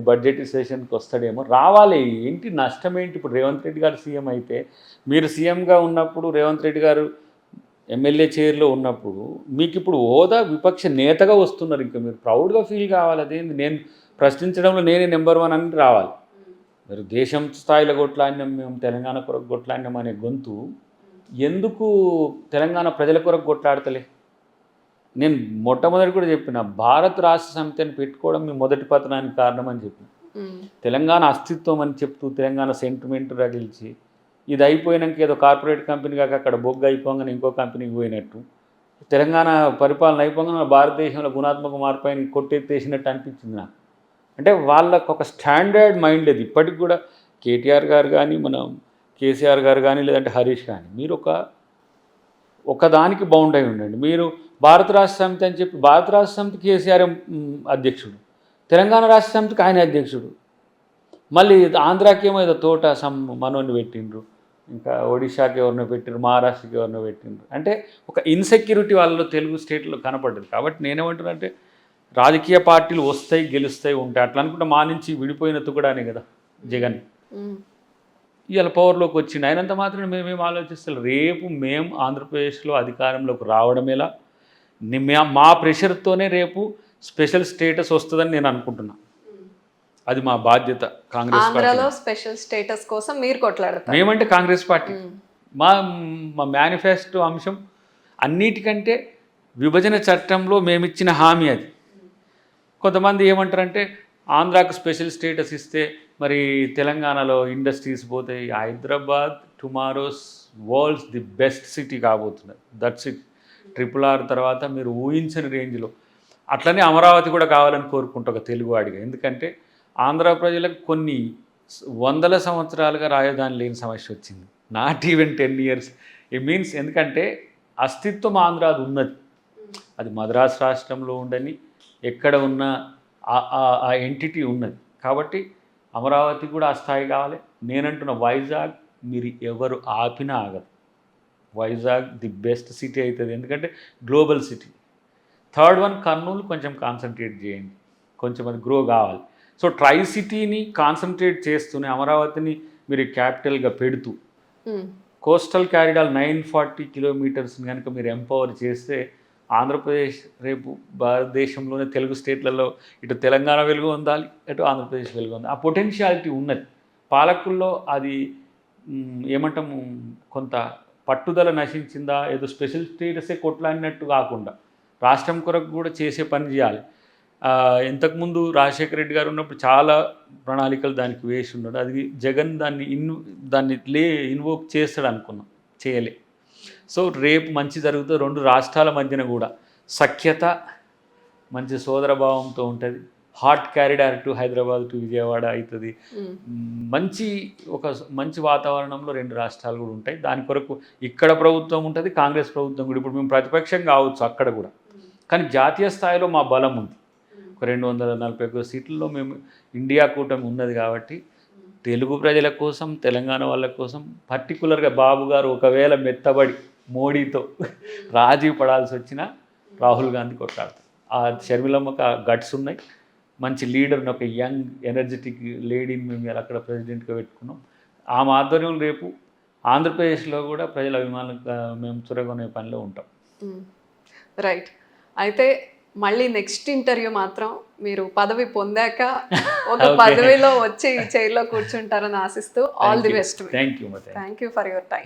బడ్జెట్ సెషన్కి వస్తాడేమో. రావాలి. ఏంటి నష్టం ఏంటి? ఇప్పుడు రేవంత్ రెడ్డి గారు సీఎం అయితే, మీరు సీఎంగా ఉన్నప్పుడు రేవంత్ రెడ్డి గారు ఎమ్మెల్యే చైర్లో ఉన్నప్పుడు మీకు ఇప్పుడు హోదా విపక్ష నేతగా వస్తున్నారు. ఇంకా మీరు ప్రౌడ్గా ఫీల్ కావాలి. అదేంది, నేను ప్రశ్నించడంలో నేనే నెంబర్ 1 అని రావాలి. మీరు దేశం స్థాయిలో కొట్లాడినాం, మేము తెలంగాణ కొరకు కొట్లాడినాం అనే గొంతు ఎందుకు తెలంగాణ ప్రజల కొరకు కొట్లాడతలే? నేను మొట్టమొదటి కూడా చెప్పిన, భారత రాష్ట్ర సమితిని పెట్టుకోవడం మీ మొదటి పతనానికి కారణం అని చెప్పిన. తెలంగాణ అస్తిత్వం అని చెప్తూ తెలంగాణ సెంటిమెంట్ రగిల్చి, ఇది అయిపోయినాక ఏదో కార్పొరేట్ కంపెనీ కాక అక్కడ బొగ్గ అయిపోగానే ఇంకో కంపెనీకి పోయినట్టు, తెలంగాణ పరిపాలన అయిపోగానే భారతదేశంలో గుణాత్మక మార్పు అని కొట్టెత్తేసినట్టు అనిపించింది నాకు. అంటే వాళ్ళకు ఒక స్టాండర్డ్ మైండ్ లేదు ఇప్పటికి కూడా. కేటీఆర్ గారు కానీ, మనం కేసీఆర్ గారు కానీ, లేదంటే హరీష్ కానీ, మీరు ఒకదానికి బౌండ్ అయి ఉండండి. మీరు భారత రాష్ట్ర సమితి అని చెప్పి, భారత రాష్ట్ర సమితి కేసీఆర్ అధ్యక్షుడు, తెలంగాణ రాష్ట్ర సమితికి ఆయన అధ్యక్షుడు, మళ్ళీ ఆంధ్రాకి ఏమో ఏదో తోట మనోని పెట్టిండ్రు, ఇంకా ఒడిశాకి ఎవరినో పెట్టిండ్రు, మహారాష్ట్రకి ఎవరినో పెట్టిండ్రు. అంటే ఒక ఇన్సెక్యూరిటీ వాళ్ళలో తెలుగు స్టేట్లో కనపడ్డది. కాబట్టి నేనేమంటున్నానంటే, రాజకీయ పార్టీలు వస్తాయి, గెలుస్తాయి, ఉంటాయి. అట్లా అనుకుంటే మా నుంచి విడిపోయిన తుకడానే కదా జగన్. ఇవాళ పవర్లోకి వచ్చింది. అయినంత మాత్రం మేమేం ఆలోచిస్తాం, రేపు మేము ఆంధ్రప్రదేశ్లో అధికారంలోకి రావడం ఎలా, మా ప్రెషర్తోనే రేపు స్పెషల్ స్టేటస్ వస్తుందని నేను అనుకుంటున్నా. అది మా బాధ్యత. కాంగ్రెస్ ఆంధ్రాలో స్పెషల్ స్టేటస్ కోసం మీరు కొట్లాడతారు. మేమంటే కాంగ్రెస్ పార్టీ, మా మేనిఫెస్టో అంశం అన్నిటికంటే విభజన చట్టంలో మేమిచ్చిన హామీ అది. కొంతమంది ఏమంటారంటే, ఆంధ్రాకు స్పెషల్ స్టేటస్ ఇస్తే మరి తెలంగాణలో ఇండస్ట్రీస్ పోతాయి, Hyderabad tomorrow's world's the best city కాబోతున్నది. That's it. RRR తర్వాత మీరు ఊహించని రేంజ్లో. అట్లనే అమరావతి కూడా కావాలని కోరుకుంటా ఒక తెలుగువాడిగా. ఎందుకంటే ఆంధ్ర ప్రజలకు కొన్ని వందల సంవత్సరాలుగా రాజధాని లేని సమస్య వచ్చింది. Not even 10 years. It means ఎందుకంటే అస్తిత్వం ఆంధ్రాది ఉన్నది. అది మద్రాసు రాష్ట్రంలో ఉండని, ఎక్కడ ఉన్న ఆ ఎంటిటీ ఉన్నది. కాబట్టి అమరావతి కూడా ఆ స్థాయి కావాలి. నేనంటున్న వైజాగ్ మీరు ఎవరు ఆపినా ఆగదు. వైజాగ్ ది బెస్ట్ సిటీ అవుతుంది, ఎందుకంటే global city. Third one Kurnool కొంచెం కాన్సన్ట్రేట్ చేయండి, కొంచెం అది గ్రో కావాలి. సో ట్రై సిటీని కాన్సన్ట్రేట్ చేస్తూనే అమరావతిని మీరు క్యాపిటల్గా పెడుతూ కోస్టల్ క్యారిడార్ 940 kilometers కనుక మీరు ఎంపవర్ చేస్తే ఆంధ్రప్రదేశ్ రేపు భారతదేశంలోనే తెలుగు స్టేట్లలో ఇటు తెలంగాణ వెలుగు ఉండాలి, ఇటు ఆంధ్రప్రదేశ్ వెలుగు ఉంది. ఆ పొటెన్షియాలిటీ ఉన్నది పాలకుల్లో. అది ఏమంటాము, కొంత పట్టుదల నశించిందా, ఏదో స్పెషల్ స్టేటసే కొట్లాడినట్టు కాకుండా రాష్ట్రం కొరకు కూడా చేసే పని చేయాలి. ఇంతకుముందు రాజశేఖర రెడ్డి గారు ఉన్నప్పుడు చాలా ప్రణాళికలు దానికి వేసి ఉన్నాడు. అది జగన్ దాన్ని ఇన్వోక్ చేస్తాడు అనుకున్నాం, చేయలే. సో రేపు మంచి జరుగుతుంది. 2 రాష్ట్రాల మధ్యన కూడా సఖ్యత, మంచి సోదరభావంతో ఉంటుంది. Hot corridor to Hyderabad to Vijayawada అవుతుంది. మంచి వాతావరణంలో 2 రాష్ట్రాలు కూడా ఉంటాయి. దాని కొరకు ఇక్కడ ప్రభుత్వం ఉంటుంది, కాంగ్రెస్ ప్రభుత్వం కూడా. ఇప్పుడు మేము ప్రతిపక్షం కావచ్చు అక్కడ కూడా, కానీ జాతీయ స్థాయిలో మా బలం ఉంది. ఒక 241 సీట్లలో మేము ఇండియా కూటమి ఉన్నది. కాబట్టి తెలుగు ప్రజల కోసం, తెలంగాణ వాళ్ళ కోసం, పర్టికులర్గా బాబు గారు ఒకవేళ మెత్తబడి మోడీతో రాజీ పడాల్సి వచ్చినా రాహుల్ గాంధీ కొట్లాడతారు. ఆ షర్మిలమ్మకు ఆ గట్స్ ఉన్నాయి. మంచి లీడర్ని, ఒక యంగ్ ఎనర్జెటిక్ లేడీని మేము అక్కడ ప్రెసిడెంట్గా పెట్టుకున్నాం. ఆమె ఆధ్వర్యంలో రేపు ఆంధ్రప్రదేశ్లో కూడా ప్రజల అభిమానులు మేము చురగొనే పనిలో ఉంటాం. రైట్. అయితే మళ్ళీ నెక్స్ట్ ఇంటర్వ్యూ మాత్రం మీరు పదవి పొందాక ఒక పదవిలో వచ్చి ఈ చైర్లో కూర్చుంటారని ఆశిస్తూ all the best. Thank you for your time.